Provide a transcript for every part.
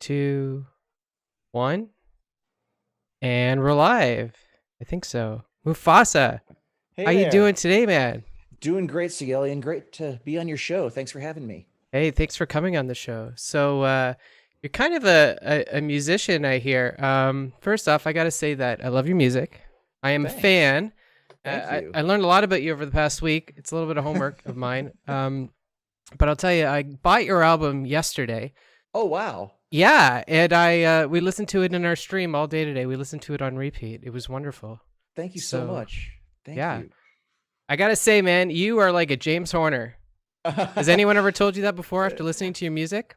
2, 1, and we're live. I think so. Mufossa, Hey how you doing there. today, man? Doing great, Segellion. Great to be on your show. Thanks for having me. Hey, thanks for coming on the show. You're kind of a musician, I hear. First off, I gotta say that I love your music. I am a Thanks. fan. Thank you. I learned a lot about you over the past week. It's a little bit of homework of mine. But I'll tell you, I bought your album yesterday. Oh, wow. Yeah, and I we listened to it in our stream all day today. We listened to it on repeat. It was wonderful. Thank you so So much. Thank yeah, you. I gotta say, man, you are like a James Horner. Has anyone ever told you that before after listening to your music?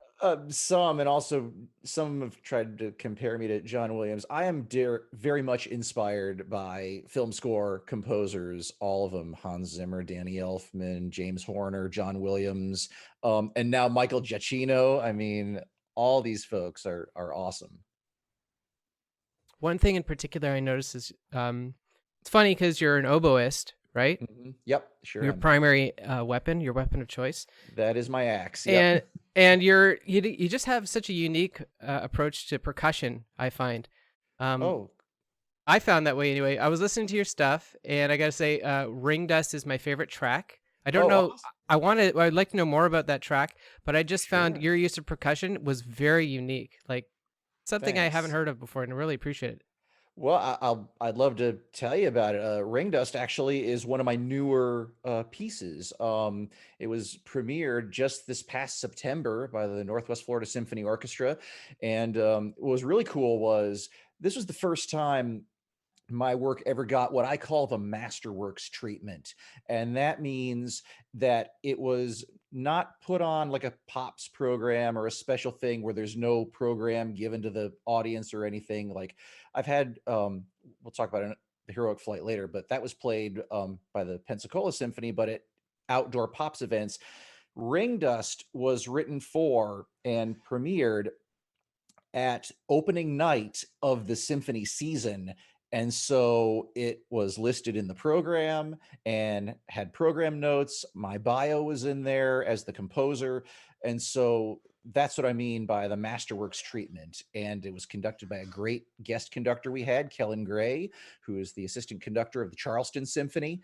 Some, and also some have tried to compare me to John Williams. I am very much inspired by film score composers, all of them: Hans Zimmer, Danny Elfman, James Horner, John Williams, and now Michael Giacchino. I mean, all these folks are awesome. One thing in particular I noticed is it's funny because you're an oboist, right? Yep, sure Your am. primary weapon, your weapon of choice, That is my axe. Yep. and you just have such a unique approach to percussion. I find. Um, Oh, I found that way anyway. I was listening to your stuff, and I gotta say, "Ring Dust" is my favorite track. I don't oh, know. awesome. I want to. I'd like to know more about that track, but I just found Sure. your use of percussion was very unique, like something I haven't Thanks. heard of before, and I really appreciate it. Well, I'd love to tell you about it. Ring Dust actually is one of my newer pieces. It was premiered just this past September by the Northwest Florida Symphony Orchestra, and what was really cool was this was the first time my work ever got what I call the Masterworks treatment. And that means that it was not put on like a pops program or a special thing where there's no program given to the audience or anything. Like I've had, we'll talk about the Heroic Flight later, but that was played by the Pensacola Symphony, but at outdoor pops events. Ring Dust was written for and premiered at opening night of the symphony season. And so it was listed in the program and had program notes. My bio was in there as the composer. And so that's what I mean by the Masterworks treatment. And it was conducted by a great guest conductor we had, Kellen Gray, who is the assistant conductor of the Charleston Symphony.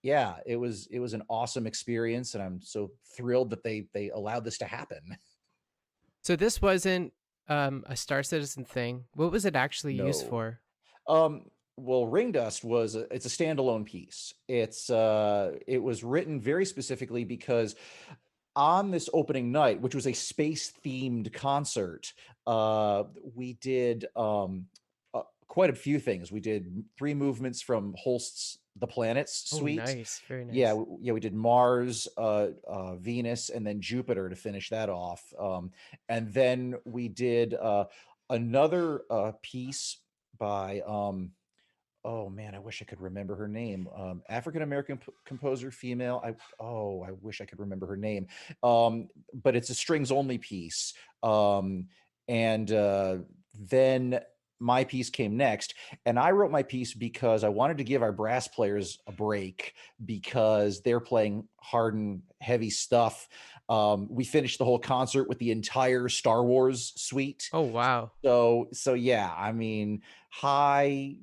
Yeah, it was an awesome experience, and I'm so thrilled that they allowed this to happen. So this wasn't a Star Citizen thing. What was it actually used No. for? Well, Ring Dust it's a standalone piece. It was written very specifically because on this opening night, which was a space themed concert, we did quite a few things. We did three movements from Holst's The Planets Oh, suite. nice, very Yeah, nice. yeah, we did Mars, Venus, and then Jupiter to finish that off. And then we did another piece by oh man, I wish I could remember her name. African American composer, female. I wish I could remember her name. But it's a strings only piece. And then my piece came next, and I wrote my piece because I wanted to give our brass players a break because they're playing hard and heavy stuff. We finished the whole concert with the entire Star Wars suite. Oh, wow. So yeah, I mean, high,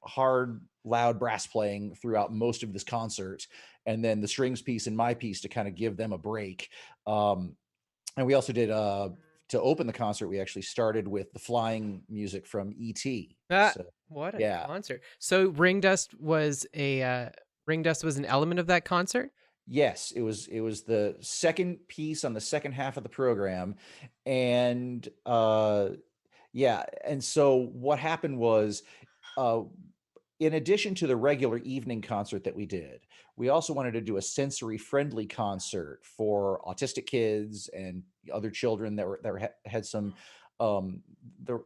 hard, loud brass playing throughout most of this concert, and then the strings piece and my piece to kind of give them a break. And we also did to open the concert, we actually started with the flying music from E.T. Ah, So what a yeah, concert. So Ring Dust was an element of that concert? yes, it was the second piece on the second half of the program, and yeah, and so what happened was, uh, in addition to the regular evening concert that we did, we also wanted to do a sensory friendly concert for autistic kids and other children had some um, the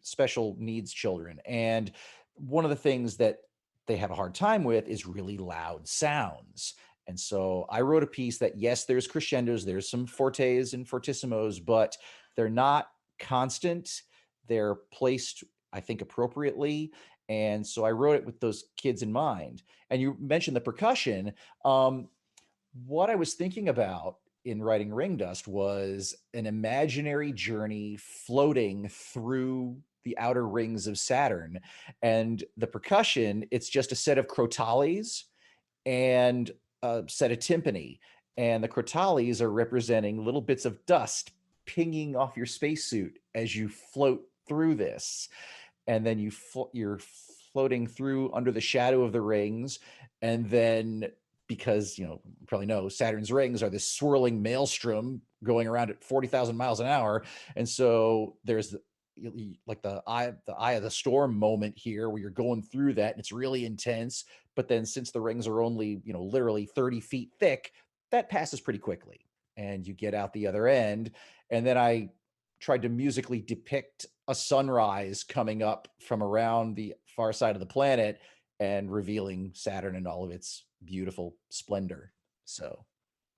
special needs children. And one of the things that they have a hard time with is really loud sounds. And so I wrote a piece that, yes, there's crescendos, there's some fortes and fortissimos, but they're not constant. They're placed, I think, appropriately. And so I wrote it with those kids in mind. And you mentioned the percussion. What I was thinking about in writing Ring Dust was an imaginary journey floating through the outer rings of Saturn. And the percussion, it's just a set of crotales and a set of timpani. And the crotales are representing little bits of dust pinging off your spacesuit as you float through this. And then you're floating through under the shadow of the rings. And then, because you probably know, Saturn's rings are this swirling maelstrom going around at 40,000 miles an hour. And so there's like the eye of the storm moment here where you're going through that and it's really intense. But then, since the rings are only literally 30 feet thick, that passes pretty quickly and you get out the other end. And then I tried to musically depict a sunrise coming up from around the far side of the planet and revealing Saturn in all of its beautiful splendor. So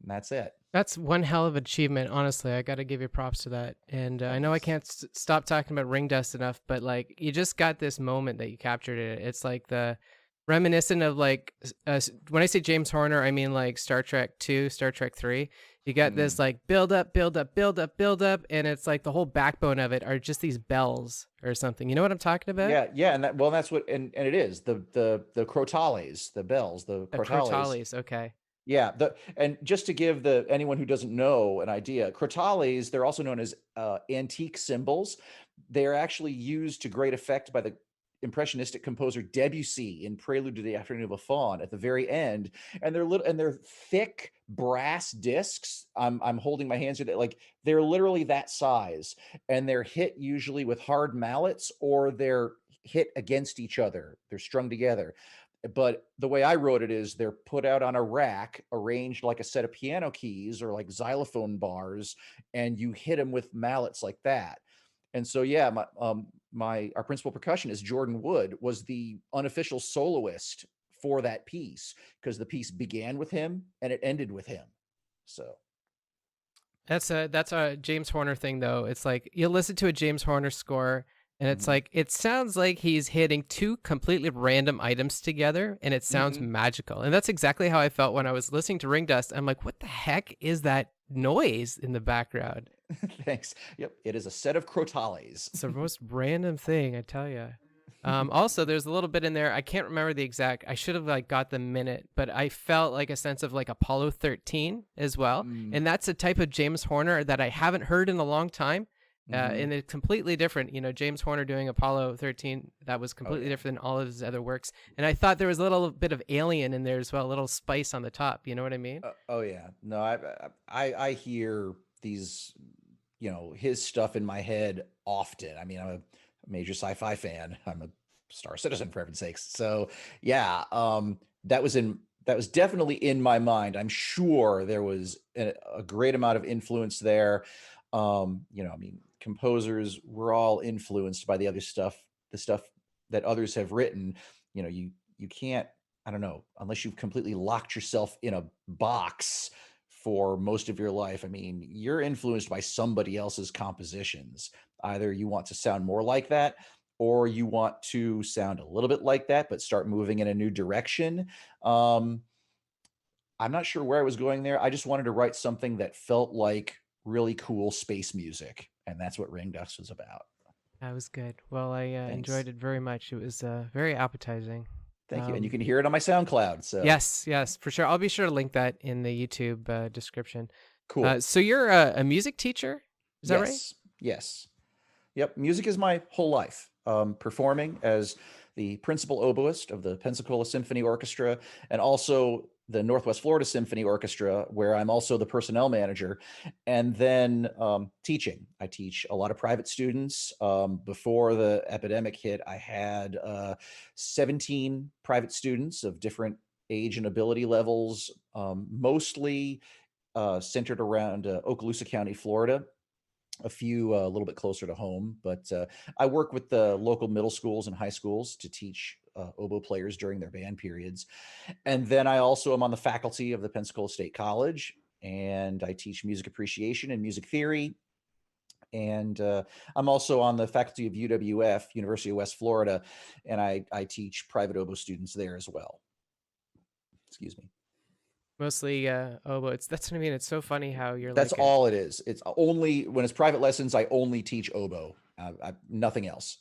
that's it. That's one hell of an achievement, honestly. I got to give you props to that. And I know I Thanks. can't stop talking about Ring Dust enough, but like you just got this moment that you captured in it. It's like the reminiscent of like when I say James Horner, I mean like Star Trek 2, Star Trek 3. You got this Mm. like build up, build up, build up, build up, and it's like the whole backbone of it are just these bells or something. You know what I'm talking about? Yeah, and that's what, and it is the crotales, the bells, the The crotales. Crotales, okay. Yeah, and just to give anyone who doesn't know an idea, crotales, they're also known as antique cymbals. They are actually used to great effect by the impressionistic composer Debussy in Prelude to the Afternoon of a Faun at the very end. And they're thick brass discs. I'm holding my hands to that, like they're literally that size, and they're hit usually with hard mallets or they're hit against each other. They're strung together. But the way I wrote it is they're put out on a rack, arranged like a set of piano keys or like xylophone bars, and you hit them with mallets like that. And so, yeah, our principal percussionist Jordan Wood was the unofficial soloist for that piece because the piece began with him and it ended with him. So, That's a James Horner thing though. It's like you listen to a James Horner score and it's mhm. like it sounds like he's hitting two completely random items together and it sounds Mhm. magical. And that's exactly how I felt when I was listening to Ring Dust. I'm like, what the heck is that noise in the background? Thanks. Yep, it is a set of crotales. It's the most random thing, I tell you. Also, there's a little bit in there. I can't remember the exact. I should have like got the minute, but I felt like a sense of like Apollo 13 as well, Mm, and that's a type of James Horner that I haven't heard in a long time. mhm. And it's completely different. James Horner doing Apollo 13, that was Oh completely yeah. different than all of his other works. And I thought there was a little bit of Alien in there as well, a little spice on the top. You know what I mean? Oh yeah. No, I hear these, his stuff in my head often. I mean, I'm a major sci-fi fan. I'm a Star Citizen for heaven's sakes. So yeah, that was definitely in my mind. I'm sure there was a great amount of influence there. I mean, composers were all influenced by the stuff that others have written. You can't, I don't know, unless you've completely locked yourself in a box for most of your life. I mean, you're influenced by somebody else's compositions. Either you want to sound more like that, or you want to sound a little bit like that, but start moving in a new direction. Um, I'm not sure where I was going there. I just wanted to write something that felt like really cool space music, and that's what Ring Dust was about. That was good. Well, I Thanks. enjoyed it very much. It was very appetizing. Thank you. And you Um, can hear it on my SoundCloud. So Yes, yes, for sure. I'll be sure to link that in the YouTube description. cool. So you're a music teacher, is that right? Yes. Yes. Yep, music is my whole life. Performing as the principal oboist of the Pensacola Symphony Orchestra and also the Northwest Florida Symphony Orchestra, where I'm also the personnel manager, and then teaching. I teach a lot of private students. Before the epidemic hit, I had 17 private students of different age and ability levels, mostly centered around Okaloosa County, Florida, a few a little bit closer to home. But I work with the local middle schools and high schools to teach oboe players during their band periods. And then I also am on the faculty of the Pensacola State College, and I teach music appreciation and music theory. And I'm also on the faculty of UWF, University of West Florida, and I teach private oboe students there as well. Excuse me. Mostly oboe. That's what I mean. It's so funny how you're That's like a all it is. It's only when it's private lessons, I only teach oboe, nothing else.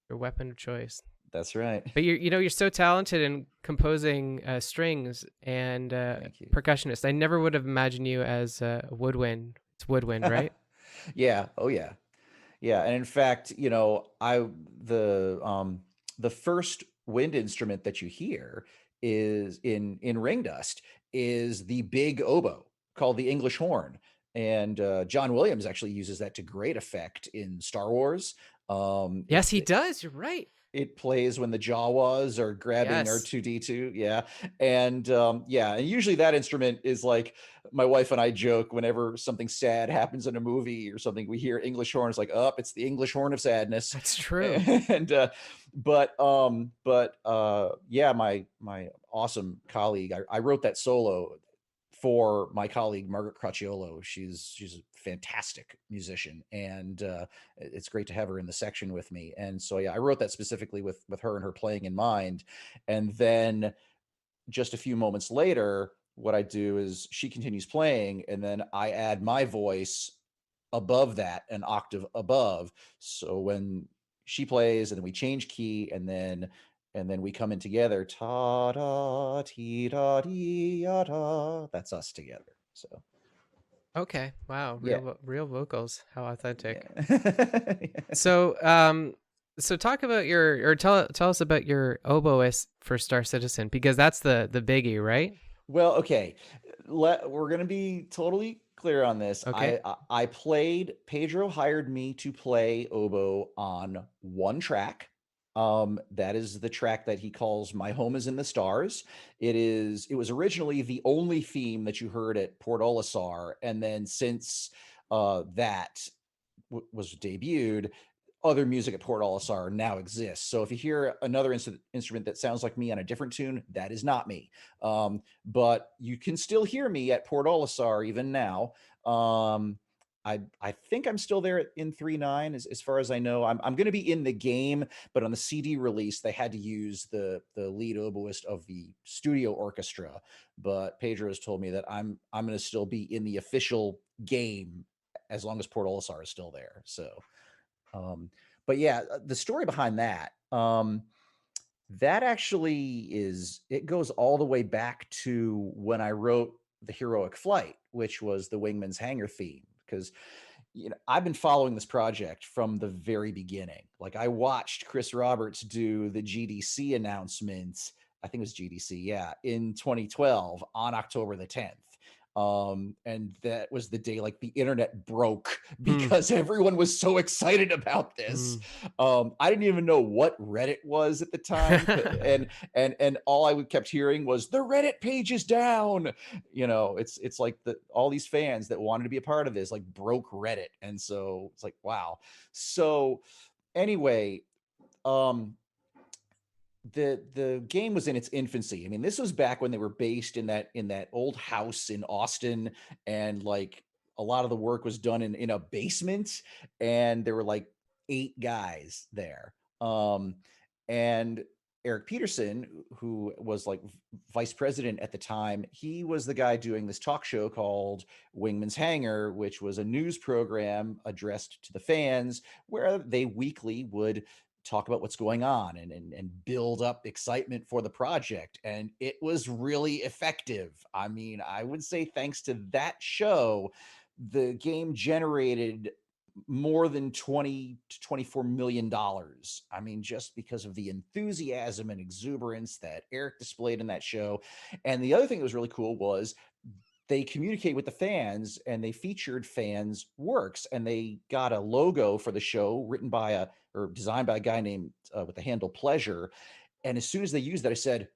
your weapon of choice. That's right. But you're so talented in composing strings and Thank you. percussionist. I never would have imagined you as a woodwind. It's woodwind, right? Yeah. Oh yeah. Yeah, and in fact, I the first wind instrument that you hear is in ring dust is the big oboe called the English horn, and John Williams actually uses that to great effect in Star Wars. Yes, he does. You're right. It plays when the Jawas are grabbing Yes, R2D2. Yeah. And yeah, and usually that instrument is like my wife and I joke whenever something sad happens in a movie or something, we hear English horn. It's like, up, it's the English horn of sadness. that's true. And yeah, my awesome colleague, I wrote that solo for my colleague Margaret Cracciolo. She's a fantastic musician, and it's great to have her in the section with me. And so yeah, I wrote that specifically with her and her playing in mind. And then just a few moments later, what I do is she continues playing, and then I add my voice above that, an octave above. So when she plays, and then we change key, and then we come in together, ta da ti da di ya da. That's us together. So Okay. Wow. yeah, Real vocals. How authentic. yeah. So so talk about your or tell us about your oboist for Star Citizen because that's the biggie, right? Well, okay. We're gonna be totally clear on this. Okay. I played. Pedro hired me to play oboe on one track. That is the track that he calls "My Home Is in the Stars." It was originally the only theme that you heard at Port Olisar, and then since that was debuted, other music at Port Olisar now exists. So if you hear another instrument that sounds like me on a different tune, that is not me. But you can still hear me at Port Olisar even now. I think I'm still there in 3.9 as far as I know. I'm going to be in the game, but on the CD release they had to use the lead oboist of the studio orchestra. But Pedro has told me that I'm going to still be in the official game as long as Port Olisar is still there. So um, but yeah, the story behind that, that actually it goes all the way back to when I wrote the Heroic Flight, which was the Wingman's Hangar theme. Because I've been following this project from the very beginning. Like I watched Chris Roberts do the GDC announcements. I think it was GDC, yeah, in 2012 on October the 10th. And that was the day like the internet broke Hmm. because everyone was so excited about this. Hmm. I didn't even know what Reddit was at the time, and all I kept hearing was the Reddit page is down. It's like all these fans that wanted to be a part of this like broke Reddit, and so it's like wow. So anyway, um the game was in its infancy. I mean, this was back when they were based in that old house in Austin, and like a lot of the work was done in a basement, and there were like 8 guys there. And Eric Peterson, who was like vice president at the time, he was the guy doing this talk show called Wingman's Hangar, which was a news program addressed to the fans where they weekly would talk about what's going on and build up excitement for the project. And it was really effective. I mean, I would say thanks to that show, the game generated more than 20 to 24 million dollars. I mean, just because of the enthusiasm and exuberance that Eric displayed in that show. And the other thing that was really cool was they communicate with the fans, and they featured fans works, and they got a logo for the show written by a or designed by a guy named with the handle Pleasure. And as soon as they used that, I said,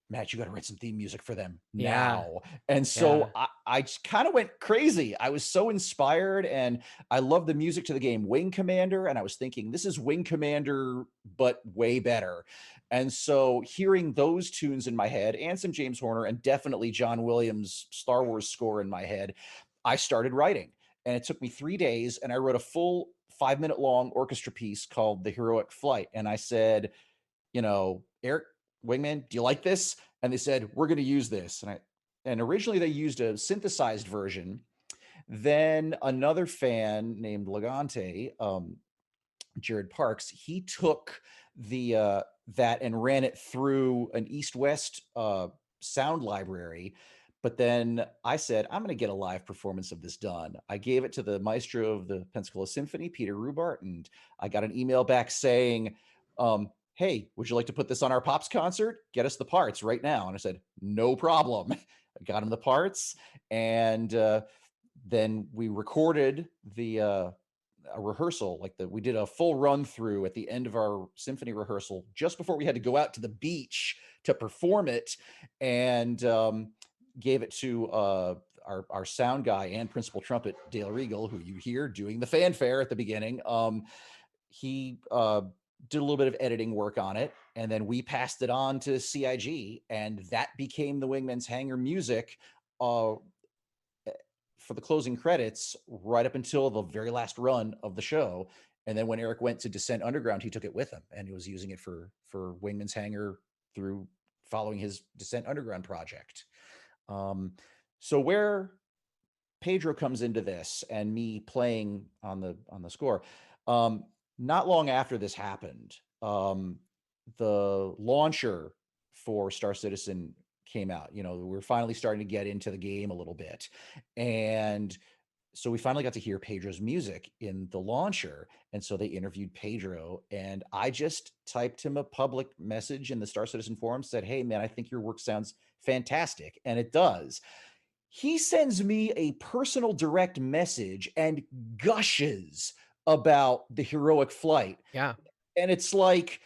Matt, you got to write some theme music for them Yeah. now. And so Yeah. I just kind of went crazy. I was so inspired, and I love the music to the game Wing Commander. And I was thinking, this is Wing Commander, but way better. And so hearing those tunes in my head, and some James Horner, and definitely John Williams' Star Wars score in my head, I started writing. And it took me 3 days, and I wrote a full 5-minute long orchestra piece called The Heroic Flight. And I said, Eric Wingman, do you like this? And they said, we're going to use this. And and originally they used a synthesized version. Then another fan named Legante, Jared Parks, he took the that and ran it through an East-West sound library. But then I said, I'm going to get a live performance of this done. I gave it to the maestro of the Pensacola Symphony, Peter Rubart, and I got an email back saying, hey, would you like to put this on our Pops concert? Get us the parts right now. And I said, no problem. I got him the parts, and then we recorded the a rehearsal, like we did a full run through at the end of our symphony rehearsal just before we had to go out to the beach to perform it, and gave it to our sound guy and principal trumpet Dale Regal, who you hear doing the fanfare at the beginning. He did a little bit of editing work on it, and then we passed it on to CIG, and that became the Wingman's Hangar music for the closing credits right up until the very last run of the show. And then when Eric went to Descent Underground, he took it with him, and he was using it for Wingman's Hangar through following his Descent Underground project. So where Pedro comes into this and me playing on the score, not long after this happened, the launcher for Star Citizen came out. You know, we're finally starting to get into the game a little bit. And so we finally got to hear Pedro's music in the launcher. And so they interviewed Pedro, and I just typed him a public message in the Star Citizen forum, said, hey man, I think your work sounds fantastic. And it does. He sends me a personal direct message and gushes about the heroic flight. Yeah. And it's like,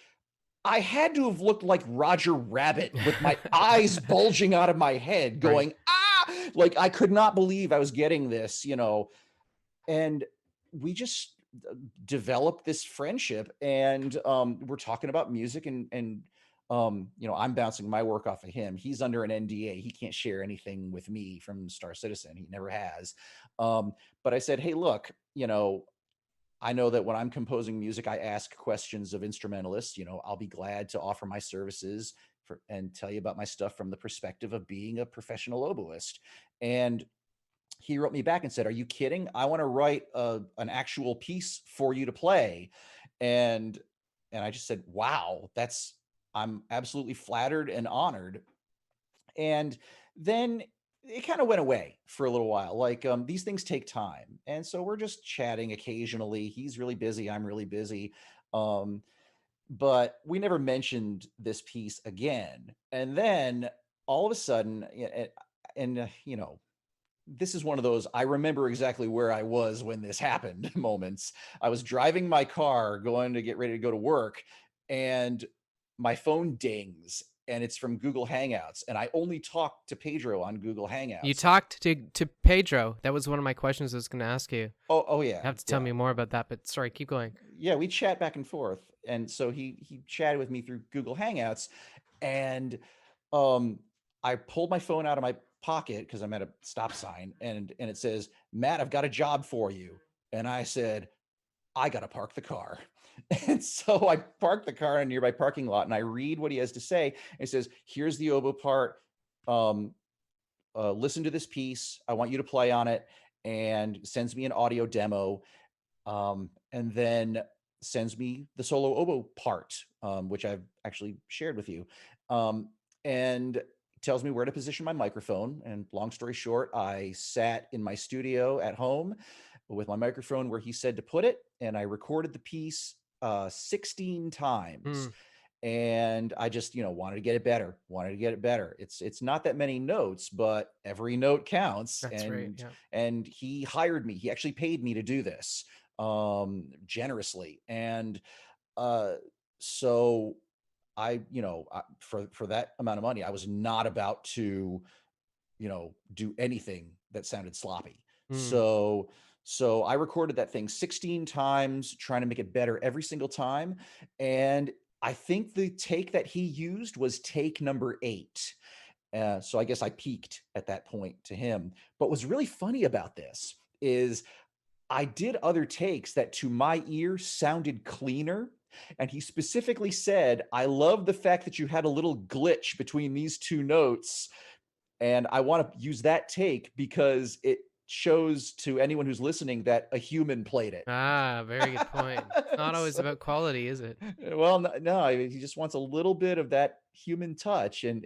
I had to have looked like Roger Rabbit with my eyes bulging out of my head Right. going, ah, like I could not believe I was getting this, you know. And we just developed this friendship, and we're talking about music, and you know, I'm bouncing my work off of him. He's under an NDA. He can't share anything with me from Star Citizen. He never has. But I said, hey, look, you know, I know that when I'm composing music, I ask questions of instrumentalists. You know, I'll be glad to offer my services and tell you about my stuff from the perspective of being a professional oboist. And he wrote me back and said, are you kidding? I want to write an actual piece for you to play. And I just said, wow, I'm absolutely flattered and honored. And then it kind of went away for a little while. Like, these things take time, and so we're just chatting occasionally. He's really busy, I'm really busy, but we never mentioned this piece again. And then all of a sudden, you know, this is one of those I remember exactly where I was when this happened moments. I was driving my car going to get ready to go to work, and my phone dings, and it's from Google Hangouts, and I only talk to Pedro on Google You Hangouts. talked to Pedro. That was one of my questions I was going to ask you. Oh You yeah, have to tell yeah. me more about that, but sorry, keep going. Yeah, we chat back and forth. And so he chatted with me through Google Hangouts, and um I pulled my phone out of my pocket because I'm at a stop sign, and it says, Matt, I've got a job for you. And I said, I got to park the car. And so I parked the car in a nearby parking lot, and I read what he has to say. It says, here's the oboe part. Um, listen to this piece. I want you to play on it, and sends me an audio demo. And then sends me the solo oboe part, which I've actually shared with you. And tells me where to position my microphone. And long story short, I sat in my studio at home with my microphone where he said to put it, and I recorded the piece 16 times. Hmm. And I just, you know, wanted to get it better, It's not that many notes, but every note counts. That's right. Yeah. And he hired me. He actually paid me to do this generously. And uh so I, you know, for that amount of money, I was not about to, you know, do anything that sounded sloppy. Hmm. So I recorded that thing 16 times, trying to make it better every single time. And I think the take that he used was take number 8. So I guess I peaked at that point to him. But what's really funny about this is I did other takes that to my ear sounded cleaner. And he specifically said, I love the fact that you had a little glitch between these two notes. and I want to use that take because it shows to anyone who's listening that a human played it. Ah, very good point. It's not always So, about quality, is it? well, no, I mean, he just wants a little bit of that human touch, and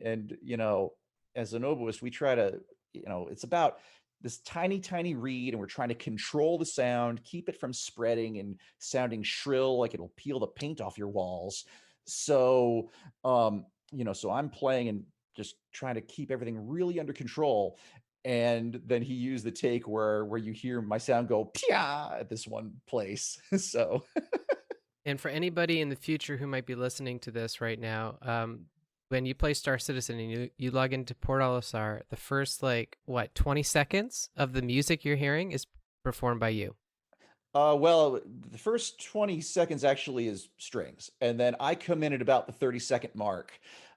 as an oboist, we try to, it's about this tiny, tiny reed, and we're trying to control the sound, keep it from spreading and sounding shrill, like it'll peel the paint off your walls. So, so I'm playing and just trying to keep everything really under control. And then he used the take where you hear my sound go pia at this one place. So And for anybody in the future who might be listening to this right now, when you play Star Citizen and you log into Port Olisar, the first like what 20 seconds of the music you're hearing is performed by you. well, the first 20 seconds actually is strings, and then I come in at about the 30-second mark.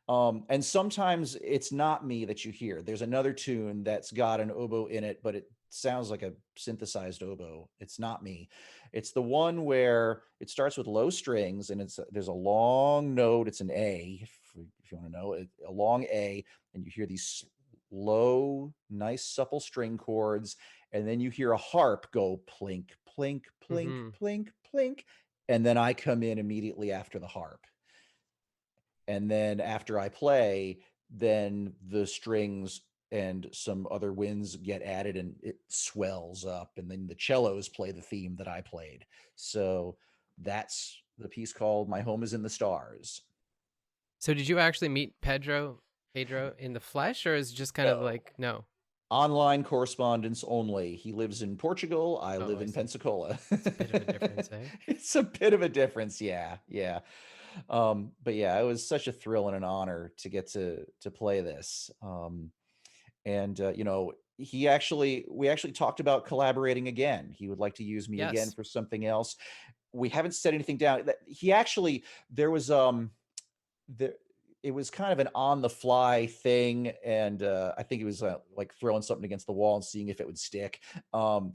And sometimes it's not me that you hear. There's another tune that's got an oboe in it, but it sounds like a synthesized oboe. It's not me. It's the one where it starts with low strings and there's a long note. It's an A, if you want to know it, a long A, and you hear these low, nice, supple string chords, and then you hear a harp go plink, plink, plink, Mm-hmm. plink, plink, and then I come in immediately after the harp. And then after I play, then the strings and some other winds get added and it swells up, and then the cellos play the theme that I played. So that's the piece called My Home is in the Stars. So did you actually meet Pedro in the flesh, or is it just kind of No. like no? Online correspondence only. He lives in Portugal. I Oh, live I in see. Pensacola. It's a bit of a difference, eh? It's a bit of a difference, yeah, yeah. But yeah, it was such a thrill and an honor to get to play this. And we actually talked about collaborating again. He would like to use me again Yes. for something else. We haven't set anything down. He actually there was there it was kind of an on the fly thing, and I think it was like throwing something against the wall and seeing if it would stick. Um,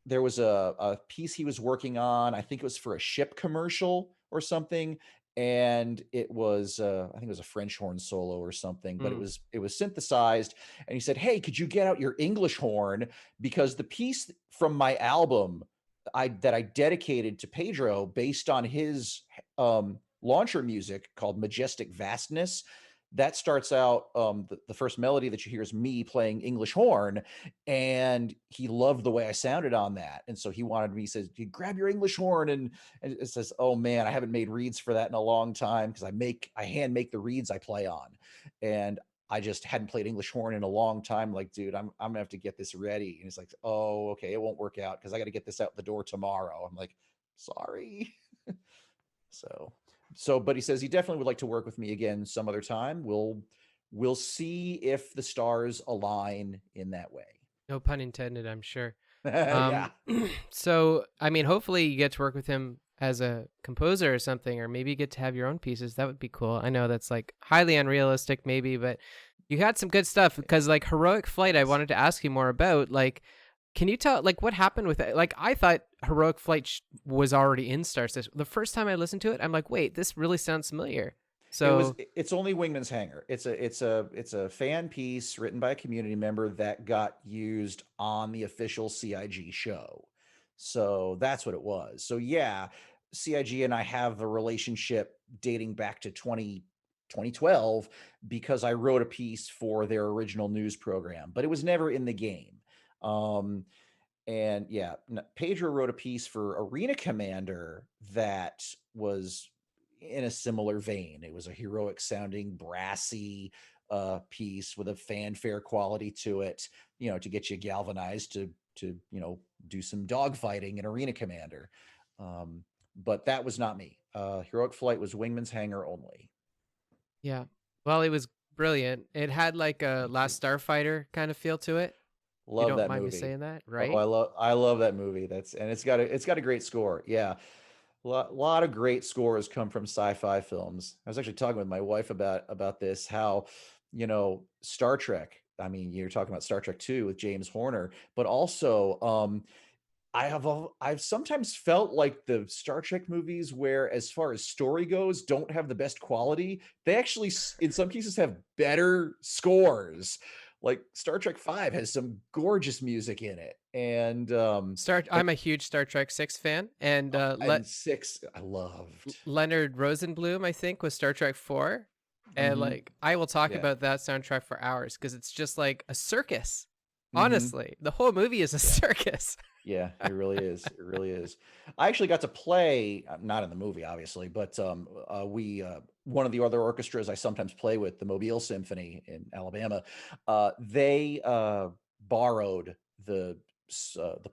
there was a piece he was working on. I think it was for a ship commercial or something, and it was I think it was a French horn solo or something, but Mm. it was synthesized. And he said, "Hey, could you get out your English horn, because the piece from my album I dedicated to Pedro based on his launcher music called Majestic Vastness." That starts out, the first melody that you hear is me playing English horn, and he loved the way I sounded on that. And so he wanted me, he says, "You grab your English horn," and it says, "Oh man, I haven't made reeds for that in a long time because I hand make the reeds I play on." And I just hadn't played English horn in a long time. Like, dude, I'm gonna have to get this ready. And he's like, "Oh, okay, it won't work out because I got to get this out the door tomorrow." I'm like, "Sorry." So, but he says he definitely would like to work with me again some other time. We'll see if the stars align in that way. No pun intended, I'm sure. Yeah. Um, so I mean, hopefully you get to work with him as a composer or something, or maybe you get to have your own pieces. That would be cool. I know that's like highly unrealistic, maybe, but you had some good stuff because like Heroic Flight, I wanted to ask you more about. Like, can you tell like what happened with it? Like, I thought Heroic Flight was already in Star System. The first time I listened to it, I'm like, wait, this really sounds familiar. So, It's only Wingman's Hangar. It's a fan piece written by a community member that got used on the official CIG show. So that's what it was. So yeah, CIG and I have a relationship dating back to 2012 because I wrote a piece for their original news program, but it was never in the game. Um, and yeah, Pedro wrote a piece for Arena Commander that was in a similar vein. It was a heroic sounding, brassy piece with a fanfare quality to it, to get you galvanized to do some dogfighting in Arena Commander. But that was not me. Heroic Flight was Wingman's Hangar only. yeah. Well, it was brilliant. It had like a Thank you. Last Starfighter kind of feel to it. You Love don't that mind me movie. saying that, Oh, right? I love that movie. That's and it's got a great score. Yeah. Lot of great scores come from sci-fi films. I was actually talking with my wife about this, how, Star Trek. I mean, you're talking about Star Trek 2 with James Horner, but also I've sometimes felt like the Star Trek movies, where as far as story goes, don't have the best quality. They actually in some cases have better scores. like Star Trek 5 has some gorgeous music in it. I'm a huge Star Trek 6 fan, and And 6 I loved. Leonard Rosenblum, I think, was Star Trek 4. And Mhm. like I will talk Yeah. about that soundtrack for hours because it's just like a circus. Mhm. Honestly, the whole movie is a Yeah. circus. Yeah, it really is. It really is. I actually got to play, not in the movie, obviously, but one of the other orchestras I sometimes play with, the Mobile Symphony in Alabama, they borrowed the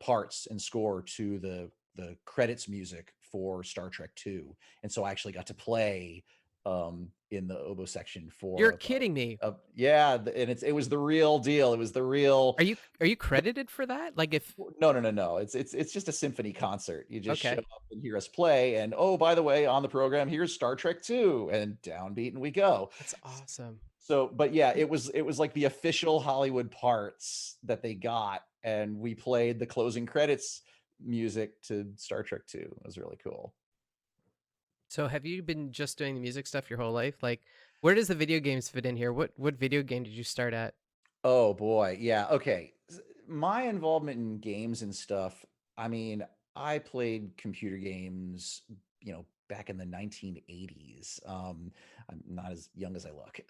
parts and score to the credits music for Star Trek Two, and so I actually got to play in the oboe section You're for kidding me. yeah, and it was the real deal. It was the real. Are you credited for that? Like if No, no, no, no. It's just a symphony concert. You just show okay. up and hear us play, and oh, by the way, on the program, here's Star Trek 2, and downbeat and we go. That's awesome. So, but yeah, it was like the official Hollywood parts that they got, and we played the closing credits music to Star Trek 2. It was really cool. So have you been just doing the music stuff your whole life? Like where does the video games fit in here? What video game did you start at? Oh boy, yeah, okay. My involvement in games and stuff, I mean, I played computer games, back in the 1980s. I'm not as young as I look.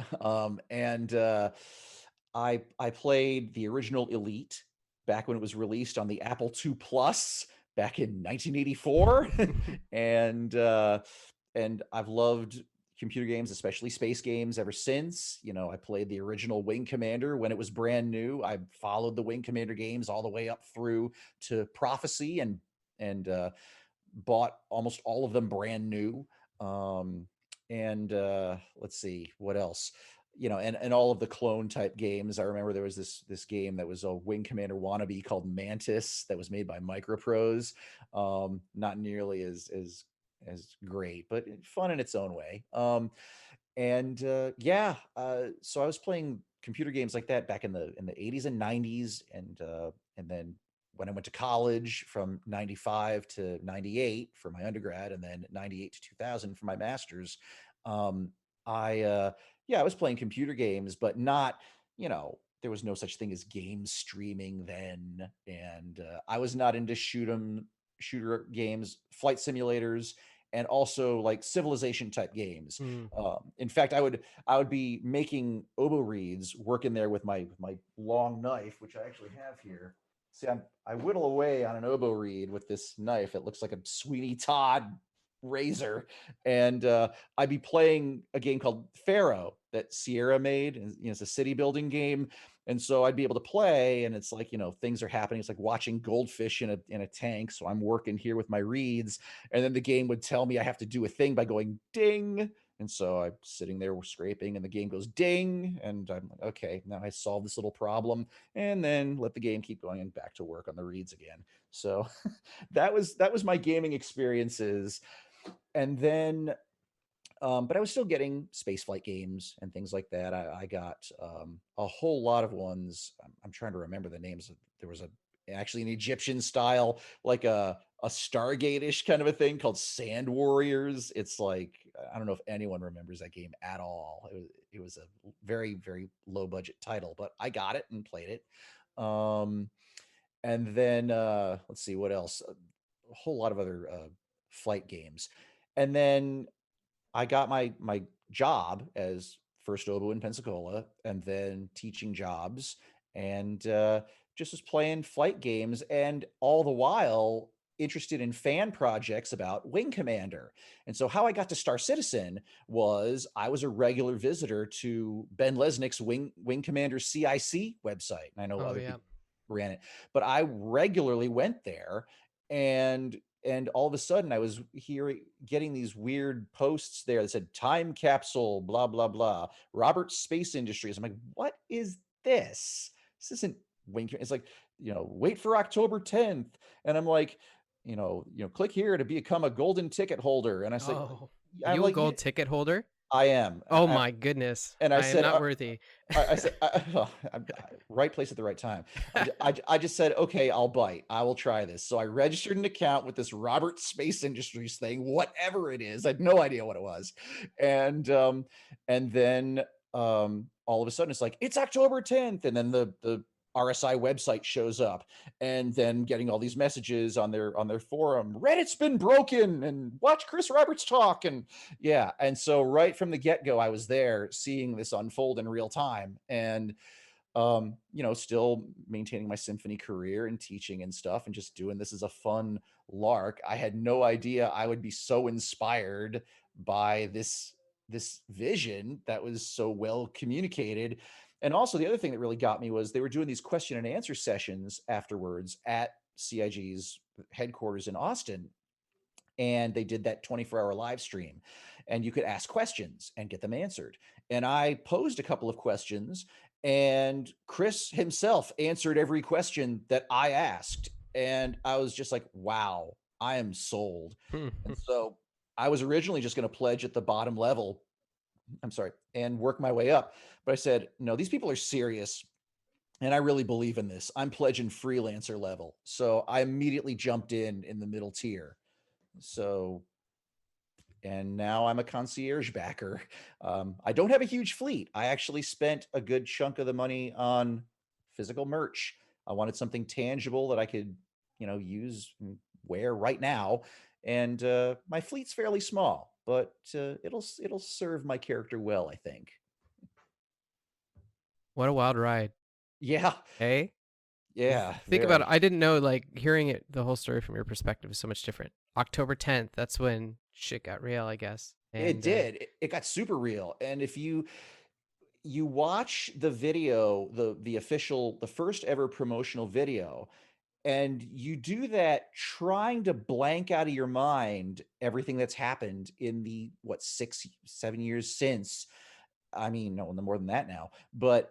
And I played the original Elite back when it was released on the Apple II Plus back in 1984. And and I've loved computer games, especially space games, ever since. I played the original Wing Commander when it was brand new. I followed the Wing Commander games all the way up through to Prophecy, and bought almost all of them brand new. Um, and let's see what else. And all of the clone type games. I remember there was this game that was a Wing Commander wannabe called Mantis that was made by Microprose. Not nearly as great, but fun in its own way. And yeah, so I was playing computer games like that back in the 80s and 90s, and then when I went to college from 95 to 98 for my undergrad, and then 98 to 2000 for my master's, um, I yeah, I was playing computer games, but not, there was no such thing as game streaming then, and I was not into shooter games, flight simulators, and also like civilization type games. Hmm. In fact, I would be making oboe reeds, working there with my long knife, which I actually have here. See, I whittle away on an oboe reed with this knife. It looks like a Sweeney Todd razor, and I'd be playing a game called Pharaoh that Sierra made, and it's a city building game. And so I'd be able to play, and it's like, things are happening. It's like watching goldfish in a tank. So I'm working here with my reeds, and then the game would tell me I have to do a thing by going ding. And so I'm sitting there scraping, and the game goes ding, and I'm like, okay, now I solved this little problem, and then let the game keep going and back to work on the reads again. So that was my gaming experiences. And then but I was still getting spaceflight games and things like that. I got a whole lot of ones. I'm trying to remember the names. There was actually an Egyptian style, like a Stargate-ish kind of a thing called Sand Warriors. It's like, I don't know if anyone remembers that game at all. It was a very, very low budget title, but I got it and played it. And then let's see what else. A whole lot of other flight games. And then I got my job as first oboe in Pensacola, and then teaching jobs, and just was playing flight games, and all the while interested in fan projects about Wing Commander. And so how I got to Star Citizen was I was a regular visitor to Ben Lesnick's Wing Commander CIC website. And I know Oh other yeah. people ran it, but I regularly went there, and all of a sudden I was hearing getting these weird posts there that said time capsule, blah, blah, blah, Robert Space Industries. I'm like, what is this? This isn't Wing. It's like, wait for October 10th. And I'm like, click here to become a golden ticket holder. And I say, Oh, are I'm you a like, gold ticket holder? I am. Oh my goodness. And I I am said, not worthy. I said, right place at the right time. I just said, okay, I'll bite. I will try this. So I registered an account with this Robert Space Industries thing, whatever it is. I had no idea what it was. And then all of a sudden it's like, it's October 10th. And then the RSI website shows up, and then getting all these messages on their forum, Reddit's been broken and watch Chris Roberts talk. And yeah. And so right from the get-go, I was there seeing this unfold in real time. And still maintaining my symphony career and teaching and stuff and just doing this as a fun lark. I had no idea I would be so inspired by this vision that was so well communicated. And also the other thing that really got me was they were doing these question and answer sessions afterwards at CIG's headquarters in Austin, and they did that 24-hour live stream, and you could ask questions and get them answered. And I posed a couple of questions, and Chris himself answered every question that I asked, and I was just like, wow, I am sold. And so I was originally just going to pledge at the bottom level, I'm sorry, and work my way up, but I said, no, these people are serious and I really believe in this. I'm pledging freelancer level. So I immediately jumped in the middle tier. So, and now I'm a concierge backer. I don't have a huge fleet. I actually spent a good chunk of the money on physical merch. I wanted something tangible that I could, use and wear right now. And my fleet's fairly small, but it'll serve my character well, I think. What a wild ride. Yeah, Hey, yeah, think about it. very. I didn't know, like, hearing it, the whole story from your perspective is so much different. October 10th, that's when shit got real, I guess. It And did. It got super real. And if you watch the video, the official, the first ever promotional video, and you do that trying to blank out of your mind everything that's happened in the what 6 7 years since. I mean, no, no more than that now, but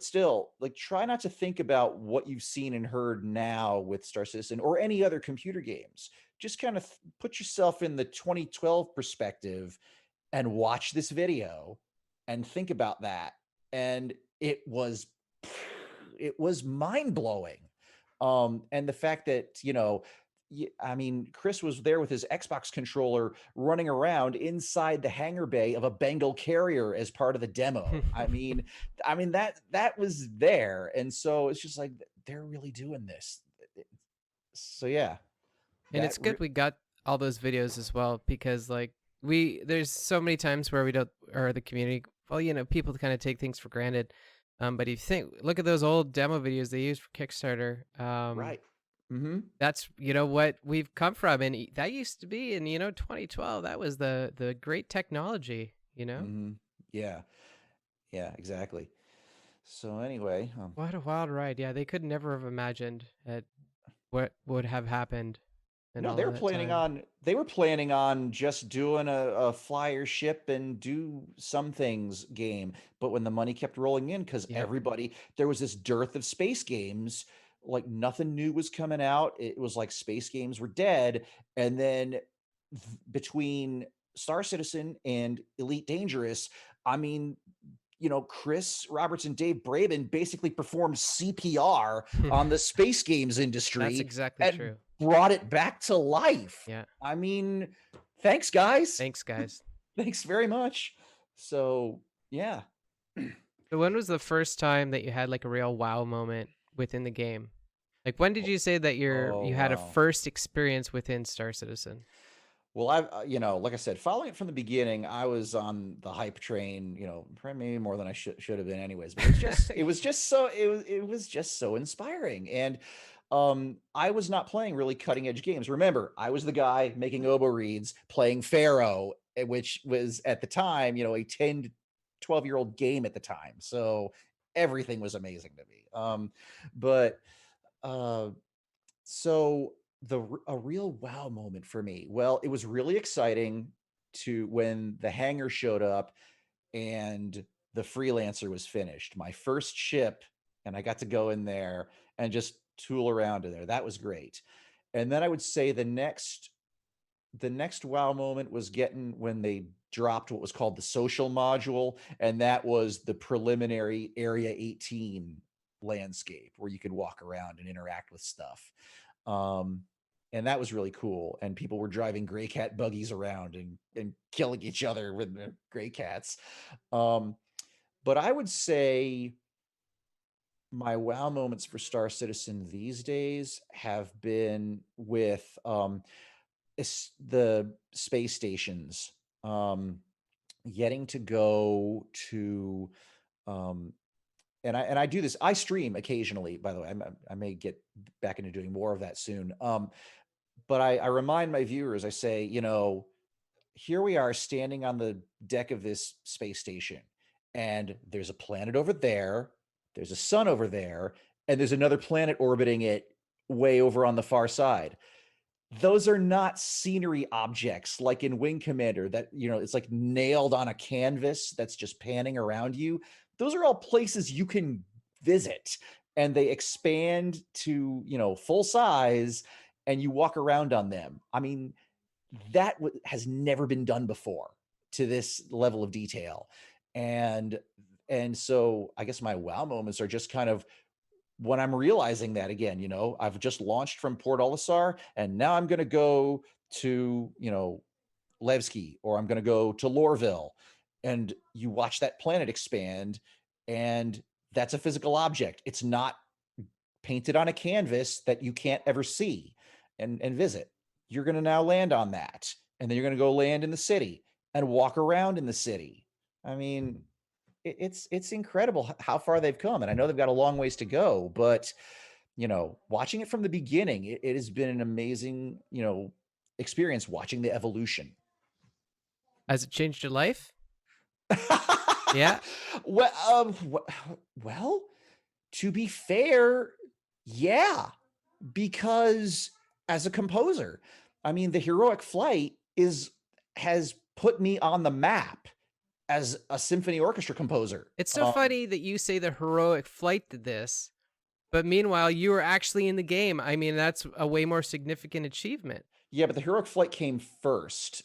still, like, try not to think about what you've seen and heard now with Star Citizen or any other computer games. Just kind of put yourself in the 2012 perspective and watch this video and think about that. And it was mind-blowing. And the fact that, I mean, Chris was there with his Xbox controller running around inside the hangar bay of a Bengal carrier as part of the demo. I mean that was there. And so it's just like they're really doing this. So yeah, and that it's good we got all those videos as well, because like there's so many times where we don't, or the community, well, people kind of take things for granted. But if you think, look at those old demo videos they used for Kickstarter. right. Mhm. That's what we've come from, and that used to be in 2012. That was the great technology. Mhm. Yeah. Yeah, exactly. So anyway, What a wild ride! Yeah, they could never have imagined what would have happened in no, all of that time. they were planning on just doing a flyer ship and do some things game. But when the money kept rolling in, because Yep. there was this dearth of space games, like nothing new was coming out. It was like space games were dead. And then between Star Citizen and Elite Dangerous, I mean, Chris Roberts and Dave Braben basically performed CPR on the space games That's industry exactly and true. brought it back to life. Yeah. I mean, thanks, guys. Thanks, guys. Thanks very much. So, yeah. So when was the first time that you had like a real wow moment within the game? Like when did you say that Oh, you had a wow. first experience within Star Citizen? Well, I've, like I said, following it from the beginning, I was on the hype train, probably maybe more than I should have been anyways, but it was just so inspiring. And I was not playing really cutting edge games. Remember, I was the guy making oboe reeds, playing Pharaoh, which was at the time, a 10 to 12-year-old game at the time. So everything was amazing to me. But uh so a real wow moment for me. Well, it was really exciting to when the hangar showed up and the freelancer was finished. My first ship, and I got to go in there and just tool around in there. That was great. And then I would say the next wow moment was getting when they dropped what was called the social module, and that was the preliminary Area 18 landscape where you could walk around and interact with stuff. Um, and that was really cool. And people were driving gray cat buggies around and killing each other with the gray cats. Um, But I would say my wow moments for Star Citizen these days have been with the space stations. Um, Getting to go to um, and I do this. I stream occasionally, by the way. I may get back into doing more of that soon. But I remind my viewers. I say, here we are standing on the deck of this space station, and there's a planet over there, there's a sun over there, and there's another planet orbiting it way over on the far side. Those are not scenery objects like in Wing Commander that, it's like nailed on a canvas that's just panning around you. Those are all places you can visit, and they expand to, full size, and you walk around on them. I mean, that has never been done before to this level of detail. And so I guess my wow moments are just kind of when I'm realizing that again, I've just launched from Port Olisar and now I'm going to go to, Levski, or I'm going to go to Lorville, and you watch that planet expand, and that's a physical object. It's not painted on a canvas that you can't ever see and visit. You're going to now land on that, and then you're going to go land in the city and walk around in the city. I mean, it's incredible how far they've come, and I know they've got a long ways to go, but watching it from the beginning, it has been an amazing, experience watching the evolution. Has it changed your life? Yeah. well, well, to be fair, yeah, because as a composer, I mean, the heroic flight has put me on the map as a symphony orchestra composer. It's so funny that you say the heroic flight did this, but meanwhile, you were actually in the game. I mean, that's a way more significant achievement. Yeah, but the heroic flight came first.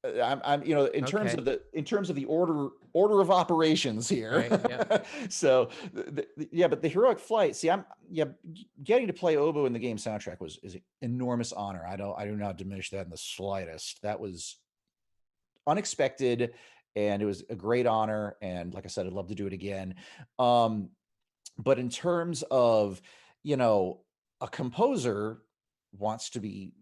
I'm Okay. in terms of the order of operations here. Right. Yeah. So yeah, but the heroic flight. See, getting to play oboe in the game soundtrack is an enormous honor. I do not diminish that in the slightest. That was unexpected, and it was a great honor. And like I said, I'd love to do it again. Um, but in terms of, you know, a composer wants to be,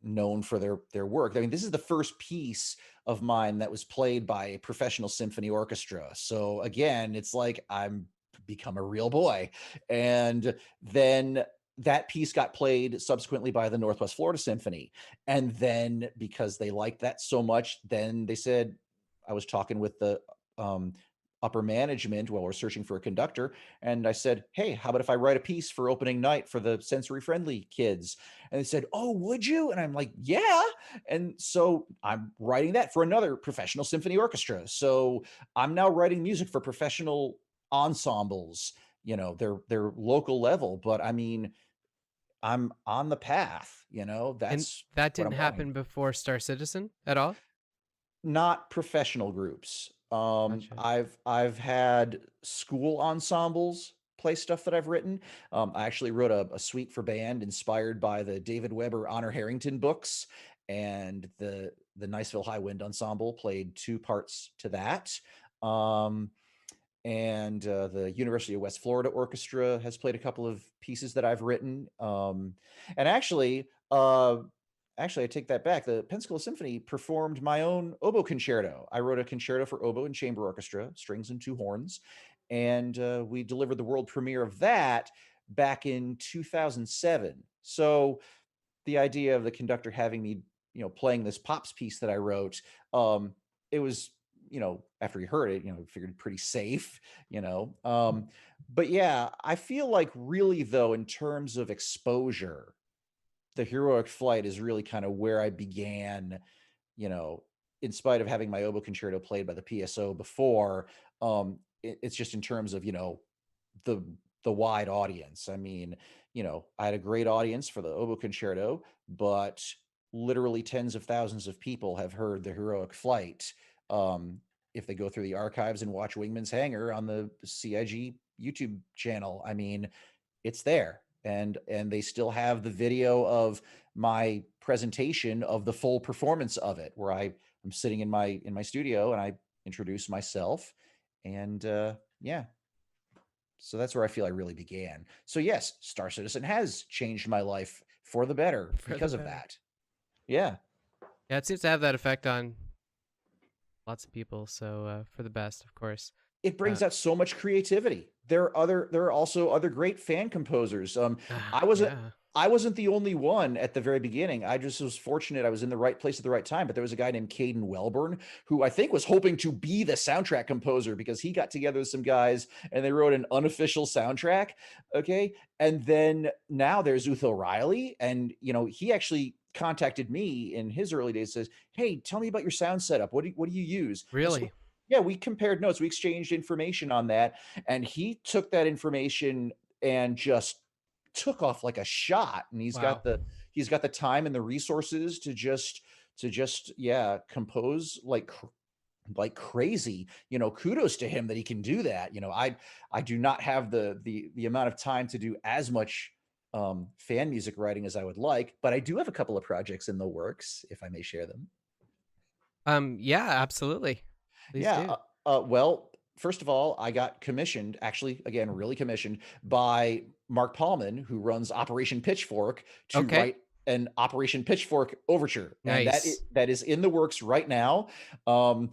known for their work. I mean, this is the first piece of mine that was played by a professional symphony orchestra. So again, it's like I'm become a real boy. And then that piece got played subsequently by the Northwest Florida Symphony. And then because they liked that so much, then they said, I was talking with the um, upper management while we're searching for a conductor. And I said, hey, how about if I write a piece for opening night for the sensory friendly kids? And they said, oh, would you? And I'm like, yeah. And so I'm writing that for another professional symphony orchestra. So I'm now writing music for professional ensembles, their local level. But I mean, I'm on the path, And that's that what didn't I'm wanting. happen before Star Citizen at all? Not professional groups. Gotcha. I've had school ensembles play stuff that I've written. I actually wrote a suite for band inspired by the David Weber Honor Harrington books, and the Niceville High Wind Ensemble played two parts to that. Um, and the University of West Florida Orchestra has played a couple of pieces that I've written. And actually, I take that back. The Pensacola Symphony performed my own oboe concerto. I wrote a concerto for oboe and chamber orchestra, strings and two horns, and we delivered the world premiere of that back in 2007. So the idea of the conductor having me, playing this pops piece that I wrote, it was, after he heard it, figured pretty safe, you know. But yeah, I feel like really though, in terms of exposure, the heroic flight is really kind of where I began, you know, in spite of having my oboe concerto played by the PSO before. It's just in terms of, the wide audience. I mean, I had a great audience for the oboe concerto, but literally tens of thousands of people have heard the heroic flight. Um, if they go through the archives and watch Wingman's Hangar on the CIG YouTube channel, I mean, it's there. And they still have the video of my presentation of the full performance of it, where I'm sitting in my studio and I introduce myself, And yeah, so that's where I feel I really began. So yes, Star Citizen has changed my life for the better For the because of better. that. Yeah. Yeah, it seems to have that effect on lots of people. So for the best, of course. It Uh, brings out so much creativity. There are also other great fan composers. I wasn't yeah, I wasn't the only one at the very beginning. I just was fortunate I was in the right place at the right time. But there was a guy named Caden Welburn who I think was hoping to be the soundtrack composer because he got together with some guys and they wrote an unofficial soundtrack. Okay. And then now there's Uthil Riley. And he actually contacted me in his early days, says, "Hey, tell me about your sound setup. What do you use?" And so really. yeah, we compared notes. We exchanged information on that, and he took that information and just took off like a shot. And Wow. he's got the time and the resources to just yeah compose like crazy. Kudos to him that he can do that. I do not have the amount of time to do as much fan music writing as I would like, but I do have a couple of projects in the works, if I may share them. Yeah, absolutely. Please Yeah. do. Well, first of all, I got commissioned, actually, again, really commissioned by Mark Paulman, who runs Operation Pitchfork, to Okay. write an Operation Pitchfork overture, and Nice. that is in the works right now. Um,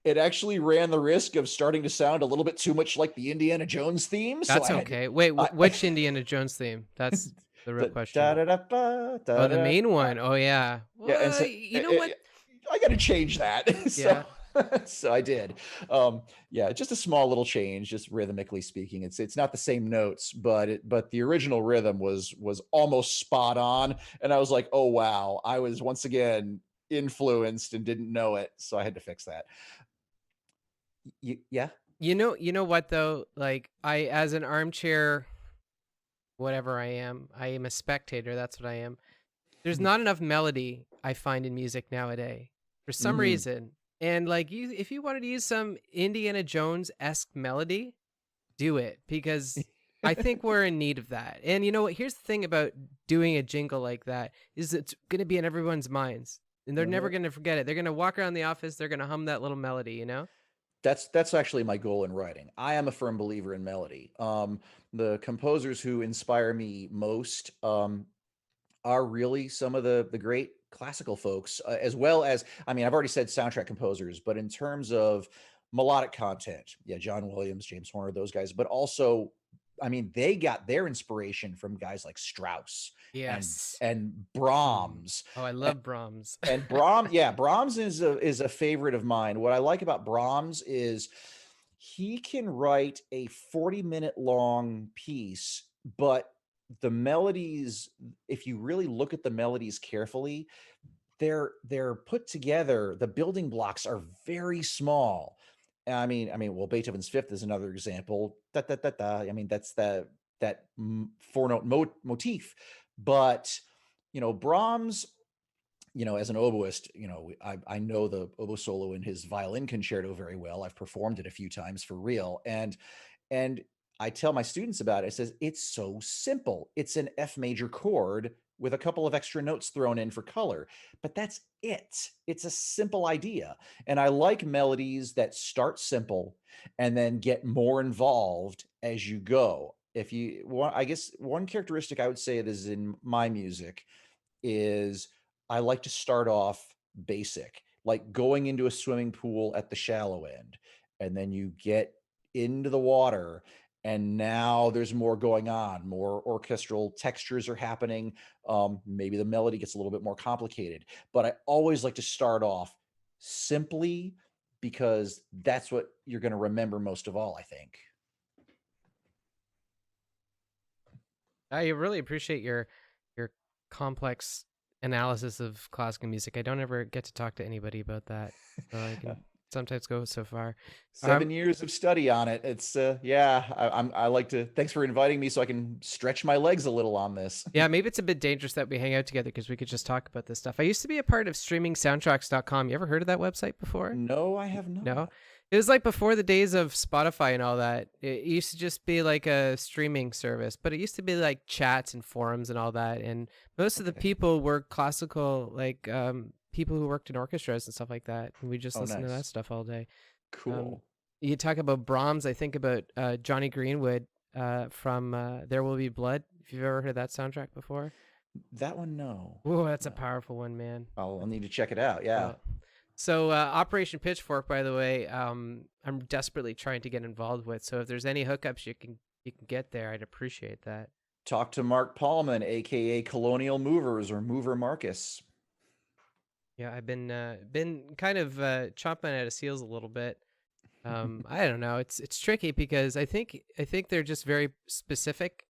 it actually ran the risk of starting to sound a little bit too much like the Indiana Jones theme, so That's I had to. okay. Wait, I, which Indiana Jones theme? That's the real the da question. da da ba Oh, da the da. main one. Oh, yeah. Yeah, and Well, so you know what? I got to change that. So Yeah. so I did. Yeah, just a small little change, just rhythmically speaking. It's not the same notes, but the original rhythm was almost spot on, and I was like, oh wow, I was once again influenced and didn't know it, so I had to fix that. Yeah. You know what though? Like I, as an armchair, whatever I am a spectator. That's what I am. There's not enough melody I find in music nowadays for some Mm. reason. And like if you wanted to use some Indiana Jones esque melody, do it because I think we're in need of that. And you know what? Here's the thing about doing a jingle like that is it's going to be in everyone's minds, and they're never Uh-huh. going to forget it. They're going to walk around the office. They're going to hum that little melody. You know? That's actually my goal in writing. I am a firm believer in melody. The composers who inspire me most are really some of the great classical folks, as well as, I mean, I've already said soundtrack composers, but in terms of melodic content, yeah, John Williams, James Horner, those guys, but also, I mean, they got their inspiration from guys like Strauss and Yes. Mm. Brahms. Oh, I love Brahms. And Brahms, yeah, Brahms is a favorite of mine. What I like about Brahms is he can write a 40-minute long piece, but the melodies, if you really look at the melodies carefully, they're put together. The building blocks are very small. Well, Beethoven's Fifth is another example. Da, da, da, da. I mean, that's that four note motif. But Brahms, as an oboist, I know the oboe solo in his violin concerto very well. I've performed it a few times for real, and I tell my students about it. It says it's so simple. It's an F major chord with a couple of extra notes thrown in for color, but that's it. It's a simple idea, and I like melodies that start simple and then get more involved as you go. If you want, I guess one characteristic I would say that is in my music is I like to start off basic, like going into a swimming pool at the shallow end, and then you get into the water, and now there's more going on, more orchestral textures are happening. Maybe the melody gets a little bit more complicated, but I always like to start off simply because that's what you're going to remember most of all, I think. I really appreciate your complex analysis of classical music. I don't ever get to talk to anybody about that, so I can sometimes go so far. Um, 7 years of study on it. It's yeah. I like to. Thanks for inviting me so I can stretch my legs a little on this. yeah, maybe it's a bit dangerous that we hang out together because we could just talk about this stuff. I used to be a part of streamingsoundtracks.com. You ever heard of that website before? No, I have No. not. It was like before the days of Spotify and all that. It used to just be like a streaming service, but it used to be like chats and forums and all that. And most of the Okay. people were classical, like people who worked in orchestras and stuff like that. And we just Oh, listened to that nice. stuff all day. Um, Cool. You talk about Brahms, I think about Johnny Greenwood from There Will Be Blood. If you've ever heard that soundtrack before. That one, no, Whoa, that's a no. powerful one, man. I'll need to check it out. Yeah. Uh, so Operation Pitchfork, by the way, I'm desperately trying to get involved with. So if there's any hookups you can get there, I'd appreciate that. Talk to Mark Paulman, aka Colonial Movers or Mover Marcus. Yeah, I've been kind of chomping at his heels a little bit. I don't know. It's tricky because I think they're just very specific.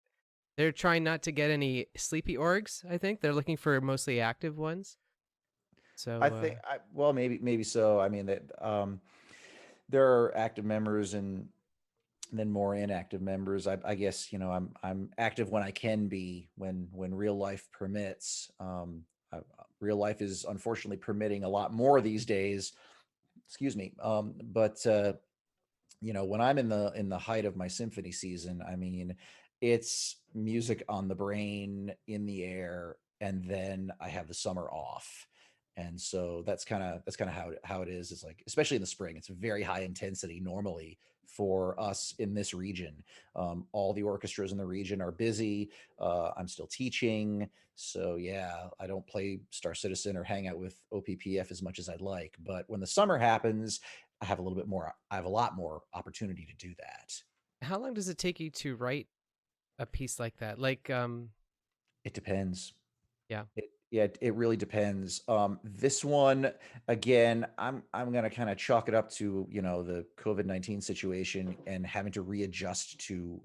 They're trying not to get any sleepy orgs. I think they're looking for mostly active ones. I So think, well, maybe so. I mean that there are active members and then more inactive members. I guess I'm active when I can be, when real life permits. Real life is unfortunately permitting a lot more these days. Excuse me. But when I'm in the height of my symphony season, I mean, it's music on the brain, in the air, and then I have the summer off. And so that's kind of how it is. It's like, especially in the spring, it's very high intensity normally for us in this region. All the orchestras in the region are busy. I'm still teaching, so yeah, I don't play Star Citizen or hang out with OPPF as much as I'd like. But when the summer happens, I have a lot more opportunity to do that. how long does it take you to write a piece like that? Like It depends. yeah. It really depends. This one, again, I'm gonna kind of chalk it up to the COVID-19 situation and having to readjust to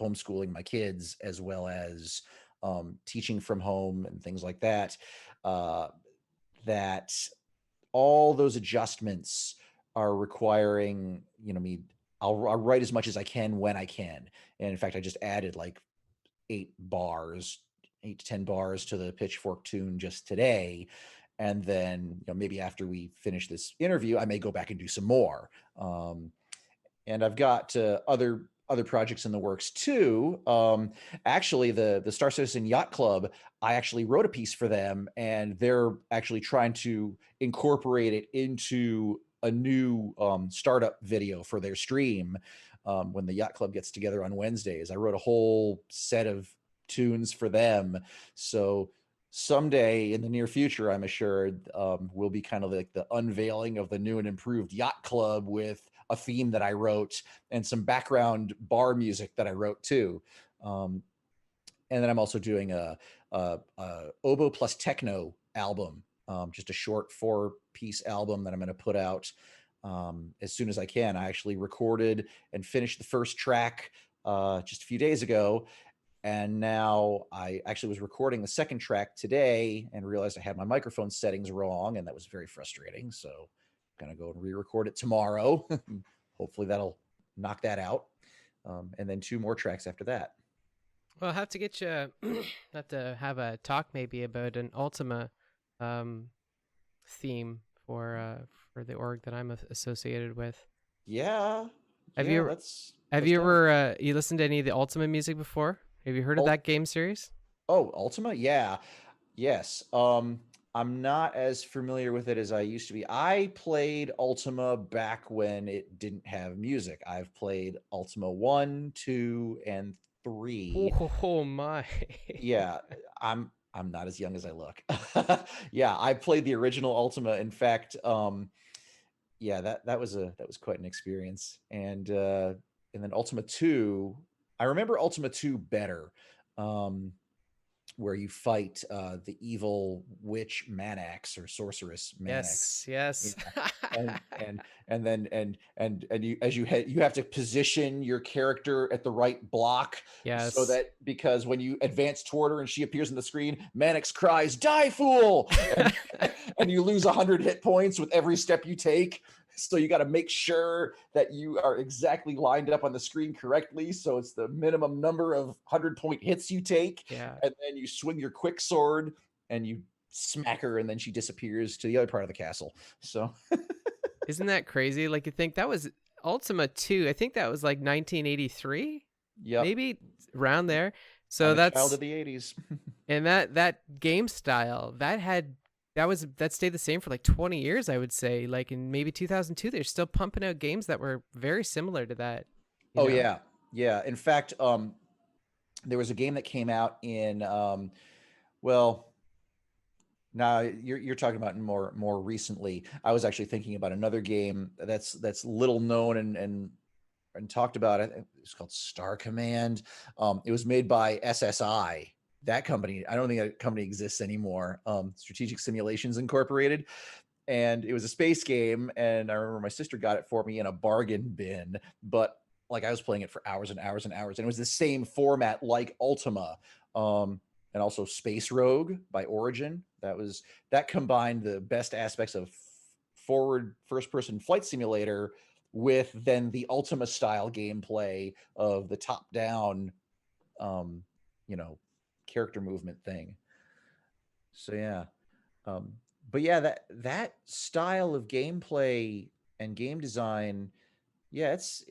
homeschooling my kids, as well as teaching from home and things like that. Uh, that all those adjustments are requiring me. I'll write as much as I can when I can, and in fact, I just added like 8 bars, 8 to 10 bars to the Pitchfork tune just today. And then maybe after we finish this interview, I may go back and do some more. And I've got other projects in the works too. Actually, the Star Citizen Yacht Club, I actually wrote a piece for them, and they're actually trying to incorporate it into a new startup video for their stream. When the Yacht Club gets together on Wednesdays, I wrote a whole set of tunes for them. So someday in the near future, I'm assured, will be kind of like the unveiling of the new and improved Yacht Club, with a theme that I wrote and some background bar music that I wrote too. And then I'm also doing a oboe plus techno album, just a short 4-piece album that I'm going to put out as soon as I can. I actually recorded and finished the first track just a few days ago, and now I actually was recording the second track today and realized I had my microphone settings wrong, and that was very frustrating. So I'm going to go and re-record it tomorrow. Hopefully that'll knock that out. And then 2 more tracks after that. Well, I'll have to get you have to have a talk maybe about an Ultima um, theme for the org that I'm associated with. Yeah, Have yeah, you have let's you talk. ever you listened to any of the Ultima music before? Have you heard of Ul- that game series? oh, Ultima, yeah, yes. I'm not as familiar with it as I used to be. I played Ultima back when it didn't have music. I've played Ultima 1, 2, and 3. Oh my. Yeah, I'm not as young as I look. Yeah, I played the original Ultima. In fact, yeah, that was quite an experience. And then Ultima 2, I remember Ultima 2 better. Where you fight the evil witch Manax, or sorceress Manax. Yes, yes. Yeah. And you, as you have to position your character at the right block, so Yes. that, because when you advance toward her and she appears on the screen, Manax cries, "Die, fool!" and you lose 100 hit points with every step you take. So you got to make sure that you are exactly lined up on the screen correctly. So it's the minimum number of 100-point hits you take. Yeah. And then you swing your quick sword and you smack her, and then she disappears to the other part of the castle. So Isn't that crazy? Like you think that was Ultima 2. I think that was like 1983, yep, maybe around there. So I'm a child that's of the 80s. and that game style that had that stayed the same for like 20 years, I would say. Like in maybe 2002, they're still pumping out games that were very similar to that, you Oh know? yeah, yeah. In fact, there was a game that came out in well, now you're talking about more recently. I was actually thinking about another game that's little known and talked about. It. It's called Star Command. It was made by SSI. That company, I don't think that company exists anymore. Strategic Simulations Incorporated, and it was a space game. And I remember my sister got it for me in a bargain bin, but like I was playing it for hours and hours and hours, and it was the same format like Ultima. And also Space Rogue by Origin. That combined the best aspects of forward first person flight simulator with then the Ultima style gameplay of the top down um, you know, character movement thing. So yeah. Um, but yeah, that style of gameplay and game design, yeah, it's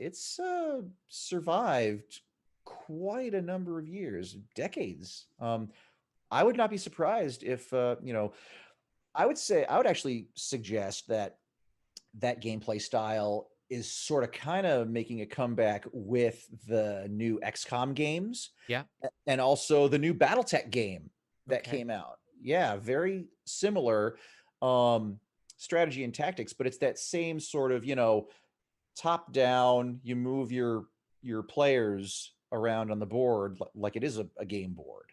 survived quite a number of years, decades. I would not be surprised if I would actually suggest that that gameplay style is sort of kind of making a comeback with the new XCOM games Yeah. and also the new BattleTech game that Okay. came out. Yeah, very similar um strategy and tactics, but it's that same sort of, top down, you move your players around on the board like it is a game board.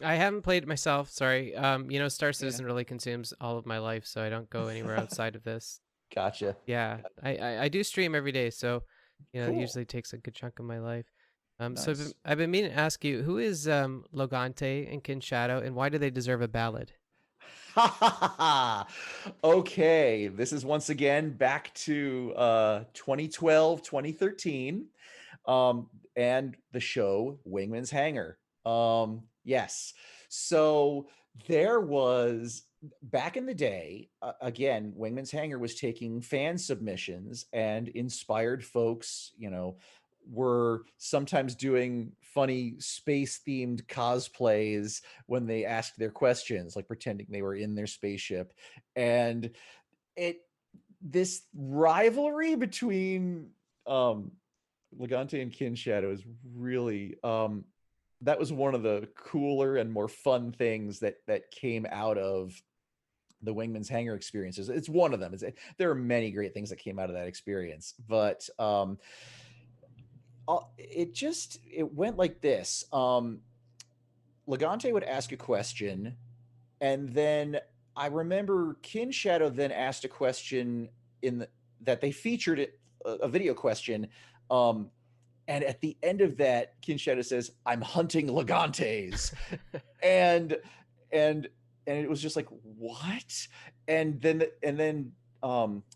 I haven't played it myself, sorry. Star Yeah. Citizen really consumes all of my life, so I don't go anywhere outside of this. Gotcha. Yeah, I do stream every day, so it Cool. usually takes a good chunk of my life. So Nice. I've been meaning to ask you, who is Logante and Kin Shadow, and why do they deserve a ballad? Okay, this is once again back to 2012, 2013, and the show Wingman's Hangar. Yes. So there was back in the day, again, Wingman's Hangar was taking fan submissions and inspired folks, were sometimes doing funny space themed cosplays when they asked their questions, like pretending they were in their spaceship. And it this rivalry between um Legante and Kin Shadow is really that was one of the cooler and more fun things that came out of the Wingman's Hangar experiences. It's one of them. There are many great things that came out of that experience, but it went like this. Legante would ask a question, and then I remember Kin Shadow then asked a question that they featured it a video question. Um, and at the end of that, Kin Shadow says, "I'm hunting Legantes," and and and it was just like what? And then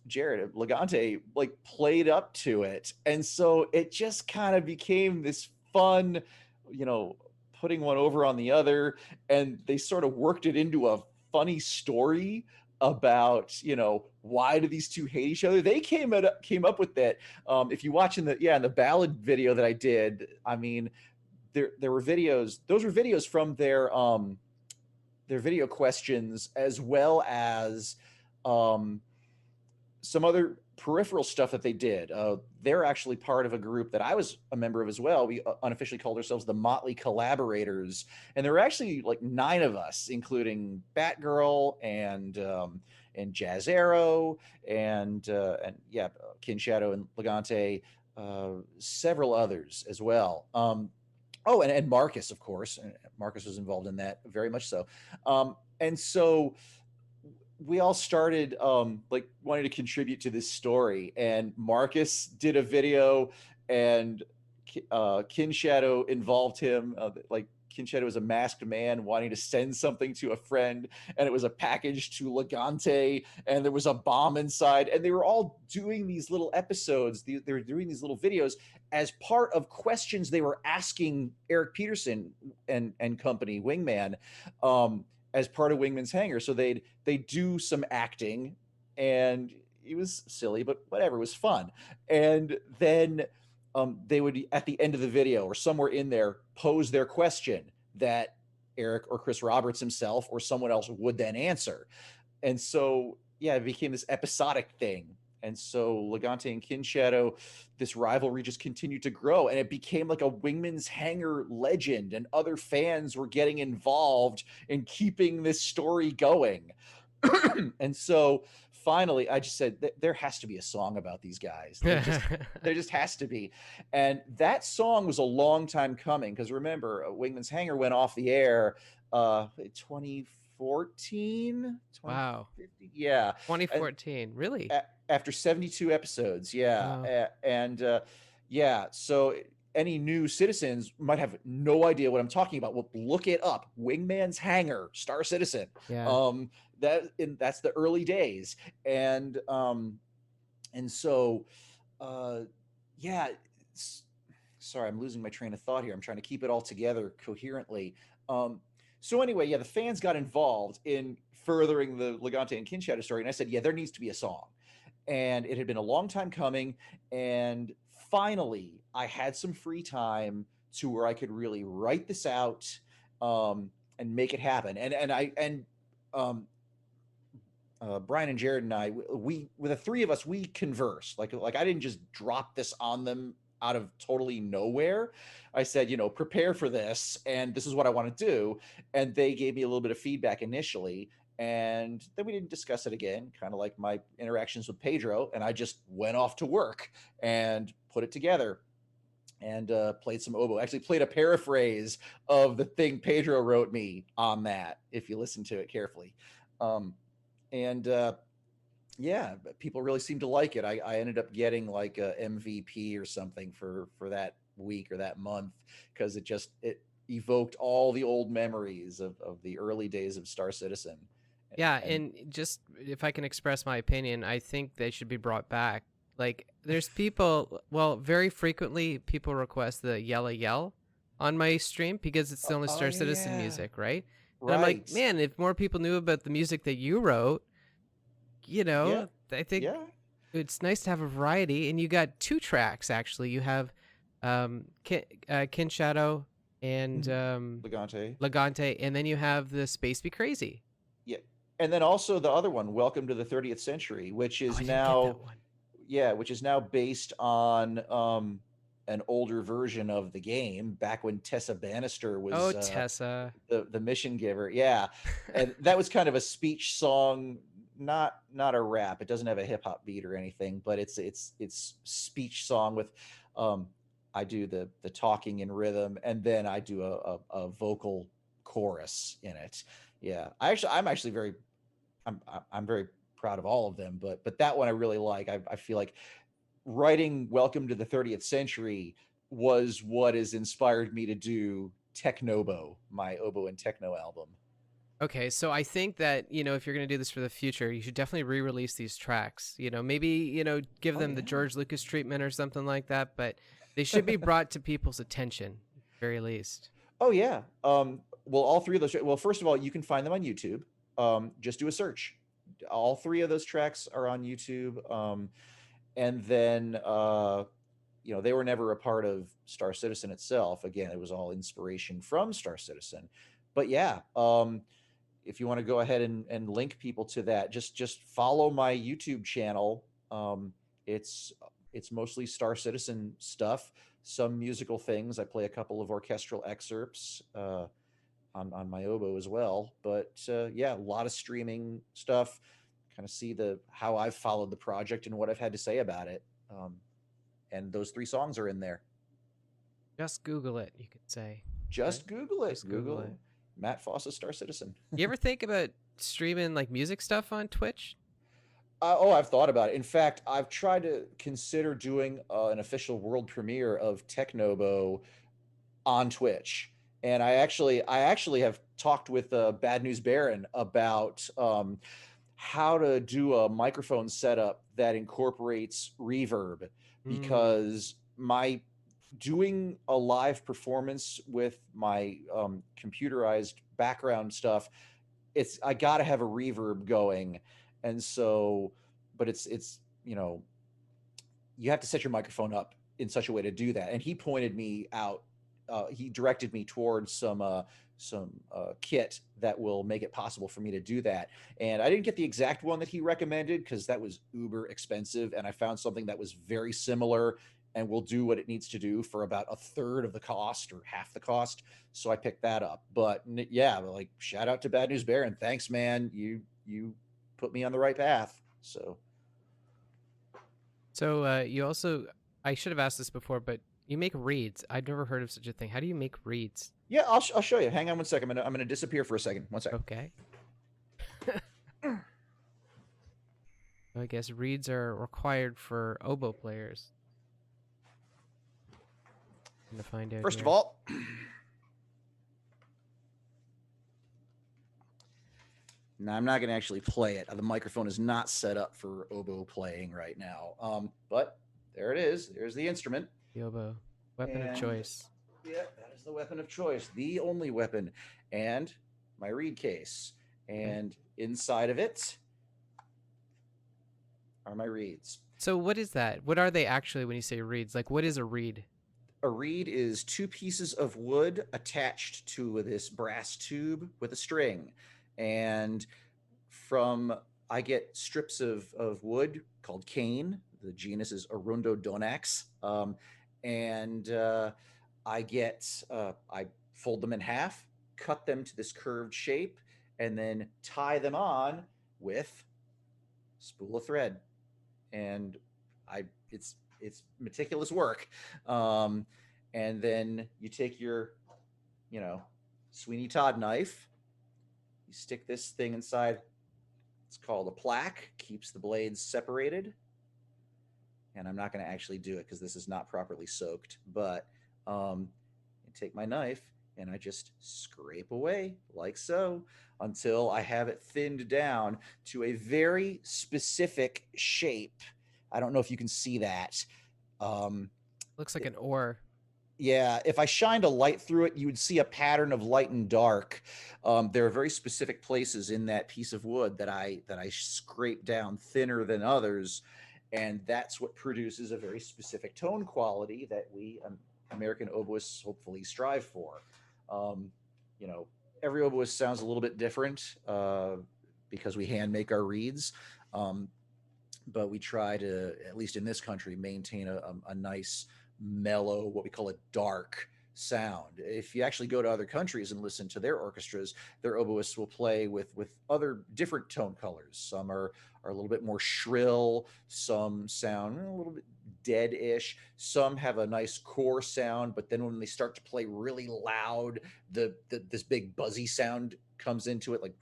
Jared Legante like played up to it, and so it just kind of became this fun, you know, putting one over on the other, and they sort of worked it into a funny story about why do these two hate each other. They came up with that. If you watch in the ballad video that I did, I mean, there were videos. Those were videos from their video questions, as well as um, some other peripheral stuff that they did. They're actually part of a group that I was a member of as well. We unofficially called ourselves the Motley Collaborators, and there were actually like 9 of us, including Batgirl and Jazz Arrow and yeah, Kin Shadow and Legante, several others as well. Oh, and Marcus, of course. Marcus was involved in that very much so. And so we all started like wanting to contribute to this story, and Marcus did a video, and Kin Shadow involved him. Like Kin Shadow was a masked man wanting to send something to a friend, and it was a package to Legante, and there was a bomb inside, and they were all doing these little episodes. They were doing these little videos as part of questions they were asking Eric Peterson and company, Wingman. As part of Wingman's Hangar. So they do some acting, and it was silly, but whatever, it was fun. And then they would, at the end of the video or somewhere in there, pose their question that Eric or Chris Roberts himself or someone else would then answer. And so, yeah, it became this episodic thing. And so Legante and Kinshadow, this rivalry just continued to grow, and it became like a Wingman's Hangar legend, and other fans were getting involved in keeping this story going. And so finally, I just said, there has to be a song about these guys. There just has to be. And that song was a long time coming, because remember, Wingman's Hangar went off the air 2014, Wow. 2015, yeah. And 2014. Really? after 72 episodes, yeah. Wow. And yeah, so any new citizens might have no idea what I'm talking about. Well, look it up. Wingman's Hangar, Star Citizen. Yeah. That's the early days. And so uh yeah, sorry, I'm losing my train of thought here. I'm trying to keep it all together coherently. So anyway, yeah, the fans got involved in furthering the Legante and Kinshadow story, and I said, yeah, there needs to be a song. And it had been a long time coming, and finally, I had some free time to where I could really write this out, and make it happen. Um, Brian and Jared and I, we with the three of us, we conversed. Like I didn't just drop this on them out of totally nowhere. I said, prepare for this, and this is what I want to do. And they gave me a little bit of feedback initially, and then we didn't discuss it again. Kind of like my interactions with Pedro, and I just went off to work and put it together. And played some oboe. Actually, played a paraphrase of the thing Pedro wrote me on that. If you listen to it carefully. And yeah, people really seemed to like it. I ended up getting like a MVP or something for that week or that month, because it evoked all the old memories of the early days of Star Citizen. Yeah, And and just if I can express my opinion, I think they should be brought back. Like, there's people, well, very frequently people request the Yella Yell on my stream because it's the only oh Star yeah, Citizen yeah, music, right? And I'm like, right, man, if more people knew about the music that you wrote, yeah, I think yeah. it's nice to have a variety. And you got two tracks, actually. You have Kin Shadow and Mhm. Legante. Legante, and then you have the Space Be Crazy. Yeah. And then also the other one, Welcome to the 30th Century, Oh, I didn't get that one. which is now based on an older version of the game, back when Tessa Bannister Oh, was Tessa. the mission giver. Yeah. And that was kind of a speech song, not a rap. It doesn't have a hip hop beat or anything, but it's speech song with um I do the talking in rhythm, and then I do a vocal chorus in it. Yeah. I'm actually I'm very proud of all of them, but that one I really like. I feel like writing Welcome to the 30th Century was what has inspired me to do Technobo, my oboe and techno album. Okay, so I think that, if you're going to do this for the future, you should definitely re-release these tracks. Maybe, give Oh them the yeah. George Lucas treatment or something like that, but they should be brought to people's attention, at the very least. Oh yeah. Well, all three of those. Well, first of all, you can find them on YouTube. Just do a search. All three of those tracks are on YouTube. And then they were never a part of Star Citizen itself. Again, it was all inspiration from Star Citizen. But yeah, if you want to go ahead and link people to that, just follow my YouTube channel. It's it's mostly Star Citizen stuff, some musical things. I play a couple of orchestral excerpts on my oboe as well. But yeah, a lot of streaming stuff. Kind of see the how I've followed the project and what I've had to say about it. And those three songs are in there. Just Google it, you could say. Right? Just Google it. Just Google it. Google Matt Fossa Star Citizen. You ever think about streaming like music stuff on Twitch? I've thought about it. In fact, I've tried to consider doing an official world premiere of Technobo on Twitch, and I actually have talked with Bad News Baron about how to do a microphone setup that incorporates reverb, Mm. because my doing a live performance with my computerized background stuff, I got to have a reverb going. And so, but it's you have to set your microphone up in such a way to do that. And he pointed me out, he directed me towards kit that will make it possible for me to do that. And I didn't get the exact one that he recommended because that was uber expensive, and I found something that was very similar and will do what it needs to do for about a third of the cost or half the cost. So I picked that up. But yeah, like shout out to Bad News Bear, and thanks, man. You put me on the right path. So So you also, I should have asked this before, but you make reeds. I've never heard of such a thing. How do you make reeds? yeah, I'll show you. Hang on one second. I'm gonna disappear for a second. One second. Okay. I guess reeds are required for oboe players. I'm gonna find out First of here. all, now I'm not going to actually play it. The microphone is not set up for oboe playing right now. But there it is. There's the instrument. The oboe, weapon of And choice. yeah, that is the weapon of choice, the only weapon. And my reed case. Okay. And inside of it are my reeds. So what is that? What are they actually when you say reeds? Like what is a reed? A reed is two pieces of wood attached to this brass tube with a string. And from I get strips of wood called cane. The genus is Arundodonax. And I fold them in half, cut them to this curved shape, and then tie them on with spool of thread. And it's meticulous work. And then you take your, Sweeney Todd knife, you stick this thing inside. It's called a plaque, keeps the blades separated. And I'm not going to actually do it because this is not properly soaked. But I take my knife and I just scrape away like so until I have it thinned down to a very specific shape. I don't know if you can see that. Looks like an oar. Yeah, if I shined a light through it, you would see a pattern of light and dark. There are very specific places in that piece of wood that I scrape down thinner than others, and that's what produces a very specific tone quality that we American oboists hopefully strive for. Um, you know, every oboist sounds a little bit different because we hand make our reeds. But we try to, at least in this country, maintain a nice, mellow, what we call a dark sound. If you actually go to other countries and listen to their orchestras, their oboists will play with other different tone colors. Some are a little bit more shrill, some sound a little bit dead-ish, some have a nice core sound, but then when they start to play really loud, this big buzzy sound comes into it, like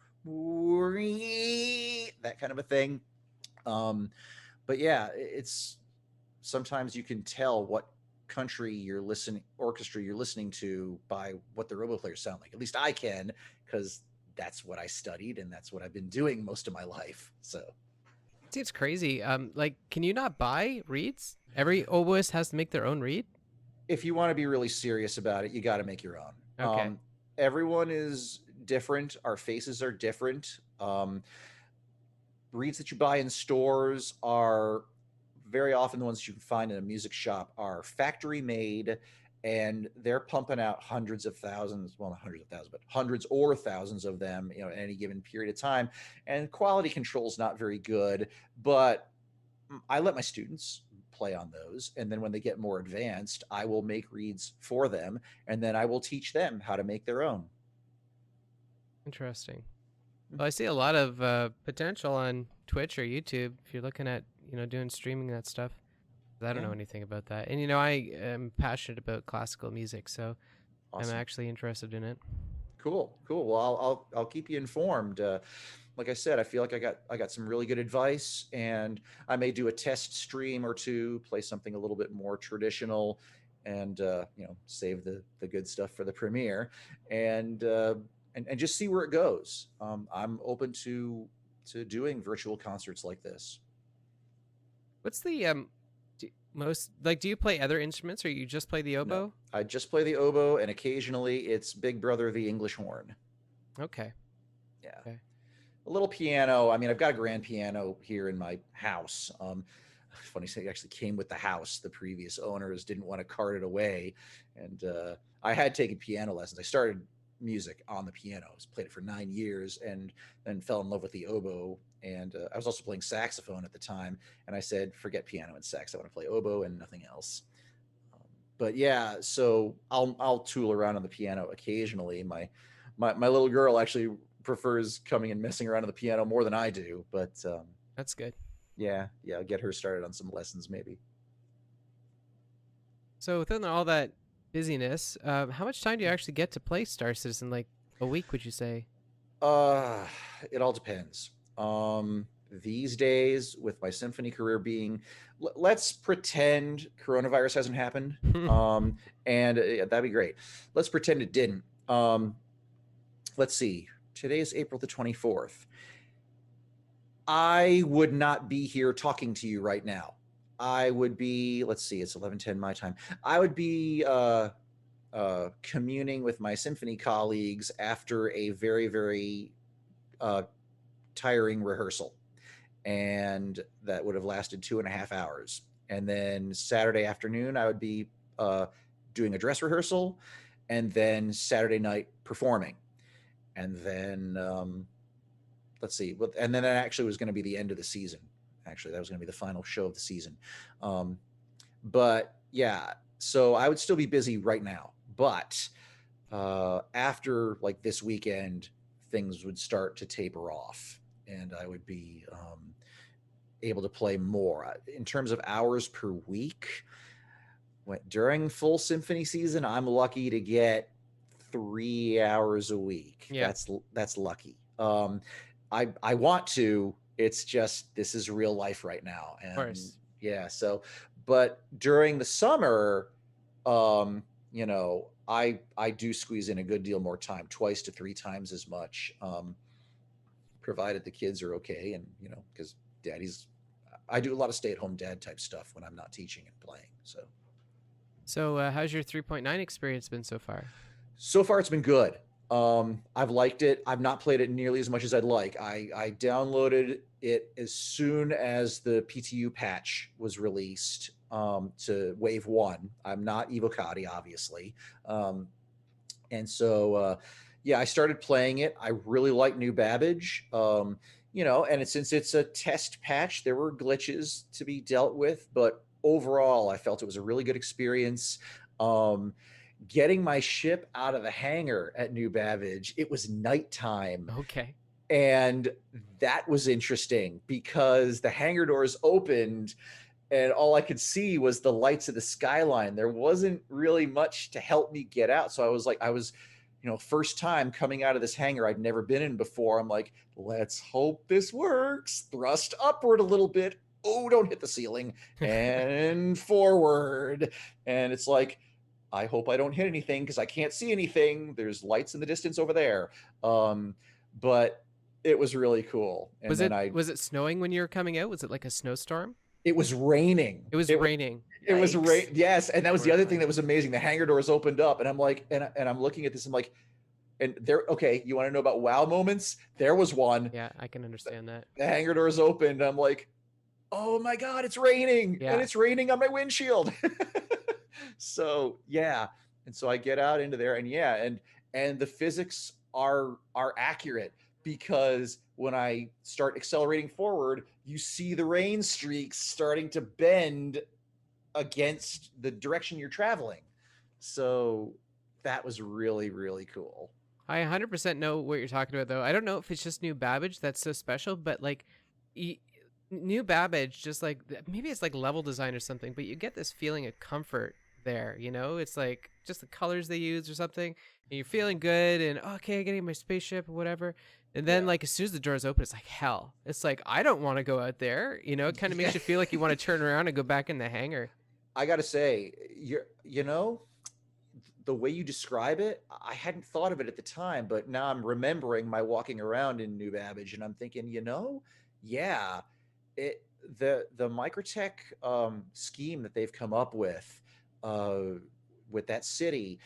that kind of a thing. But yeah, it's sometimes you can tell what country orchestra you're listening to by what the oboe players sound like. At least I can, because that's what I studied and that's what I've been doing most of my life. So See, it's crazy. Like, can you not buy reeds? Every oboist has to make their own reed. if you want to be really serious about it, you got to make your own. Okay. Everyone is different. Our faces are different. Reeds that you buy in stores are very often the ones you can find in a music shop are factory made, and they're pumping out hundreds of thousands, well, not hundreds of thousands, but hundreds or thousands of them, at any given period of time. And quality control is not very good, but I let my students play on those. And then when they get more advanced, I will make reeds for them, and then I will teach them how to make their own. Interesting. Well, I see a lot of potential on Twitch or YouTube if you're looking at doing streaming that stuff. I don't Yeah, know anything about that, and I am passionate about classical music, so I'm awesome. actually interested in it. Cool, cool. Well, I'll keep you informed. Like I said, I feel like I got some really good advice, and I may do a test stream or two, play something a little bit more traditional, and save the good stuff for the premiere, and and just see where it goes. I'm open to doing virtual concerts like this. What's the most like? Do you play other instruments, or you just play the No, oboe? I just play the oboe, and occasionally it's Big Brother the English horn. Okay. Yeah. Okay. A little piano. I mean, I've got a grand piano here in my house. Funny thing, it actually came with the house. The previous owners didn't want to cart it away, and I had taken piano lessons. I started music on the piano. I played it for 9 years, and then fell in love with the oboe. And I was also playing saxophone at the time. And I said, forget piano and sax. I want to play oboe and nothing else. Um, but yeah, so I'll tool around on the piano occasionally. My little girl actually prefers coming and messing around on the piano more than I do. But That's good. yeah, I'll get her started on some lessons maybe. So within all that busyness, how much time do you actually get to play Star Citizen? Like a week, would you say? Uh, it all depends. These days, with my symphony career being, let's pretend coronavirus hasn't happened. And that'd be great. Let's pretend it didn't. Let's see. Today is April the 24th. I would not be here talking to you right now. I would be, let's see, it's 11:10 my time. I would be communing with my symphony colleagues after a very, very uh, tiring rehearsal. And that would have lasted 2.5 hours. And then Saturday afternoon, I would be uh, doing a dress rehearsal, and then Saturday night performing. And then, let's see, and then that actually was going to be the end of the season. Actually, that was going to be the final show of the season. Um, but yeah, so I would still be busy right now. But after like this weekend, things would start to taper off, and I would be able to play more in terms of hours per week. During full symphony season, I'm lucky to get 3 hours a week. Yeah, That's lucky. I want to. It's just this is real life right now, of and course. yeah. So, but during the summer, I do squeeze in a good deal more time, twice to three times as much, provided the kids are okay, and because daddy's. I do a lot of stay-at-home dad type stuff when I'm not teaching and playing. So how's your 3.9 experience been so far? So far, it's been good. I've liked it. I've not played it nearly as much as I'd like. I downloaded it as soon as the PTU patch was released to Wave 1. I'm not Evocati, obviously. Um, and so, yeah, I started playing it. I really like New Babbage. And since it's a test patch, there were glitches to be dealt with, but overall, I felt it was a really good experience. Um, Getting my ship out of the hangar at New Babbage, it was nighttime. Okay. And that was interesting because the hangar doors opened and all I could see was the lights of the skyline. There wasn't really much to help me get out. So I was, first time coming out of this hangar I'd never been in before. I'm like, let's hope this works. Thrust upward a little bit. Oh, don't hit the ceiling. And forward. And it's like, I hope I don't hit anything because I can't see anything. There's lights in the distance over there. But it was really cool. And Was then it was it snowing when you were coming out? Was it like a snowstorm? it was raining. It was raining. It was Yikes. rain. Yes, and that was the other thing Horrifying. that was amazing. The hangar doors opened up, and I'm like, and I'm looking at this. I'm like, and there. Okay, you want to know about wow moments? There was one. Yeah, I can understand that. The hangar doors opened. I'm like, oh my god, it's raining, and Yeah. it's raining on my windshield. So yeah, and so I get out into there, and yeah, and the physics are accurate because when I start accelerating forward, you see the rain streaks starting to bend against the direction you're traveling. So that was really, really cool. I 100% know what you're talking about, though. I don't know if it's just New Babbage that's so special, but like, y- New Babbage, just like maybe it's like level design or something, but you get this feeling of comfort there. It's like just the colors they use or something, and you're feeling good and okay, getting my spaceship or whatever. And then Yeah. like as soon as the doors open, it's like hell. It's like I don't want to go out there. It kind of Yeah. makes you feel like you want to turn around and go back in the hangar. I got to say, the way you describe it, I hadn't thought of it at the time, but now I'm remembering my walking around in New Babbage, and I'm thinking, yeah, it the Microtech scheme that they've come up uh, with that city,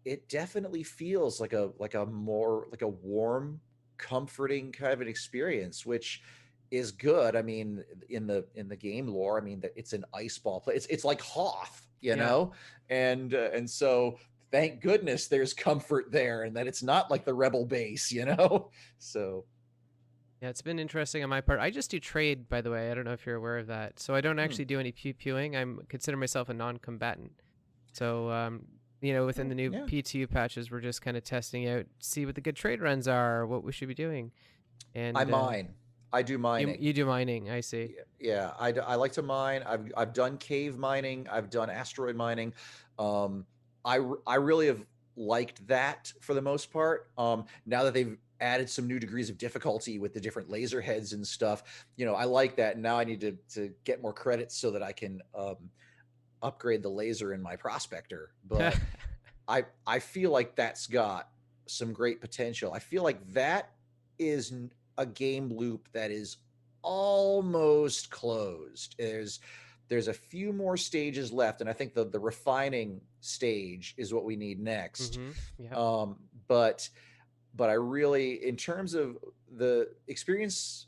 it definitely feels like a more like a warm, comforting kind of an experience, which is good. I mean, in the game lore, I mean that it's an ice ball play. It's like Hoth, Yeah. and so thank goodness there's comfort there, and that it's not like the rebel base, you know. So Yeah, it's been interesting on my part. I just do trade, by the way. I don't know if you're aware of that. So I don't hmm, actually do any pew-pewing. I'm consider myself a non-combatant. So within the new yeah, PTU patches, we're just kind of testing out, see what the good trade runs are, what we should be doing. I And mine. I do you mining. you do mining, I see. Yeah, I like to mine. I've done cave mining. I've done asteroid mining. Um, I really have liked that for the most part. Now that they've added some new degrees of difficulty with the different laser heads and stuff, I like that. Now I need to get more credits so that I can upgrade the laser in my prospector. But I feel like that's got some great potential. I feel like that is a game loop that is almost closed. There's a few more stages left, and I think the refining stage is what we need next. Mm-hmm. Yep. Um, but but I really, in terms of the experience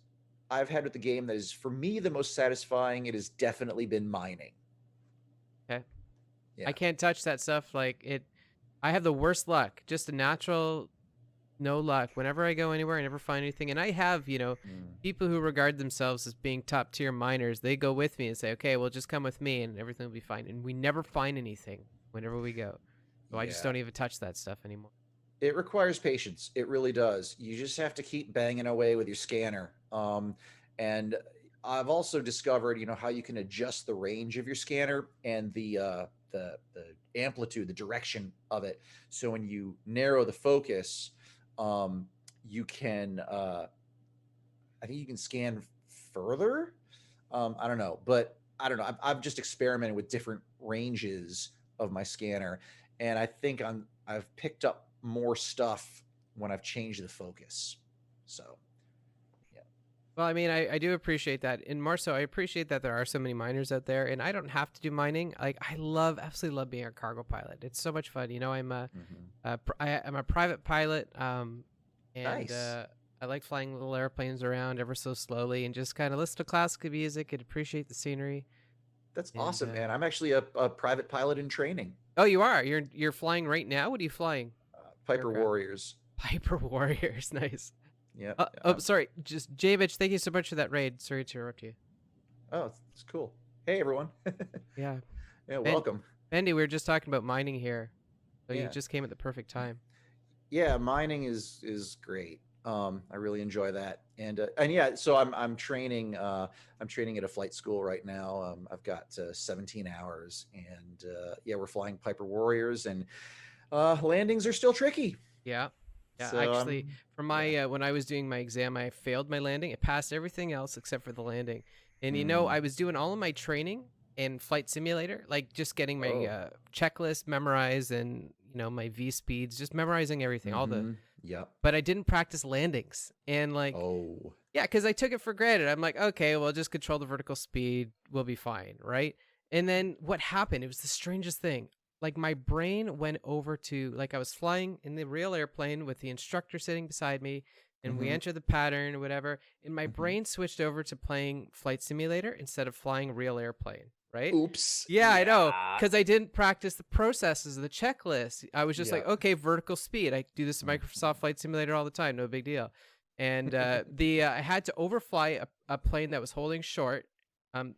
I've had with the game, that is for me the most satisfying. It has definitely been mining. Okay. I Yeah. can't touch that stuff. Like it, I have the worst luck. Just a natural no luck. Whenever I go anywhere, I never find anything. And I have, Mm. people who regard themselves as being top tier miners. They go with me and say, "Okay, well, just come with me, and everything will be fine." And we never find anything whenever we go. So I just Yeah. don't even touch that stuff anymore. It requires patience. It really does. You just have to keep banging away with your scanner. And I've also discovered, how you can adjust the range of your scanner and the amplitude, the direction of it. So when you narrow the focus, you can I think you can scan further. I don't know, but I don't know. I've just experimented with different ranges of my scanner, and I think I've picked up more stuff when I've changed the focus. So yeah. Well, I mean, I do appreciate that. And more so, I appreciate that there are so many miners out there, and I don't have to do mining. Like, absolutely love being a cargo pilot. It's so much fun. Hmm. I'm a private pilot, and Nice. I like flying little airplanes around ever so slowly and just kind of listen to classical music and appreciate the scenery. That's And awesome, man. I'm actually a private pilot in training. oh, you are. You're flying right now. What are you flying? Piper Aircraft. Warriors. Piper Warriors. Nice. Yep. Oh, sorry. Just Javich, thank you so much for that raid. Sorry to interrupt you. Oh, it's cool. Hey, everyone. Yeah. Yeah, Ben, welcome. Bendy, we were just talking about mining here. So you Yeah. just came at the perfect time. Yeah, mining is great. I really enjoy that, and yeah, so I'm training. I'm training at a flight school right now. I've got 17 hours, and yeah, we're flying Piper Warriors, and landings are still tricky. Yeah. Yeah, So actually, for yeah. my when I was doing my exam, I failed my landing. It passed everything else except for the landing. And Mm. I was doing all of my training in Flight Simulator, like just getting my Oh. checklist memorized and my V speeds, just memorizing everything, all the. Mm-hmm. Yep. But I didn't practice landings, and like, Oh. yeah, because I took it for granted. I'm like, okay, well, just control the vertical speed, we'll be fine, right? And then what happened? It was the strangest thing. Like my brain went over to like I was flying in the real airplane with the instructor sitting beside me, and we Mm-hmm. entered the pattern or whatever, and my Mm-hmm. brain switched over to playing flight simulator instead of flying real airplane, right? Oops. Yeah, I know, Yeah. because I didn't practice the processes of the checklist. I was just like, Yep. okay, vertical speed. I do this in Microsoft Mm-hmm. Flight Simulator all the time, no big deal. And the I had to overfly a plane that was holding short.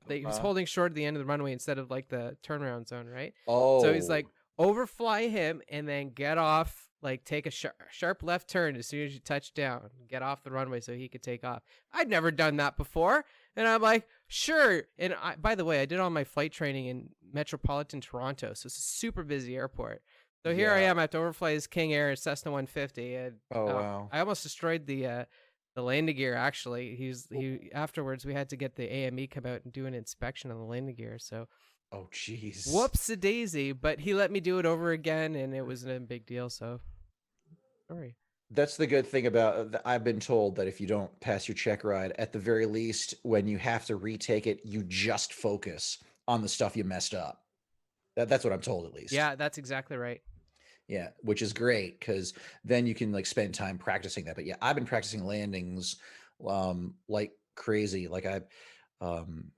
He was Uh-huh. holding short at the end of the runway instead of like the turnaround zone, right? So he's Oh. like, overfly him and then get off, like take a sharp left turn as soon as you touch down, get off the runway so he could take off. I'd never done that before, and I'm like, sure. And by the way, I did all my flight training in metropolitan Toronto, so it's a super busy airport. So here I Yeah. am, I have to overfly his King Air Cessna 150, and Oh wow. I almost destroyed the landing gear. Actually, he afterwards we had to get the AME come out and do an inspection on the landing gear. So Oh jeez. whoops a daisy, but he let me do it over again, and it wasn't a big deal. So sorry. That's the good thing about I've been told that if you don't pass your check ride, at the very least, when you have to retake it, you just focus on the stuff you messed up. That's what I'm told, at least. Yeah, that's exactly right. Yeah, which is great because then you can like spend time practicing that. But yeah, I've been practicing landings like crazy. Like I, um,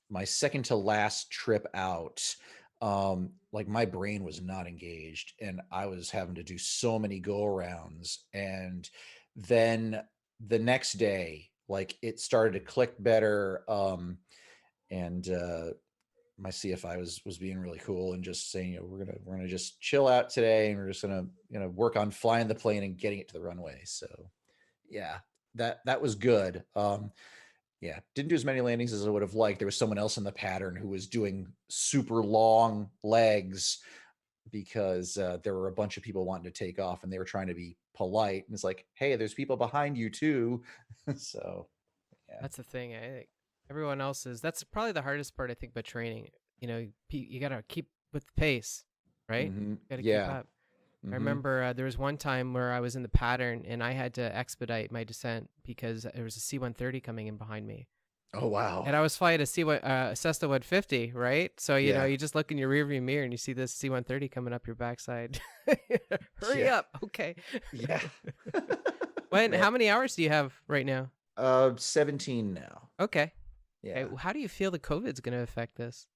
my second to last trip out, like my brain was not engaged and I was having to do so many go arounds. And then the next day, like it started to click better. And my CFI was being really cool and just saying, we're gonna just chill out today, and we're just gonna work on flying the plane and getting it to the runway. So yeah, that was good. Yeah, didn't do as many landings as I would have liked. There was someone else in the pattern who was doing super long legs because there were a bunch of people wanting to take off and they were trying to be polite. And it's like, hey, there's people behind you too. So yeah. That's the thing. I think everyone else is. That's probably the hardest part. I think, about training. You gotta keep with the pace, right? Got to keep Yeah. up. I hmm remember there was one time where I was in the pattern and I had to expedite my descent because there was a C-130 coming in behind me. Oh wow. And I was flying a Cessna 150, right? So Yeah. you just look in your rearview mirror and you see this C-130 coming up your backside. Hurry Yeah. up, okay. Yeah. Man. How many hours do you have right now? 17 now. Okay. Okay. Yeah. How do you feel the COVID's going to affect this?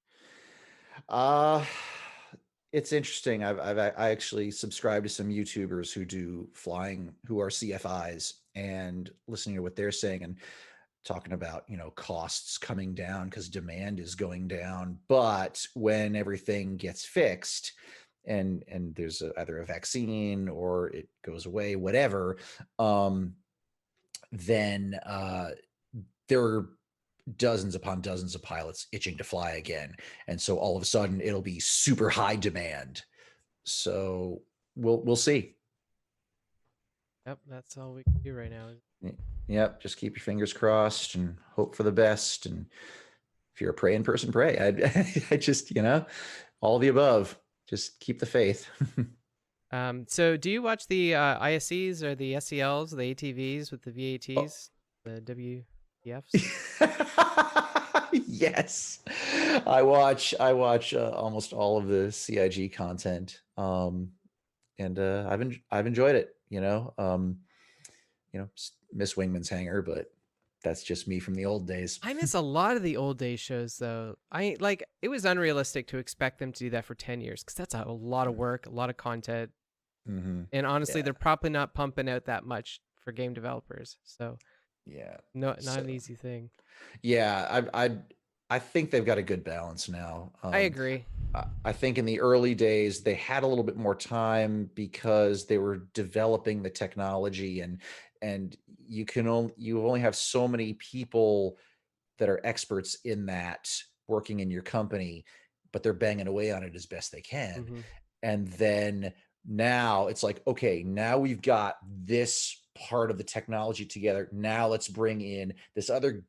Uh it's interesting. I actually subscribe to some YouTubers who do flying, who are CFIs, and listening to what they're saying and talking about, costs coming down because demand is going down. But when everything gets fixed and there's either a vaccine or it goes away, whatever, um, then there are dozens upon dozens of pilots itching to fly again. And so all of a sudden it'll be super high demand. So we'll see. Yep, that's all we can do right now. Yep, just keep your fingers crossed and hope for the best. And if you're a praying person, pray. I just, all the above. Just keep the faith. So do you watch the ISCs or the SELs, the ATVs with the Oh. VATs, the WEFs? Yes, I watch almost all of the CIG content, and I've enjoyed it. Miss Wingman's Hangar, but that's just me from the old days. I miss a lot of the old day shows though. I like it was unrealistic to expect them to do that for 10 years because that's a lot of work, a lot of content. Mm-hmm. And honestly, Yeah, they're probably not pumping out that much for game developers. So yeah. no, not So an easy thing. yeah, I think they've got a good balance now. I agree. I think in the early days they had a little bit more time because they were developing the technology, and you only have so many people that are experts in that working in your company, but they're banging away on it as best they can. Hmm. And then now it's like, okay, now we've got this part of the technology together. Now let's bring in this other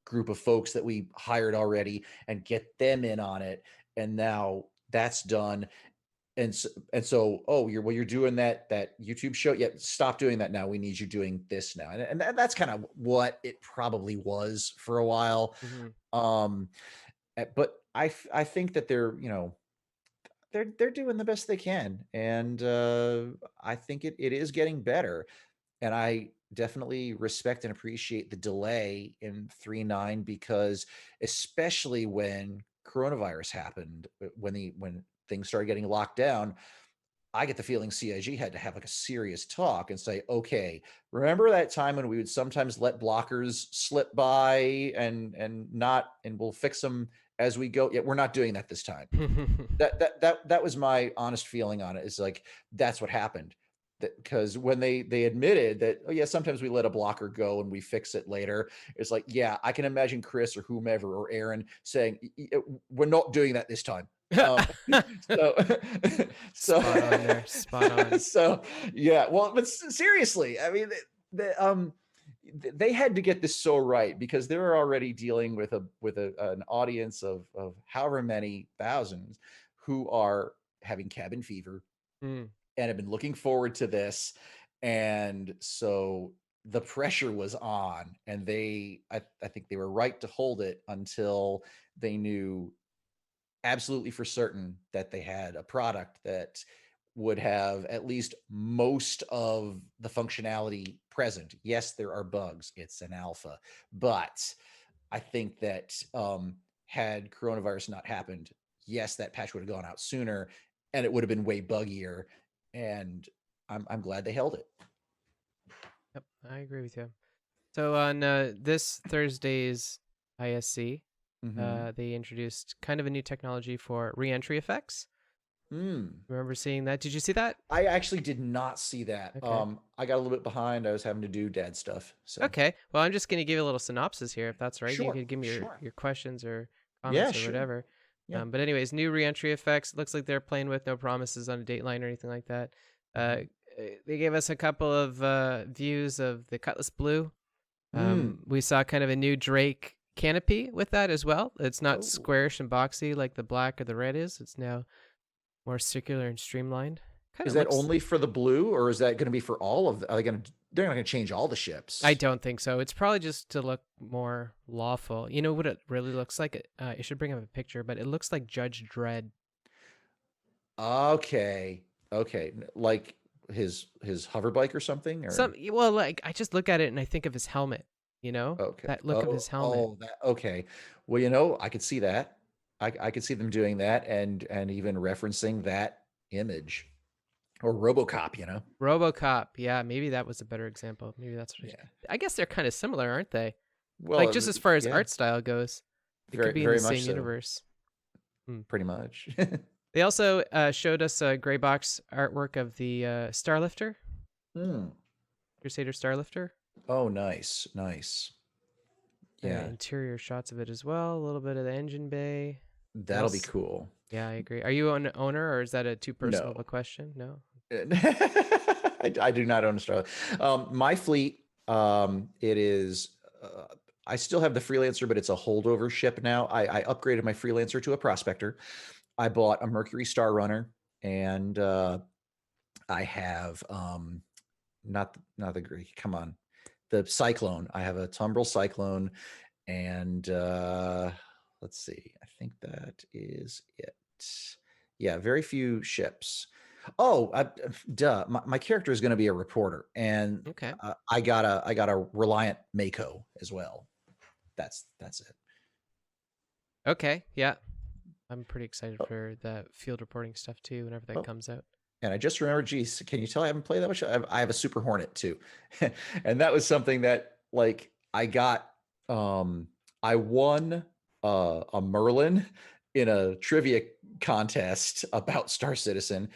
group of folks that we hired already and get them in on it. And now that's done. And so, oh, you're doing that YouTube show. Yeah, stop doing that now. We need you doing this now. And that's kind of what it probably was for a while. Hmm. Um, but I think that they're doing the best they can, and I think it is getting better. And I definitely respect and appreciate the delay in 3.9 because especially when coronavirus happened, when things started getting locked down, I get the feeling CIG had to have like a serious talk and say, okay, remember that time when we would sometimes let blockers slip by and we'll fix them as we go. Yeah, we're not doing that this time. That was my honest feeling on it. Is like that's what happened. Because when they admitted that, oh yeah, sometimes we let a blocker go and we fix it later. It's like, yeah, I can imagine Chris or whomever or Aaron saying, we're not doing that this time. Um, so, so, Spot on there. Spot on. so yeah. Well, but seriously, I mean, they had to get this so right because they were already dealing with an audience of however many thousands who are having cabin fever Mm. and have been looking forward to this. And so the pressure was on, and I think they were right to hold it until they knew absolutely for certain that they had a product that would have at least most of the functionality present. Yes, there are bugs. It's an alpha, but I think that had coronavirus not happened, yes, that patch would have gone out sooner, and it would have been way buggier. And I'm glad they held it. Yep, I agree with you. So on this Thursday's ISC, Mm-hmm. they introduced kind of a new technology for re-entry effects. Hmm. Remember seeing that? Did you see that? I actually did not see that. Okay. I got a little bit behind. I was having to do dad stuff. So Okay. Well, I'm just going to give you a little synopsis here, if that's right. You sure, could give me sure. your questions or Yeah, comments or sure. whatever. Yeah. But anyways, new reentry effects. Looks like they're playing with no promises on a dateline or anything like that. Uh, Mm-hmm. they gave us a couple of views of the Cutlass Blue. Mm. We saw kind of a new Drake canopy with that as well. It's not Oh. squarish and boxy like the black or the red is. It's now more circular and streamlined. Kind Is of that looks. only for the blue, or is that going to be for all of? Are they going to? They're not going to change all the I ships. don't think so. It's probably just to look more lawful. You know what it really looks like? I should bring up a picture, but it looks like Judge Dredd. Okay. Okay. Like his hover bike or something, or Well, like I just look at it and I think of his helmet. You know okay. that look of Oh, his helmet. oh, that okay. Well, I could see that. I could see them doing that and even referencing that image or RoboCop. RoboCop. Yeah, maybe that was a better example. Maybe that's what Yeah. I guess they're kind of similar, aren't they? Like Well, just as far as yeah. art style goes, it could Very be in the very much same so. universe. Hmm. Pretty much. They also showed us a gray box artwork of the Starlifter, Hmm. Crusader Starlifter. Oh, nice. Nice. Yeah. Interior shots of it as well. A little bit of the engine bay. They That'll be also, cool. yeah, I agree. Are you an owner, or is that a too personal of a No. question? No. I do not own a Starlink. My fleet, it is. I still have the Freelancer, but it's a holdover ship now. I upgraded my Freelancer to a Prospector. I bought a Mercury Star Runner, and I have not the Greek. Come on, the Cyclone. I have a Tumbrel Cyclone, and let's see. I think that is it. Yeah, very few ships. Oh, duh. My character is going to be a reporter, and Okay. I got a Reliant Mako as well. That's it. Okay. Yeah. I'm pretty excited Oh, for the field reporting stuff too, whenever that oh, comes out. and I just remembered. Geez, can you tell I haven't played that much? I have a Super Hornet too, and that was something that like I got. I won a Merlin in a trivia contest about Star Citizen,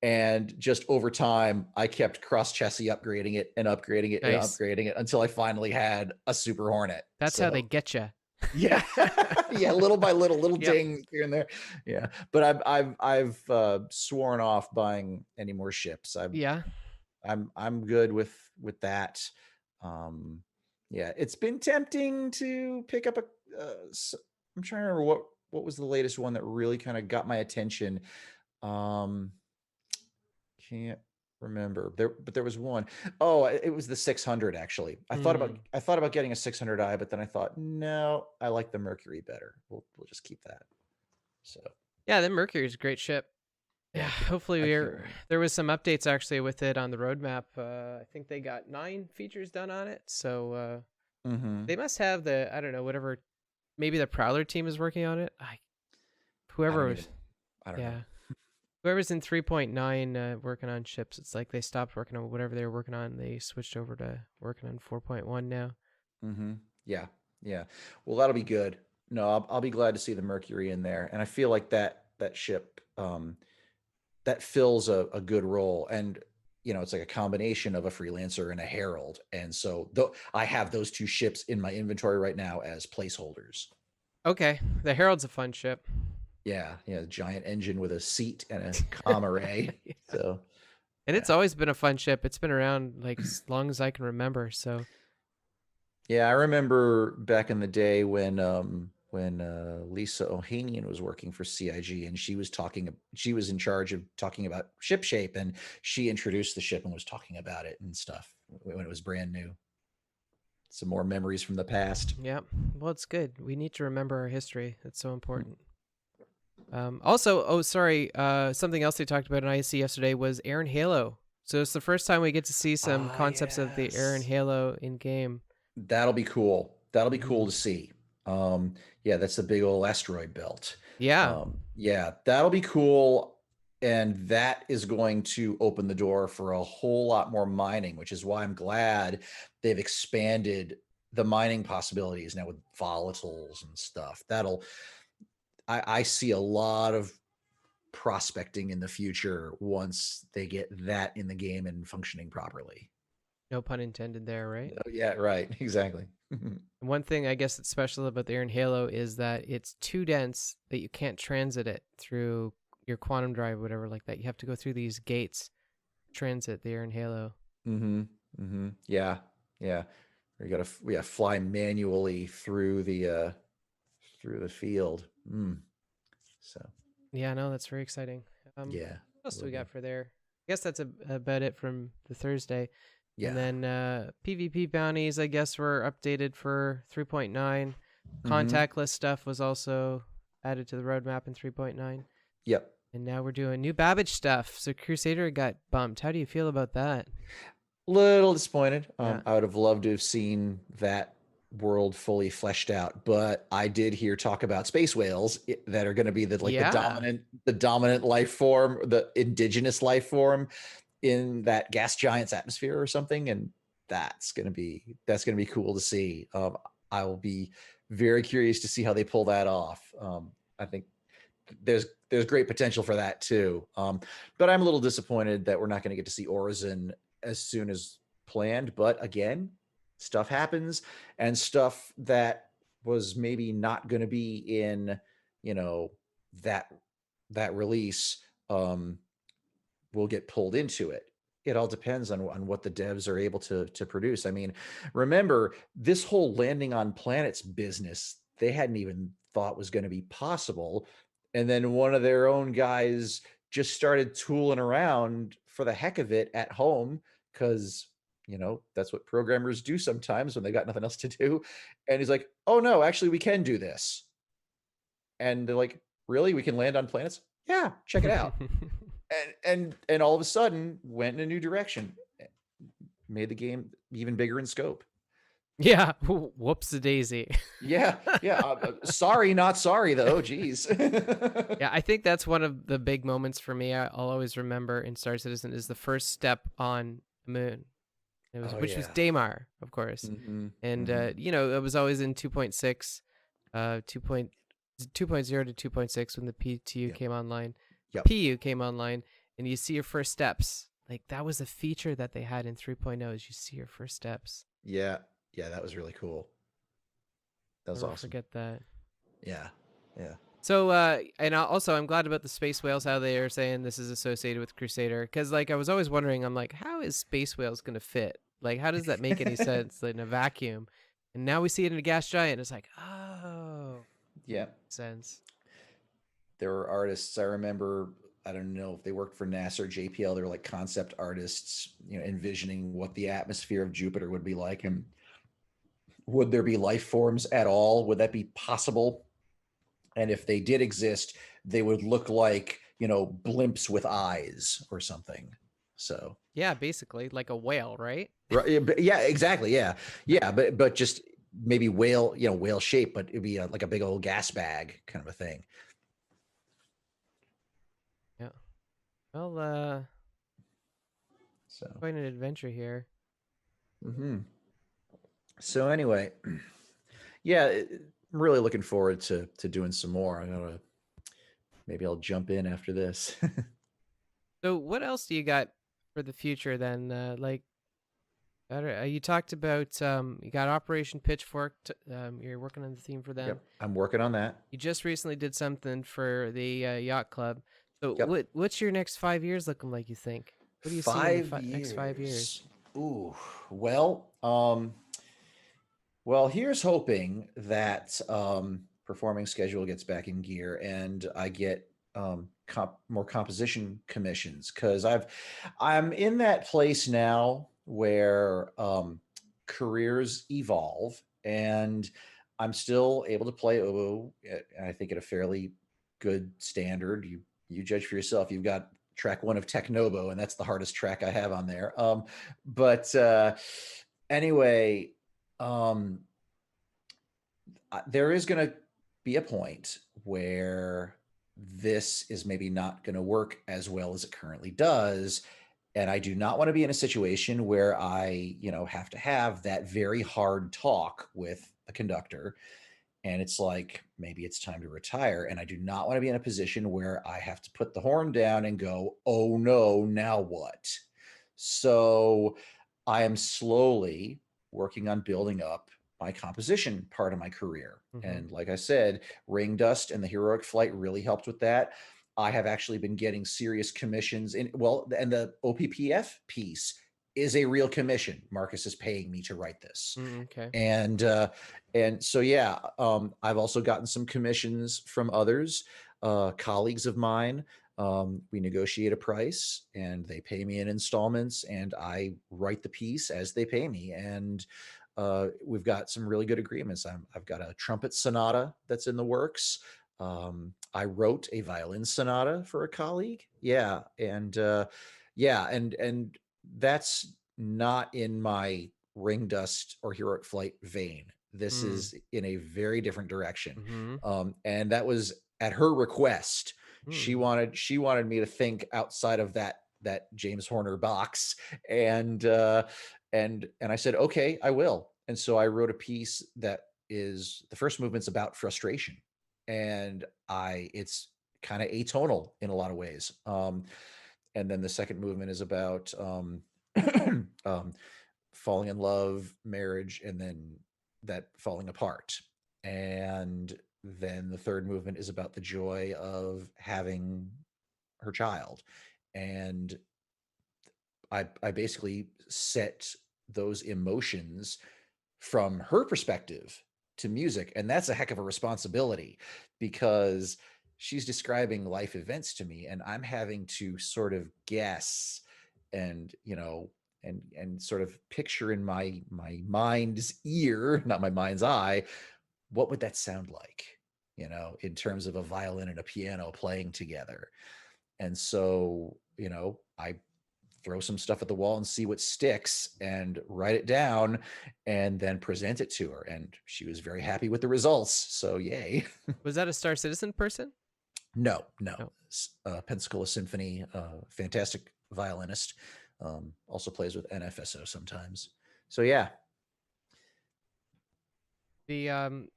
and just over time I kept cross chassis upgrading it and upgrading it and Nice. upgrading it until I finally had a Super Hornet. That's how they So get you. yeah. Yeah, little by little, little Yep. dings here and there. Yeah, but I've sworn off buying any more ships. Yeah. I'm good with that. Um, yeah, it's been tempting to pick up a. I'm trying to remember what was the latest one that really kind of got my attention. Um, can't remember but there was one. Oh, it was the 600 actually. Hmm. I thought about getting a 600i, but then I thought no, I like the Mercury better. We'll just keep that. So Yeah, the Mercury is a great ship. yeah, Yeah, I hopefully I can't wait. there was some updates actually with it on the roadmap. I think they got 9 features done on it, so Mm-hmm. they must have the I don't know whatever. Maybe the Prowler team is working on it. I Whoever don't was even. I don't know. yeah whoever's in 3.9 working on ships. It's like they stopped working on whatever they were working on. They switched over to working on 4.1 now. Mm-hmm. Yeah, yeah. Well, that'll be good. No, I'll be glad to see the Mercury in there, and I feel like that ship that fills a good role. And it's like a combination of a Freelancer and a Herald, and so though I have those two ships in my inventory right now as placeholders. Okay, the Herald's a fun ship. Yeah, yeah, giant engine with a seat and a comm array. Yeah. So And it's yeah, always been a fun ship. It's been around like as long as I can remember. So yeah. I remember back in the day when Lisa Ohanian was working for CIG, and she was in charge of talking about ship shape, and she introduced the ship and was talking about it and stuff when it was brand new. Some more memories from the past. yeah, well, it's good. We need to remember our history. It's so important. Also, oh sorry, something else they talked about in IC yesterday was Aaron Halo. So it's the first time we get to see some Ah, concepts of the Aaron yes. Halo in game. That'll be cool. That'll be cool Hmm. to see. Yeah, that's the big old asteroid belt. Yeah. Yeah, that'll be cool. And that is going to open the door for a whole lot more mining, which is why I'm glad they've expanded the mining possibilities now with volatiles and stuff. I see a lot of prospecting in the future once they get that in the game and functioning properly. No pun intended there, right? Oh, yeah, right. Exactly. One thing I guess that's special about the Iron Halo is that it's too dense that you can't transit it through your quantum drive, whatever like that. You have to go through these gates, transit the Iron Halo. Mm-hmm. Mm-hmm. Yeah. Yeah. We gotta fly manually through the field. So Yeah, no, that's very exciting. yeah, What else it do will we be. got for there? I guess that's about it from the Thursday. And Yeah. then PvP bounties, I guess, were updated for 3.9. Mm-hmm. Contactless stuff was also added to the roadmap in 3.9. Yep. And now we're doing new Babbage stuff. So Crusader got bumped. How do you feel about that? Little disappointed. Yeah. I would have loved to have seen that world fully fleshed out, but I did hear talk about space whales that are going to be Yeah. the dominant life form, the indigenous life form in that gas giant's atmosphere or something, and that's gonna be cool to see. I will be very curious to see how they pull that off. I think there's great potential for that too. But I'm a little disappointed that we're not going to get to see Origin as soon as planned. But again, stuff happens, and stuff that was maybe not going to be in, you know, that that release will get pulled into it. It all depends on what the devs are able to produce. I mean, remember this whole landing on planets business, they hadn't even thought was going to be possible. And then one of their own guys just started tooling around for the heck of it at home because, that's what programmers do sometimes when they got nothing else to do. And he's like, oh no, actually, we can do this. And they're like, really? We can land on planets? Yeah, check it out. And all of a sudden went in a new direction, made the game even bigger in scope. Yeah. Whoops a daisy. Yeah, yeah. Sorry, not sorry though. Geez. Yeah, I think that's one of the big moments for me. I'll always remember in Star Citizen is the first step on the moon. Oh Which was yeah. Daymar, of course. Mm-hmm. And Mm-hmm. it was always in 2.6, 2.0 to 2.6 when the PTU Yep. came online, or Yep. PU came online, and you see your first steps. Like that was a feature that they had in 3.0 is you see your first steps. Yeah. Yeah. That was really cool. That was Never awesome. forget that. Yeah. Yeah. So, also I'm glad about the space whales, how they are saying this is associated with Crusader. Because, like, I was always wondering, I'm like, how is space whales going to fit? Like, how does that make any sense in a vacuum? And now we see it in a gas giant. It's like, oh, Yeah. sense. There were artists I remember. I don't know if they worked for NASA or JPL. They were like concept artists, envisioning what the atmosphere of Jupiter would be like, and would there be life forms at all? Would that be possible? And if they did exist, they would look like, blimps with eyes or something. So, Yeah, basically, like a whale, right? right, yeah, exactly, yeah, yeah, but just maybe whale shape, but it'd be like a big old gas bag kind of a thing. Yeah. Well, So, quite an adventure here. mm-hmm. So anyway, yeah, I'm really looking forward to doing some more. Maybe I'll jump in after this. So, what else do you got for the future then? You talked about you got Operation Pitchfork. You're working on the theme for them. Yep, I'm working on that. You just recently did something for the yacht club. So Yep. what's your next 5 years looking like? You think? What do you see in the 5 years. next 5 years? Ooh, well, here's hoping that performing schedule gets back in gear and I get more composition commissions because I'm in that place now where careers evolve and I'm still able to play oboe. I think at a fairly good standard. You judge for yourself. You've got track one of Technobo, and that's the hardest track I have on there. But anyway, um, there is going to be a point where this is maybe not going to work as well as it currently does. And I do not want to be in a situation where I, have to have that very hard talk with a conductor. And it's like, maybe it's time to retire. And I do not want to be in a position where I have to put the horn down and go, oh no, now what? So I am slowly working on building up my composition part of my career. Mm-hmm. And like I said, Ring Dust and the Heroic Flight really helped with that. I have actually been getting serious commissions in, well, and the OPPF piece is a real commission. Marcus is paying me to write this. Mm, okay. And so yeah, I've also gotten some commissions from others, colleagues of mine. We negotiate a price and they pay me in installments, and I write the piece as they pay me. And we've got some really good agreements. I've got a trumpet sonata that's in the works. I wrote a violin sonata for a colleague. And that's not in my Ring Dust or Heroic Flight vein. This Mm. is in a very different direction. Mm-hmm. And that was at her request. She Mm. wanted she wanted me to think outside of that James Horner box, and and I said, okay, I will. And so I wrote a piece that is, the first movement's about frustration, and I it's kind of atonal in a lot of ways. And then the second movement is about um, falling in love, marriage, and then that falling apart. And then the third movement is about the joy of having her child. And I basically set those emotions from her perspective to music. And that's a heck of a responsibility, because she's describing life events to me and I'm having to sort of guess and, and sort of picture in my mind's ear, not my mind's eye, what would that sound like, in terms of a violin and a piano playing together. And so, I throw some stuff at the wall and see what sticks and write it down and then present it to her. And she was very happy with the results. So, yay. Was that a Star Citizen person? No, no. No. Pensacola Symphony, fantastic violinist. Also plays with NFSO sometimes. So, yeah. The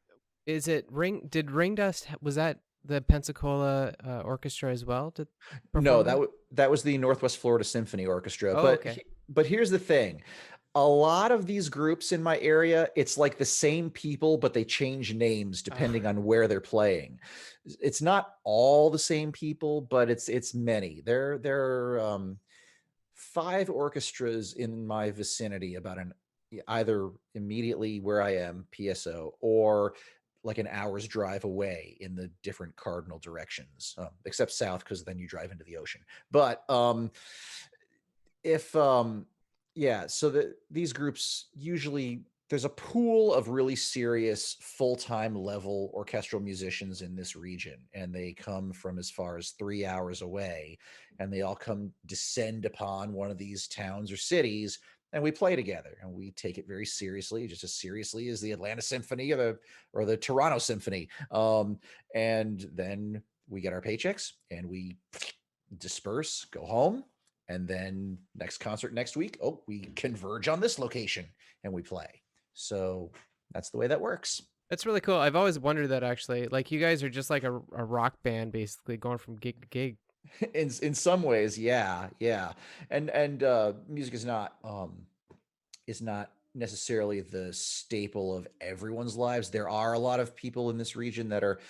is it Ring? Did Ring Dust was that the Pensacola Orchestra as well? Did No, perform that? that was the Northwest Florida Symphony Orchestra. Oh, But okay. but here's the thing: a lot of these groups in my area, it's like the same people, but they change names depending on where they're playing. It's not all the same people, but it's many. There are 5 orchestras in my vicinity, about an either immediately where I am, PSO, or like an hour's drive away in the different cardinal directions, except south, because then you drive into the ocean. But if yeah, so these groups usually, there's a pool of really serious full-time level orchestral musicians in this region, and they come from as far as 3 hours away, and they all come descend upon one of these towns or cities, and we play together, and we take it very seriously, just as seriously as the Atlanta Symphony or the Toronto Symphony. And then we get our paychecks and we disperse, go home, and then next concert next week, oh, we converge on this location and we play. So that's the way that works. That's really cool. I've always wondered that actually. Like you guys are just like a rock band basically going from gig to gig. In some ways, yeah, yeah. And music is not necessarily the staple of everyone's lives. There are a lot of people in this region that are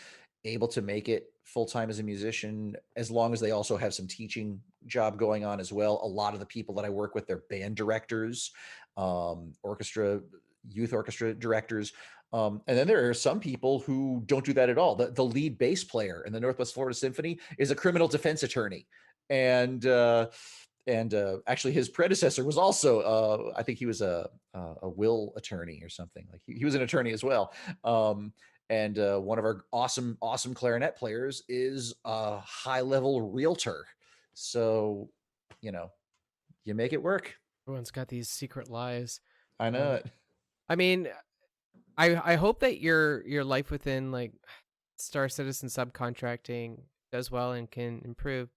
able to make it full time as a musician, as long as they also have some teaching job going on as well. A lot of the people that I work with, they're band directors, orchestra, youth orchestra directors. And then there are some people who don't do that at all. The lead bass player in the Northwest Florida Symphony is a criminal defense attorney. And actually his predecessor was also, I think he was a will attorney or something. Like he was an attorney as well. And one of our awesome clarinet players is a high level realtor. So, you know, you make it work. Everyone's got these secret lives. I know Um, it. I mean, I hope that your life within like Star Citizen subcontracting does well and can improve.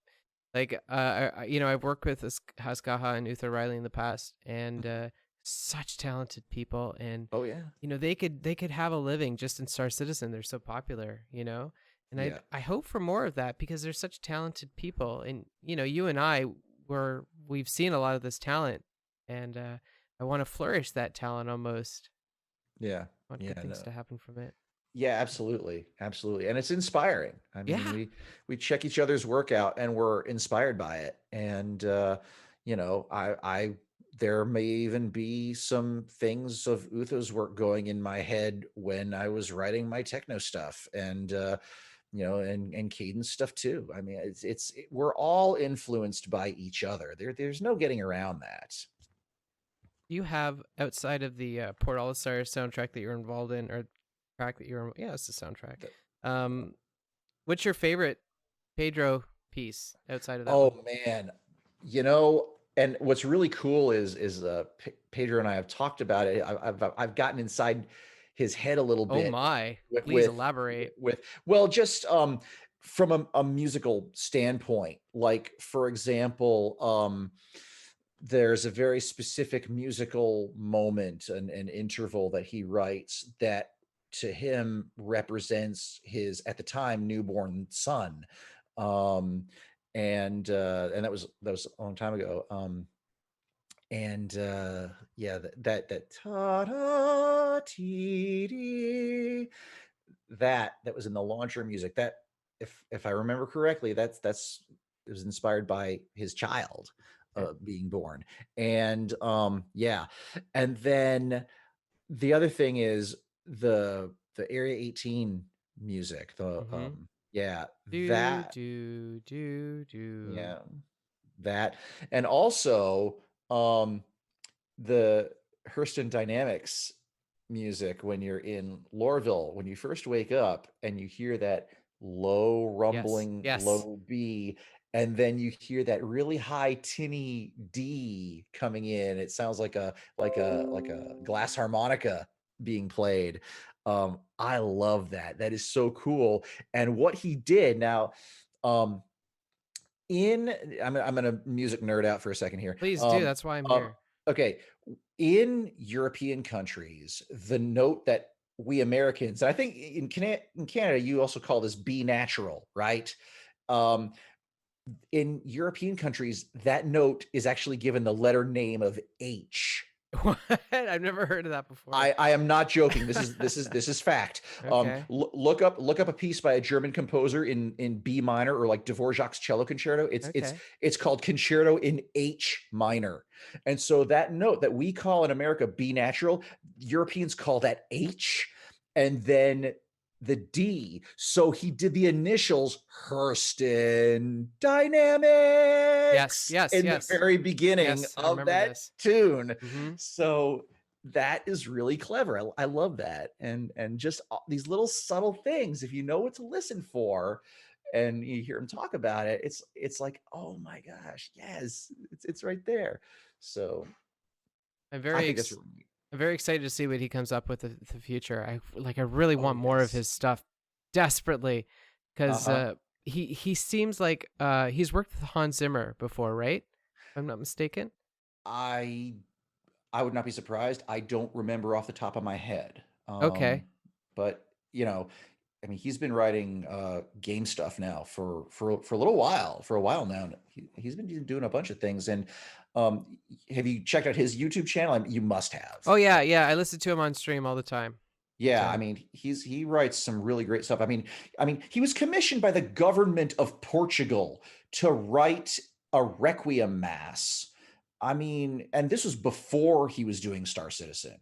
Like, I've worked with Haskaha and Uther Riley in the past, and such talented people, and Oh yeah. they could have a living just in Star Citizen. They're so popular, and I Yeah. I hope for more of that because they're such talented people, and you and I we've seen a lot of this talent, and I want to flourish that talent almost. Yeah. I want good Yeah. things No. to happen from it. Yeah, absolutely. Absolutely. And it's inspiring. I mean, Yeah, we check each other's work out and we're inspired by it. And I there may even be some things of Utho's work going in my head when I was writing my techno stuff and and Cadence stuff too. I mean, we're all influenced by each other. There's no getting around that. you have outside of the Port Olisar soundtrack that you're involved in, or track that yeah, it's the soundtrack. The- Um, what's your favorite Pedro piece outside of that Oh one? man, and what's really cool is Pedro and I have talked about it. I've gotten inside his head a little Oh bit my, with please with elaborate. with well, just from a musical standpoint. Like for example, there's a very specific musical moment, an interval that he writes that to him represents his at the time newborn son. Um, and that was a long time ago. And yeah, that ta da tee dee, that was in the launcher music. That if I remember correctly, that's it was inspired by his child Okay. being born. And yeah, and then the other thing is the Area 18 music. The Mm-hmm. yeah, Do that do do do. yeah, that and also um the Hurston Dynamics music when you're in Lorville, when you first wake up and you hear that low Yes, rumbling yes. low B, and then you hear that really high tinny D coming in. It sounds like a glass harmonica being played. I love that. That is so cool. And what he did now, um, in I'm gonna music nerd out for a second here. Please do. That's why I'm Um, here. okay, in European countries, the note that we Americans, and I think in Canada, you also call this B natural, right? Um, in European countries, that note is actually given the letter name of H. What? I've never heard of that before. I am not joking. This is fact. Okay. Look up a piece by a German composer in B minor or like Dvorak's cello concerto. Okay. It's called concerto in H minor. And so that note that we call in America B natural, Europeans call that H, and then the D. So he did the initials Hurston Yes, Dynamics yes, in the yes. very beginning Yes, I of remember that this. tune. Mm-hmm. So that is really clever. I love that. And just these little subtle things, if you know what to listen for and you hear him talk about it, it's like, oh my gosh, yes, it's right there. So I'm I very think that's ex- really neat. I'm very excited to see what he comes up with in the future. I really Oh want more of yes. his stuff desperately because Uh-huh. he seems like he's worked with Hans Zimmer before, right? If I'm not mistaken. I I would not be surprised. I don't remember off the top of my head. Okay. But I mean, he's been writing game stuff now for a little while, for a while now. He's been doing a bunch of things. And have you checked out his YouTube channel? I mean, you must have. Oh yeah, yeah. I listen to him on stream all the time. Yeah, I So mean, he writes some really great stuff. I mean, he was commissioned by the government of Portugal to write a requiem mass. I mean, and this was before he was doing Star Citizen.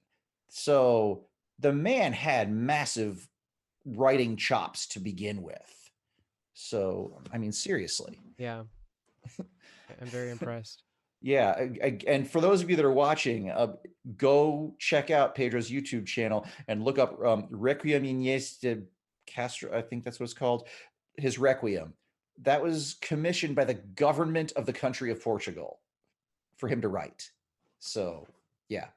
So the man had massive writing chops to begin with. So, I mean, seriously. yeah, I'm very impressed. Yeah, and for those of you that are watching, go check out Pedro's YouTube channel and look up Requiem Inés de Castro. I think that's what it's called. His Requiem. That was commissioned by the government of the country of Portugal for him to write. So, yeah,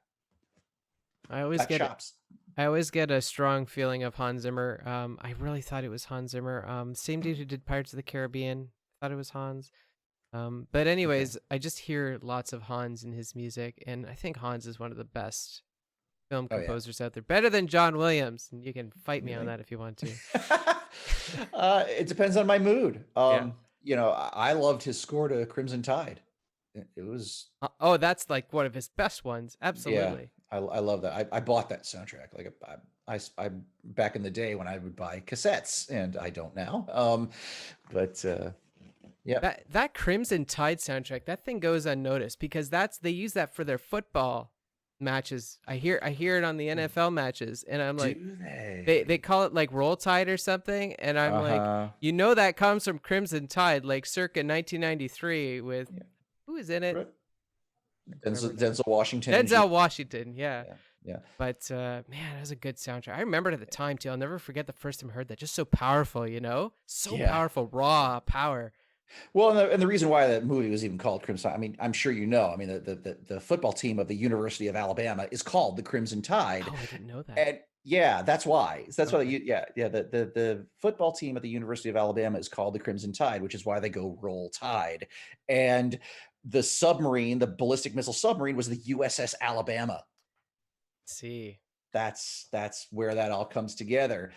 I always got get chops. I always get a strong feeling of Hans Zimmer. I really thought it was Hans Zimmer. Same dude who did Pirates of the Caribbean. Thought it was Hans. But Okay. anyways, I just hear lots of Hans in his music, and I think Hans is one of the best film Oh yeah. composers out there. Better than John Williams, and you can fight me You on think? that if you want to. It depends on my mood. Yeah. I loved his score to Crimson Tide. It was, Oh, that's like one of his best ones. yeah, Absolutely. I love that. I bought that soundtrack. Like I back in the day when I would buy cassettes, and I don't now. But yeah. That Crimson Tide soundtrack, that thing goes unnoticed because they use that for their football matches. I hear it on the NFL matches, and I'm like, Do they they? call it like Roll Tide or something, and I'm like, Uh-huh. that comes from Crimson Tide, like circa 1993 with Yeah. who is in it? Right. I can't remember now. Denzel Washington and Gene. Denzel Washington, yeah. Yeah. Yeah. But man, it was a good soundtrack. I remember it at the time too. I'll never forget the first time I heard that. Just so powerful, so Yeah. powerful, raw power. Well, and the reason why that movie was even called Crimson Tide, I mean, I'm sure you know. I mean, the football team of the University of Alabama is called the Crimson Tide, Oh, I didn't know that. and yeah, that's why. So that's why Okay. yeah. The football team at the University of Alabama is called the Crimson Tide, which is why they go Roll Tide, and the submarine, the ballistic missile submarine, was the USS Alabama. See. That's where that all comes together.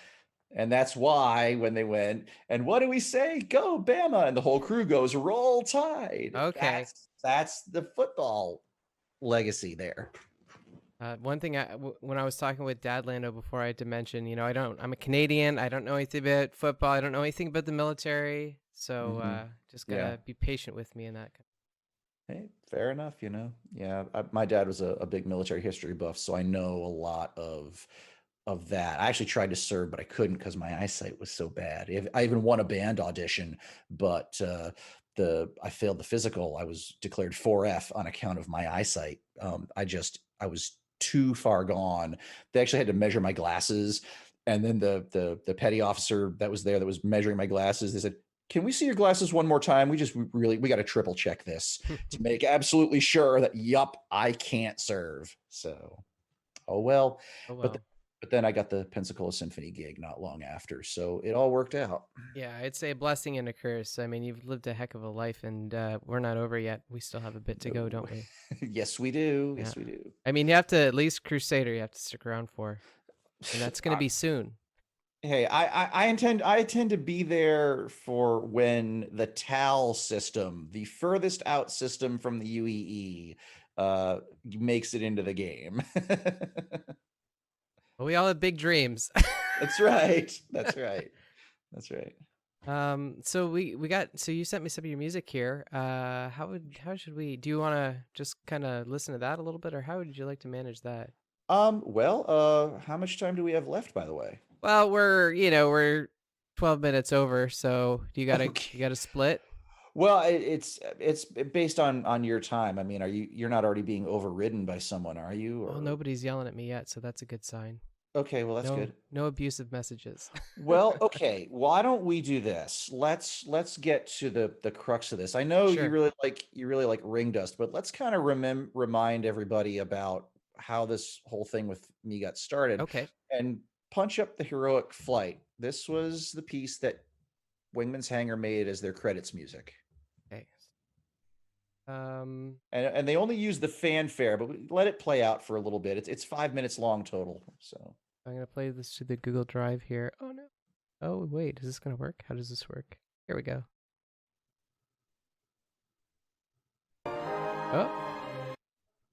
And that's why when they went, and what do we say? Go Bama, and the whole crew goes Roll Tide. Okay. That's the football legacy there. One thing when I was talking with Dad Lando before, I had to mention, I'm a Canadian. I don't know anything about football. I don't know anything about the military. So Hmm. just Yeah. gotta be patient with me in that. Hey, fair enough. Yeah. My dad was a big military history buff, so I know a lot of that. I actually tried to serve, but I couldn't because my eyesight was so bad. I even won a band audition, but I failed the physical. I was declared 4F on account of my eyesight. I was too far gone. They actually had to measure my glasses, and then the petty officer that was there that was measuring my glasses, they said, "Can we see your glasses one more time? We got to triple check this to make absolutely sure that yup, I can't serve." So, oh well. Oh But well. but then I got the Pensacola Symphony gig not long after, so it all worked out. Yeah, I'd say a blessing and a curse. I mean, you've lived a heck of a life, and we're not over yet. We still have a bit to go, No. don't we? Yes, we do. Yeah. Yes, we do. I mean, you have to at least Crusader. You have to stick around for, and that's gonna I, be soon. hey, I intend to be there for when the TAL system, the furthest out system from the UEE, makes it into the game. But we all have big dreams. That's right. That's right. That's right. So we got. So you sent me some of your music here. How should we? Do you want to just kind of listen to that a little bit, or how would you like to manage that? Well, how much time do we have left, by the way? Well, we're 12 minutes over. So do you gotta Okay. you gotta split? Well, it's based on your time. I mean, you're not already being overridden by someone, are you? Well, Or nobody's yelling at me yet, so that's a good sign. okay, well that's No, good. no abusive messages. Well, okay. Why don't we do this? Let's get to the crux of this. I know Sure. you really like ring dust, but let's kind of remind everybody about how this whole thing with me got started Okay. and punch up the heroic flight. This was the piece that Wingman's Hangar made as their credits music. Okay. Um, And they only use the fanfare, but let it play out for a little bit. It's 5 minutes long total. So I'm gonna play this to the Google Drive here. Oh no. Oh wait, is this gonna work? How does this work? Here we go. Oh.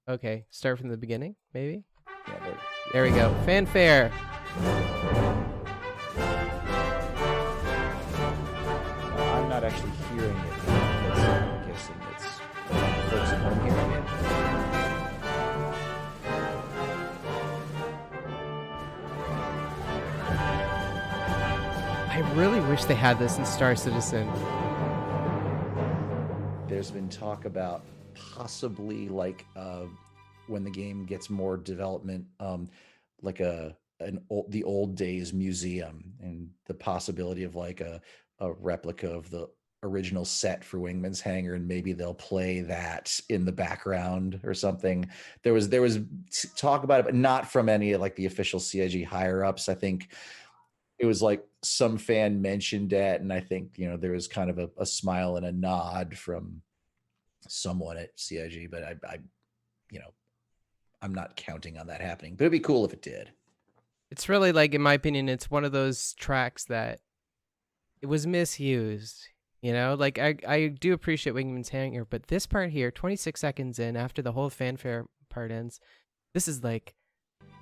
Okay. Start from the beginning, maybe. yeah, There we go. Fanfare. I'm not actually hearing it because I'm guessing it's folks at home hearing it. I really wish they had this in Star Citizen. There's been talk about possibly like when the game gets more development, like the old days museum and the possibility of like a replica of the original set for Wingman's Hangar, and maybe they'll play that in the background or something. There was talk about it, but not from any like the official CIG higher ups. I think it was like some fan mentioned it, and I think there was kind of a smile and a nod from someone at CIG, but I you know I'm not counting on that happening. But it'd be cool if it did. It's really like, in my opinion, it's one of those tracks that it was misused. Like I do appreciate Wingman's Hangar, but this part here, 26 seconds in, after the whole fanfare part ends, this is like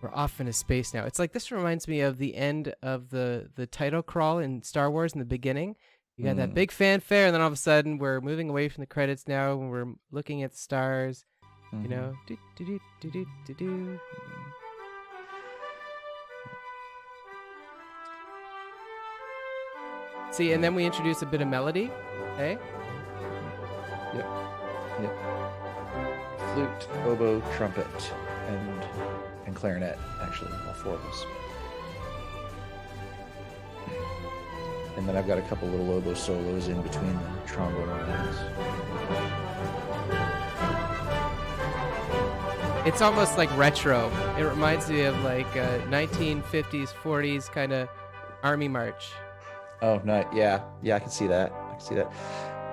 we're off into space now. It's like this reminds me of the end of the title crawl in Star Wars in the beginning. You got that big fanfare, and then all of a sudden we're moving away from the credits now, and we're looking at the stars. Do, do, do, do, do, do, do. See, and then we introduce a bit of melody. Hey? Yep. Flute, oboe, trumpet, and clarinet, actually, all four of us. And then I've got a couple little oboe solos in between the trombone lines. It's almost like retro. It reminds me of like 1950s, 40s kind of army march. Oh, no, yeah, I can see that.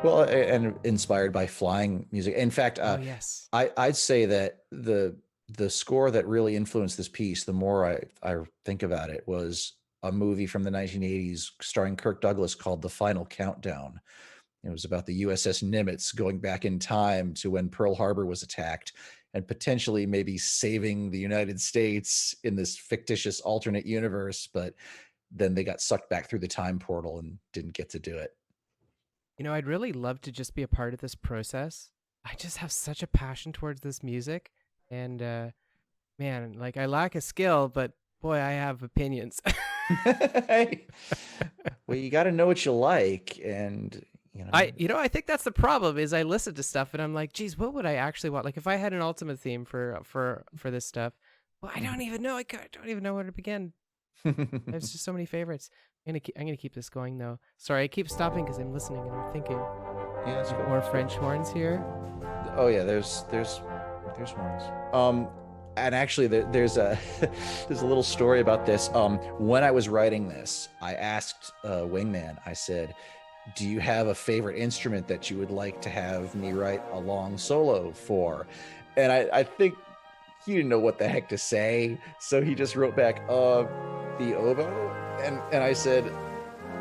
Well, and inspired by flying music. In fact, yes, I'd say that the score that really influenced this piece, the more I think about it, was a movie from the 1980s starring Kirk Douglas called The Final Countdown. It was about the USS Nimitz going back in time to when Pearl Harbor was attacked and potentially maybe saving the United States in this fictitious alternate universe, but then they got sucked back through the time portal and didn't get to do it. I'd really love to just be a part of this process. I just have such a passion towards this music, and man, like I lack a skill, but boy, I have opinions. Well, you got to know what you like, and I think that's the problem. Is I listen to stuff and I'm like, geez, what would I actually want? Like if I had an ultimate theme for this stuff, well, I don't even know. I don't even know where to begin. There's just so many favorites. I'm gonna keep this going though. Sorry, I keep stopping because I'm listening and I'm thinking. Yeah, it's cool. More French horns here. Oh yeah, there's horns. And actually, there's a there's a little story about this. When I was writing this, I asked Wingman. I said, "Do you have a favorite instrument that you would like to have me write a long solo for?" And I think he didn't know what the heck to say, so he just wrote back, "The oboe." And I said,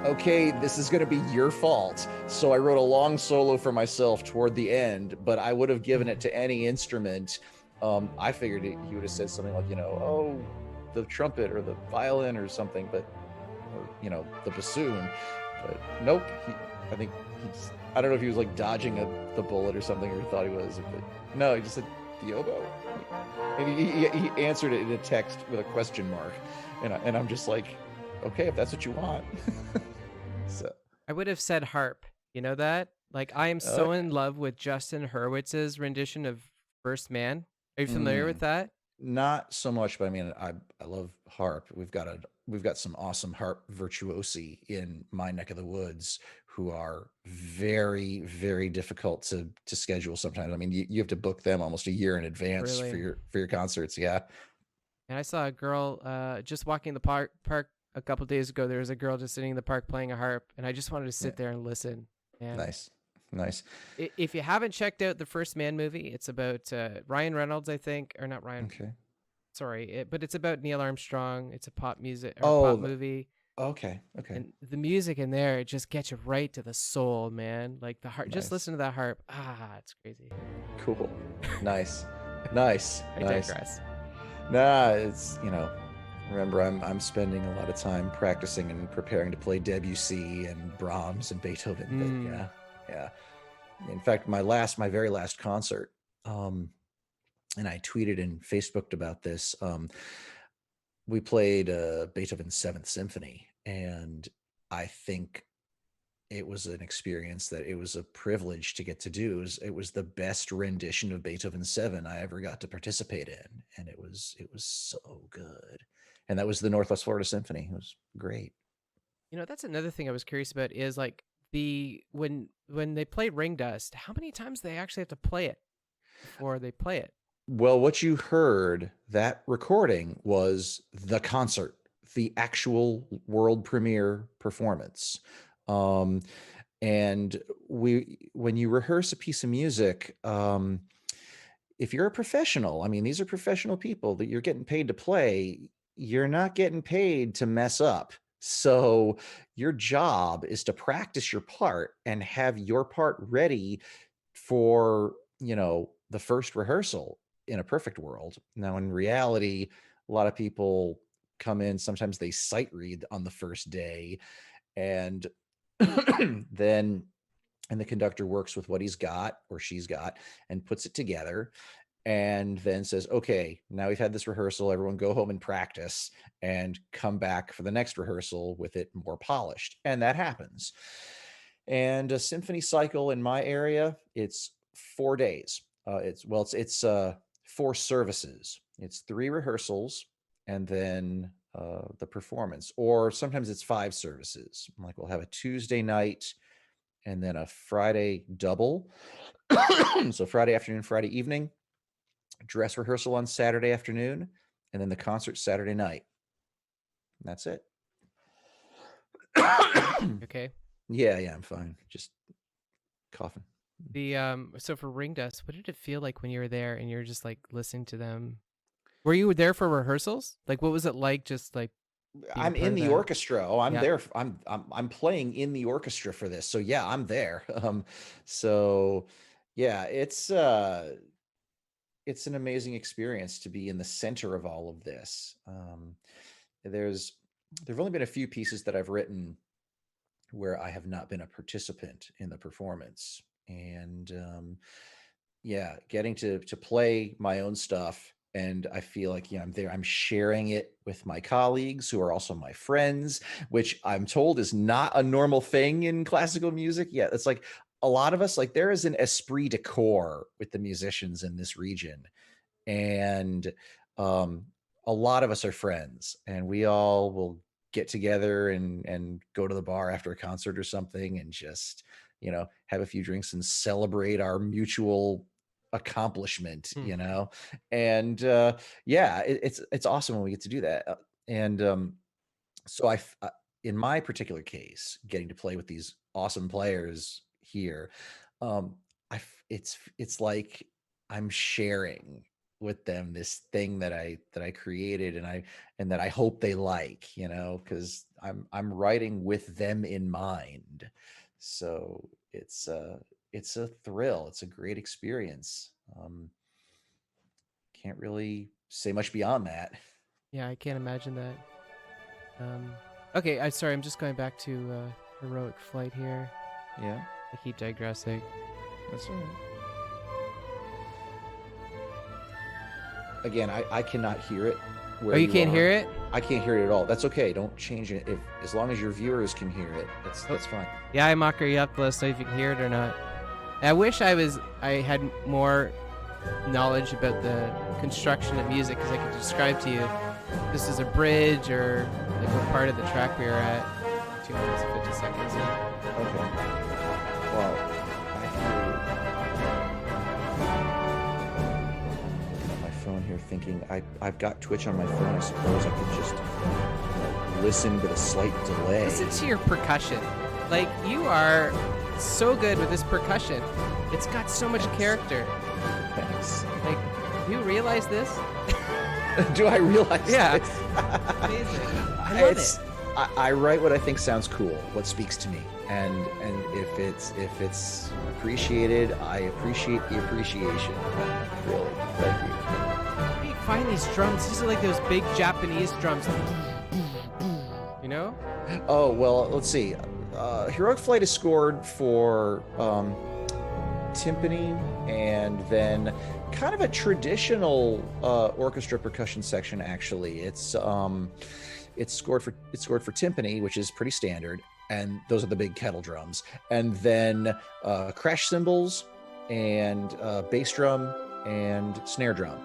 "Okay, this is going to be your fault." So I wrote a long solo for myself toward the end, but I would have given it to any instrument. I figured he would have said something like, "Oh, the trumpet or the violin or something," or the bassoon. But nope. I think I don't know if he was like dodging the bullet or something, or he thought he was. But no, he just said the oboe. And he answered it in a text with a question mark. And I'm just like, okay, if that's what you want. So I would have said harp. You know that? Like I am so in love with Justin Hurwitz's rendition of First Man. Are you familiar with that? Not so much, but I mean, I love harp. We've got some awesome harp virtuosi in my neck of the woods who are very, very difficult to schedule sometimes. I mean, you have to book them almost a year in advance Really? for your concerts. Yeah. And I saw a girl just walking the park a couple days ago. There was a girl just sitting in the park playing a harp, and I just wanted to sit there and listen. And Nice. If you haven't checked out the First Man movie, it's about Ryan Reynolds, I think, or not Ryan. Okay. Sorry, but it's about Neil Armstrong. It's a pop music or pop movie. Okay. And the music in there, it just gets you right to the soul, man. Like the harp. Nice. Just listen to that harp. It's crazy. Cool. Nice. I digress. Nah, it's remember, I'm spending a lot of time practicing and preparing to play Debussy and Brahms and Beethoven. But yeah. In fact, my very last concert, and I tweeted and Facebooked about this. We played Beethoven's Seventh Symphony, and I think it was an experience that it was a privilege to get to do. It was the best rendition of Beethoven's Seven I ever got to participate in, and it was so good. And that was the Northwest Florida Symphony. It was great. That's another thing I was curious about is like when they play Ring Dust, how many times do they actually have to play it before they play it? Well, what you heard, that recording was the concert, the actual world premiere performance. Um, and when you rehearse a piece of music, if you're a professional, I mean, these are professional people that you're getting paid to play, you're not getting paid to mess up. So your job is to practice your part and have your part ready for, the first rehearsal in a perfect world. Now, in reality, a lot of people come in, sometimes they sight read on the first day, and then and the conductor works with what he's got or she's got and puts it together, and then says, okay, now we've had this rehearsal, everyone go home and practice and come back for the next rehearsal with it more polished. And that happens. And a symphony cycle in my area, it's 4 days. It's 4 services. It's 3 rehearsals and then the performance. Or sometimes it's 5 services. Like we'll have a Tuesday night and then a Friday double. So Friday afternoon, Friday evening, dress rehearsal on Saturday afternoon, and then the concert Saturday night. And that's it. Okay. Yeah, I'm fine. Just coughing. So for Ring Dust, what did it feel like when you were there and you're just like listening to them? Were you there for rehearsals? Like, what was it like? Just like being a I'm part in of the that? orchestra. Oh, I'm Yeah. there. I'm playing in the orchestra for this. So yeah, I'm there. So yeah, it's an amazing experience to be in the center of all of this. There've only been a few pieces that I've written where I have not been a participant in the performance, and yeah, getting to play my own stuff, and I feel like, I'm there, I'm sharing it with my colleagues who are also my friends, which I'm told is not a normal thing in classical music. Yeah, it's like a lot of us, like there is an esprit de corps with the musicians in this region, and um, a lot of us are friends, and we all will get together and go to the bar after a concert or something, and just have a few drinks and celebrate our mutual accomplishment. Hmm. And yeah, it's awesome when we get to do that. And so in my particular case, getting to play with these awesome players here, um it's like I'm sharing with them this thing that I created, and that I hope they like, because I'm writing with them in mind. So it's a thrill, it's a great experience. Can't really say much beyond that. Yeah, I can't imagine that. Okay, sorry, I'm just going back to Heroic Flight here. Yeah, I keep digressing. that's all right. Again, I cannot hear it where Oh, you you can't are. hear it? I can't hear it at all. That's okay. Don't change it. If as long as your viewers can hear it, that's fine. Yeah, I mock you up. Let us know if you can hear it or not. I wish I had more knowledge about the construction of music, because I could describe to you if this is a bridge or like what part of the track we are at. 2 minutes and 50 seconds in. Okay. Well, I have my phone here thinking I've got Twitch on my phone. I suppose I could just listen with a slight delay. Listen to your percussion. Like, you are so good with this percussion. It's got so much character. Thanks. Like, do you realize this? Do I realize? Yeah. This? Amazing. I love it. I write what I think sounds cool, what speaks to me, and if it's appreciated, I appreciate the appreciation. Really, thank you. Where do you find these drums? These are like those big Japanese drums. You know? Oh well, let's see. Heroic Flight is scored for timpani, and then kind of a traditional orchestra percussion section. Actually, it's scored for timpani, which is pretty standard, and those are the big kettle drums, and then crash cymbals and bass drum and snare drum.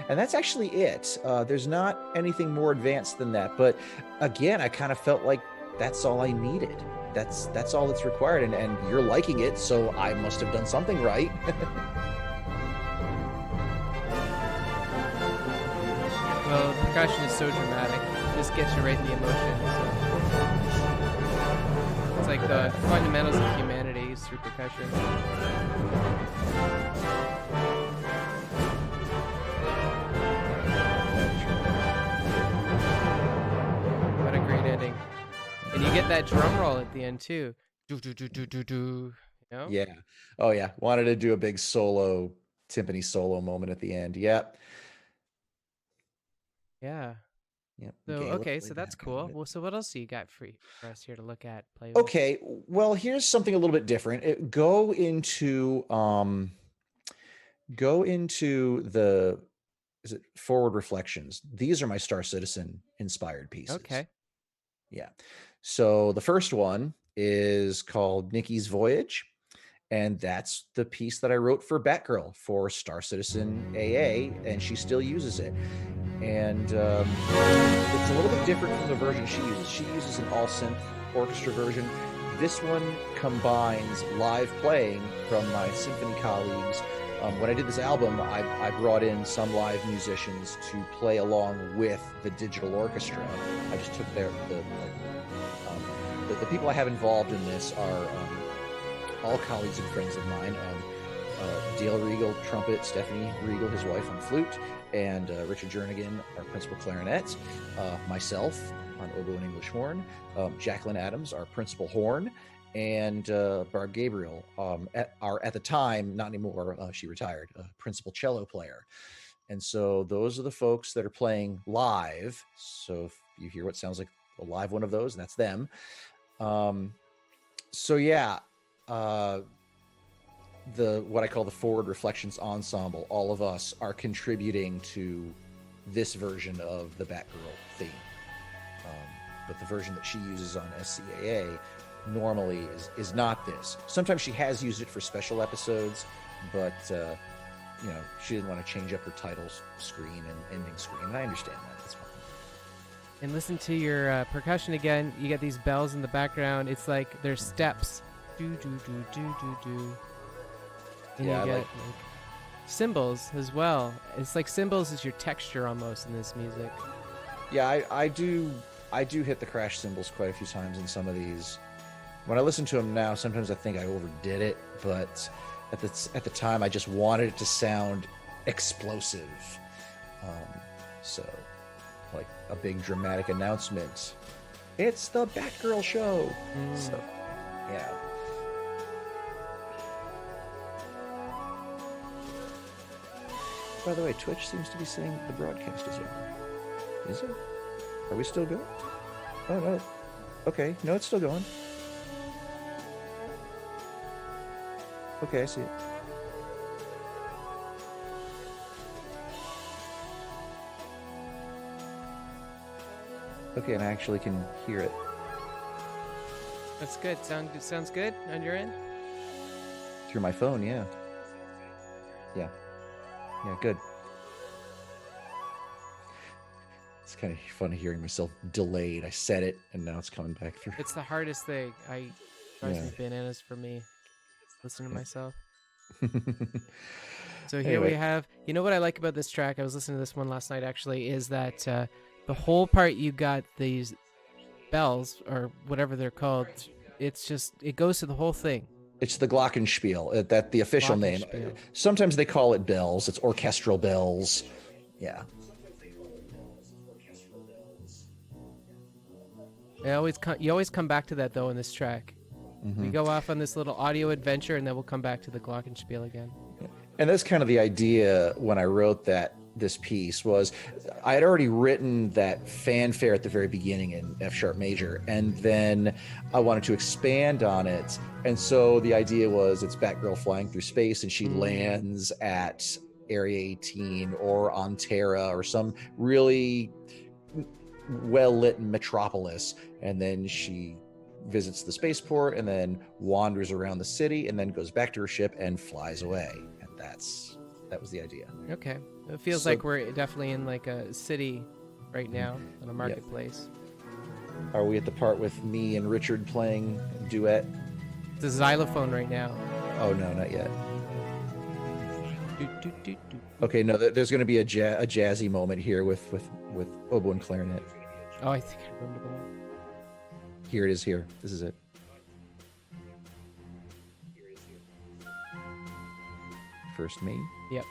And that's actually it. There's not anything more advanced than that. But again, I kind of felt like that's all I needed. that's all that's required, and you're liking it, so I must have done something right. Well, percussion is so dramatic. It just gets you right in the emotion. So it's like the fundamentals of humanity is through percussion. What a great ending. And you get that drum roll at the end too. Do do do do do do. You know? Yeah. Oh yeah. Wanted to do a big solo timpani solo moment at the end. Yep. Yeah. Yep. So Gala okay, so played that's back out of cool. it. Well, so what else do you got for us here to look at, play with? Okay. Well, here's something a little bit different. Go into the, is it Forward Reflections? These are my Star Citizen inspired pieces. Okay. Yeah. So the first one is called Nikki's Voyage. And that's the piece that I wrote for Batgirl for Star Citizen AA, and she still uses it. And it's a little bit different from the version she uses. She uses an all-synth orchestra version. This one combines live playing from my symphony colleagues. When I did this album, I brought in some live musicians to play along with the digital orchestra. I just took the people I have involved in this are all colleagues and friends of mine. Dale Regal, trumpet, Stephanie Regal, his wife, on flute, and Richard Jernigan, our principal clarinet, myself on oboe and English horn, Jacqueline Adams, our principal horn, and Barb Gabriel, at the time, not anymore, she retired, principal cello player. And so those are the folks that are playing live. So if you hear what sounds like a live one of those, that's them. So yeah, what I call the Forward Reflections Ensemble, all of us are contributing to this version of the Batgirl theme. But the version that she uses on SCAA normally is not this. Sometimes she has used it for special episodes, but she didn't want to change up her title screen and ending screen, and I understand that. That's fine. And listen to your percussion again. You get these bells in the background. It's like there's steps. Do do do do do do. And Yeah, you get like cymbals as well. It's like cymbals is your texture almost in this music. Yeah, I do hit the crash cymbals quite a few times in some of these. When I listen to them now, sometimes I think I overdid it, but at the time I just wanted it to sound explosive. So like a big dramatic announcement. It's the Batgirl show. So yeah. By the way, Twitch seems to be saying the broadcast is over. Is it? Are we still going? Oh, no. Okay. No, it's still going. Okay, I see it. Okay, and I actually can hear it. That's good. Sounds good on your end? Through my phone, yeah. Yeah. Yeah, good. It's kind of funny hearing myself delayed. I said it, and now it's coming back through. It's the hardest thing. Drives me bananas for me. Listen to myself. So here we have, you know what I like about this track? I was listening to this one last night actually, is that the whole part you got these bells or whatever they're called. It's just, it goes to the whole thing. It's the Glockenspiel, that the official name. Sometimes they call it bells. It's orchestral bells. Yeah. You always come back to that though in this track. We go off on this little audio adventure, and then we'll come back to the Glockenspiel again. And that's kind of the idea when I wrote this piece was I had already written that fanfare at the very beginning in F sharp major, and then I wanted to expand on it. And so the idea was it's Batgirl flying through space, and she lands at Area 18 or on Terra or some really well-lit metropolis, and then she visits the spaceport and then wanders around the city and then goes back to her ship and flies away. And that was the idea. Okay. It feels like we're definitely in like a city right now, in a marketplace. Are we at the part with me and Richard playing duet? It's a xylophone right now. Oh no, not yet. Do, do, do, do. Okay, no, there's going to be a jazzy moment here with oboe and clarinet. Oh, I think I remember that. Here it is. Here, this is it. First me. Yep.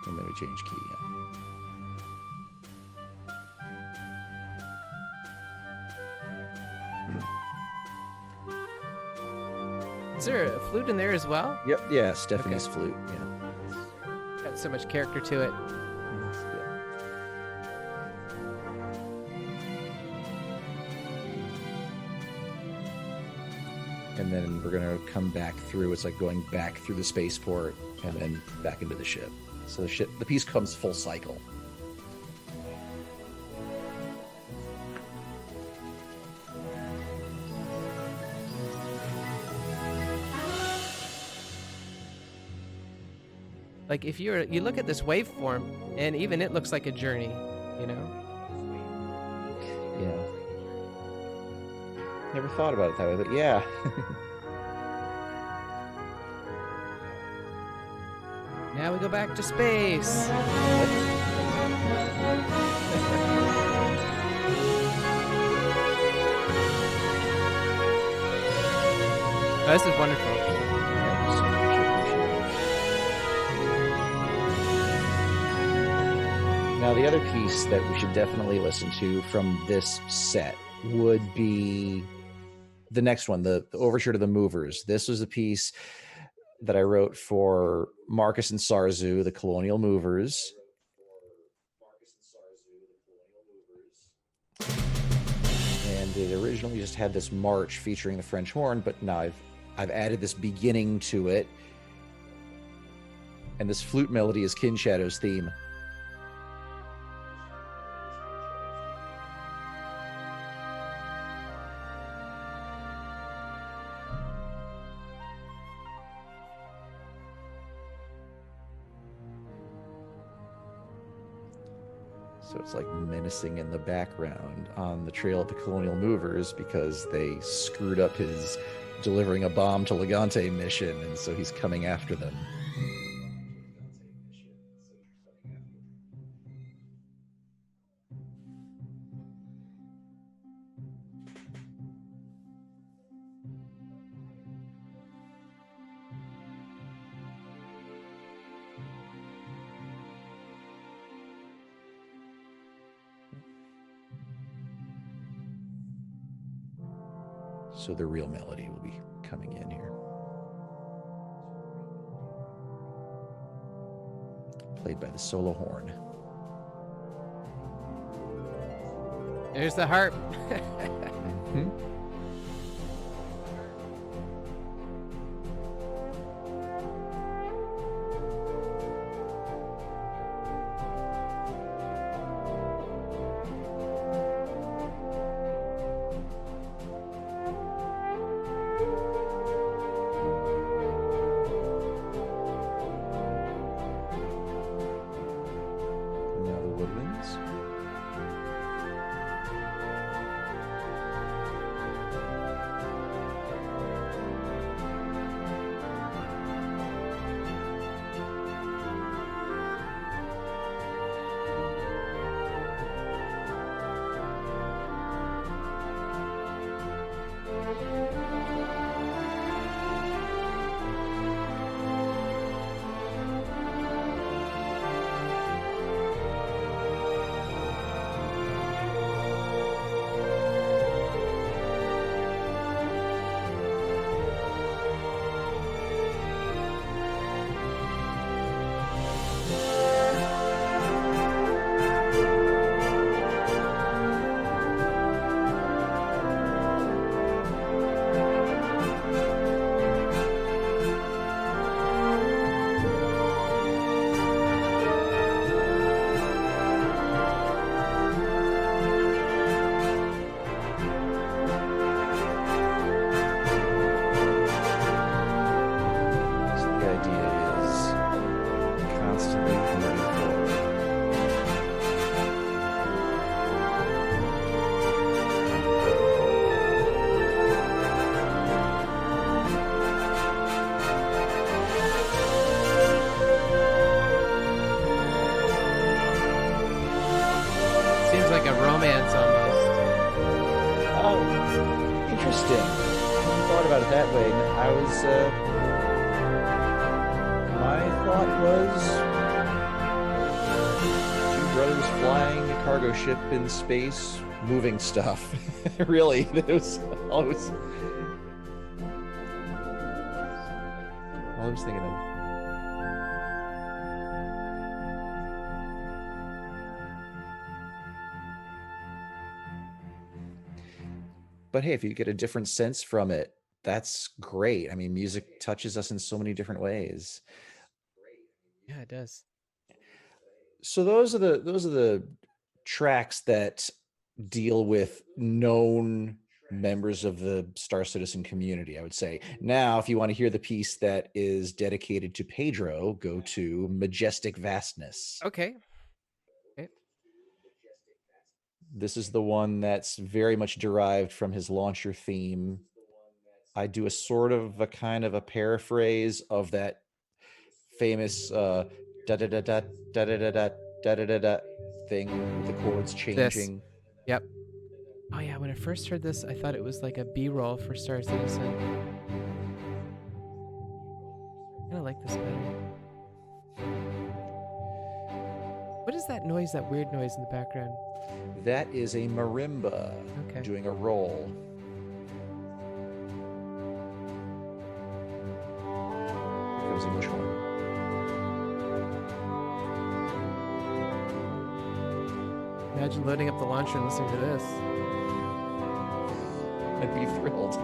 And then we change key. Yeah. Is there a flute in there as well? Yep. Yeah. Stephanie's flute. Yeah. Got so much character to it. And then we're gonna come back through. It's like going back through the spaceport and then back into the ship. So the piece comes full cycle. Like if you look at this waveform, and even it looks like a journey, you know. Yeah. Never thought about it that way, but yeah. Now we go back to space. Oh, this is wonderful. Now, the other piece that we should definitely listen to from this set would be the next one, the Overture to the Movers. This was a piece that I wrote for Marcus and Sarzu, the Colonial Movers. And it originally just had this march featuring the French horn, but now I've added this beginning to it. And this flute melody is Kin Shadow's theme. So it's like menacing in the background on the trail of the Colonial Movers because they screwed up his delivering a bomb to Legante mission, and so he's coming after them. So the real melody will be coming in here. Played by the solo horn. There's the harp. Mm-hmm. Now the woodwinds. There's like a romance almost. Oh, interesting. I hadn't thought about it that way. My thought was two brothers flying a cargo ship in space, moving stuff. Really, that was all I was thinking of. But hey, if you get a different sense from it, that's great. I mean, music touches us in so many different ways. Yeah, it does. So those are the tracks that deal with known members of the Star Citizen community, I would say. Now, if you want to hear the piece that is dedicated to Pedro, go to Majestic Vastness. Okay. This is the one that's very much derived from his launcher theme. I do a sort of a kind of a paraphrase of that famous da da da da da da da da da da da thing with the chords This. changing. Yep. Oh yeah, when I first heard this, I thought it was like a B-roll for Star Citizen. I kind of like this better. What is that noise, that weird noise in the background? That is a marimba doing a roll. Here comes English horn. Imagine loading up the launcher and listening to this. I'd be thrilled.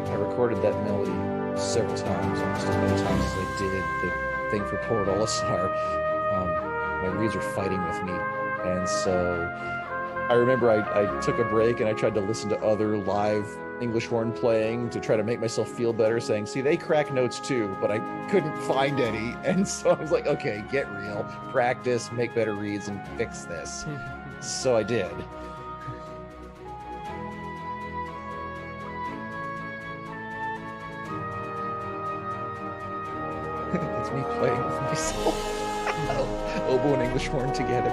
I recorded that melody several times, almost as many times as I did the thing for Port Olisar. My reeds were fighting with me, and so I remember I took a break and I tried to listen to other live English horn playing to try to make myself feel better, saying, see, they crack notes too, but I couldn't find any. And so I was like, okay, get real, practice, make better reeds, and fix this. So I did. It's me playing with myself. Oboe and English horn together.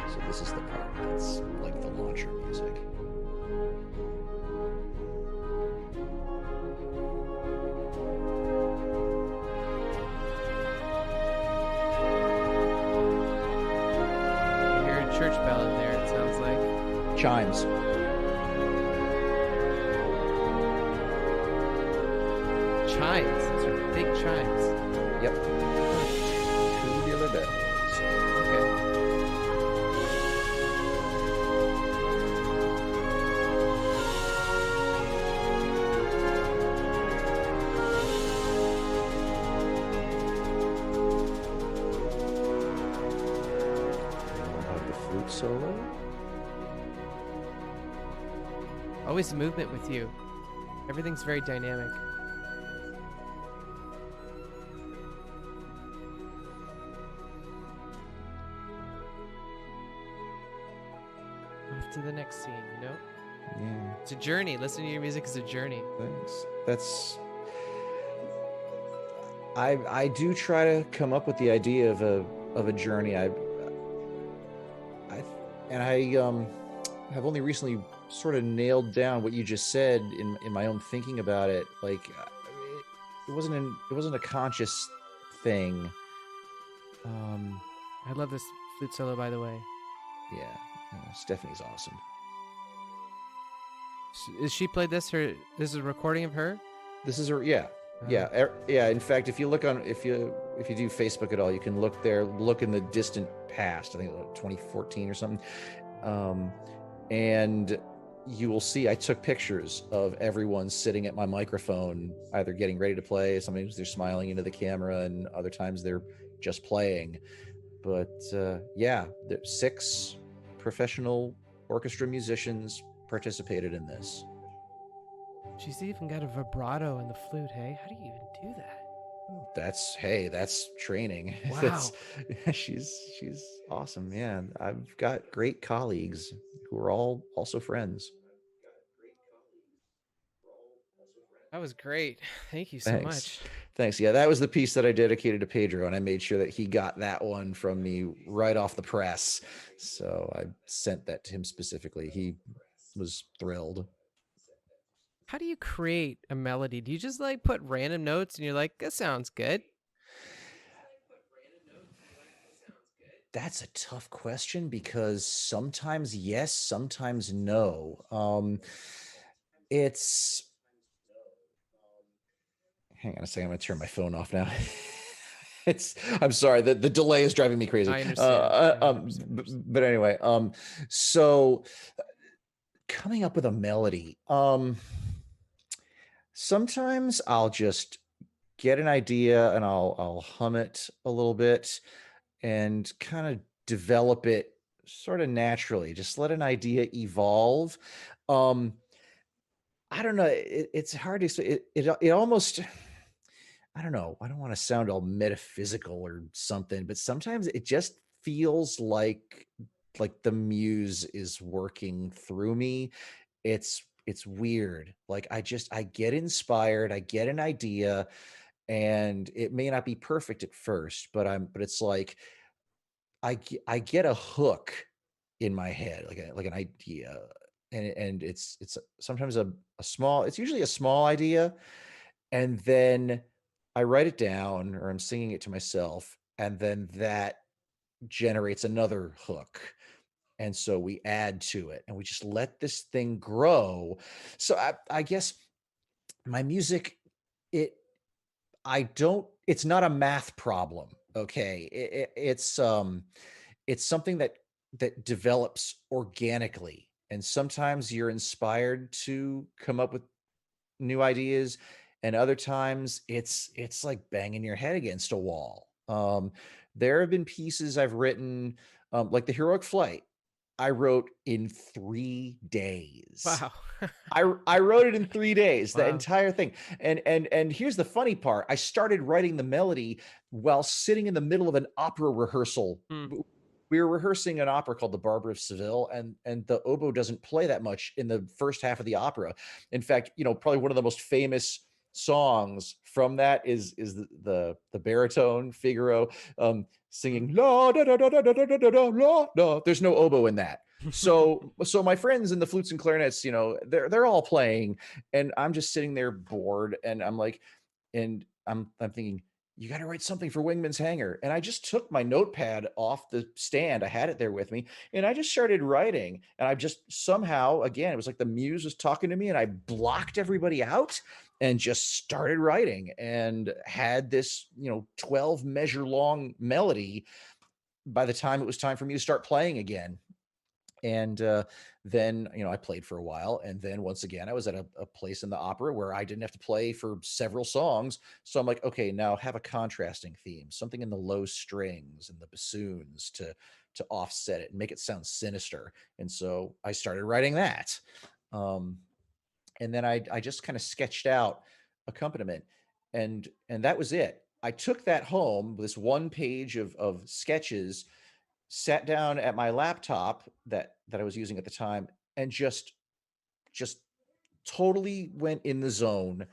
So this is the part that's like the launcher music. Church bell in there, it sounds like. Chimes. Chimes. These are big chimes. Yep. Tubular bells. Okay. Solo. Always movement with you. Everything's very dynamic. Off to the next scene, you know? Yeah. It's a journey. Listening to your music is a journey. Thanks. I do try to come up with the idea of a journey. I have only recently sort of nailed down what you just said in my own thinking about it. Like it wasn't a conscious thing. I love this flute solo, by the way. Yeah, Stephanie's awesome. Is she played this? This is a recording of her? This is her. Yeah. Yeah. In fact, if you look on, if you do Facebook at all, you can look there. Look in the distant past. I think 2014 or something. And you will see I took pictures of everyone sitting at my microphone, either getting ready to play. Sometimes they're smiling into the camera, and other times they're just playing. But yeah, 6 professional orchestra musicians participated in this. She's even got a vibrato in the flute. Hey, how do you even do that? That's training. That's Wow. she's awesome. Yeah, I've got great colleagues who are all also friends. That was great. Thank you so Thanks. much. Thanks. Yeah, that was the piece that I dedicated to Pedro, and I made sure that he got that one from me right off the press. So I sent that to him specifically. He was thrilled. How do you create a melody? Do you just like put random notes and you're like, that sounds good? That's a tough question because sometimes yes, sometimes no. It's hang on a second. I'm gonna turn my phone off now. It's I'm sorry, the delay is driving me crazy. I understand. I 100% understand. But anyway, so coming up with a melody. Sometimes I'll just get an idea and I'll hum it a little bit and kind of develop it sort of naturally. Just let an idea evolve. Um, I don't know. It's hard to say. It almost. I don't know. I don't want to sound all metaphysical or something, but sometimes it just feels like the muse is working through me. It's weird. Like I get inspired, I get an idea, and it may not be perfect at first, but it's like I get a hook in my head, like an idea, and it's sometimes a small. It's usually a small idea, and then I write it down, or I'm singing it to myself, and then that generates another hook. And so we add to it, and we just let this thing grow. So I guess my music, it I don't it's not a math problem, okay? It's something that develops organically, and sometimes you're inspired to come up with new ideas, and other times it's like banging your head against a wall. There have been pieces I've written, like the Heroic Flight, I wrote in 3 days. Wow. I wrote it in 3 days, the Wow. entire thing. And here's the funny part. I started writing the melody while sitting in the middle of an opera rehearsal. Hmm. We were rehearsing an opera called The Barber of Seville, and the oboe doesn't play that much in the first half of the opera. In fact, probably one of the most famous songs from that is the baritone Figaro, singing la da da da da da da da da la la. There's no oboe in that. So my friends in the flutes and clarinets, they're all playing, and I'm just sitting there bored, and I'm thinking, you got to write something for Wingman's Hangar. And I just took my notepad off the stand. I had it there with me, and I just started writing. And I just somehow, again, it was like the muse was talking to me, and I blocked everybody out and just started writing, and had this, 12 measure long melody by the time it was time for me to start playing again. And then I played for a while, and then once again I was at a place in the opera where I didn't have to play for several songs. So I'm like, okay, now have a contrasting theme, something in the low strings and the bassoons to offset it and make it sound sinister. And so I started writing that. um, and then I just kind of sketched out accompaniment, and that was it. I took that home, this one page of sketches, sat down at my laptop that I was using at the time, and just totally went in the zone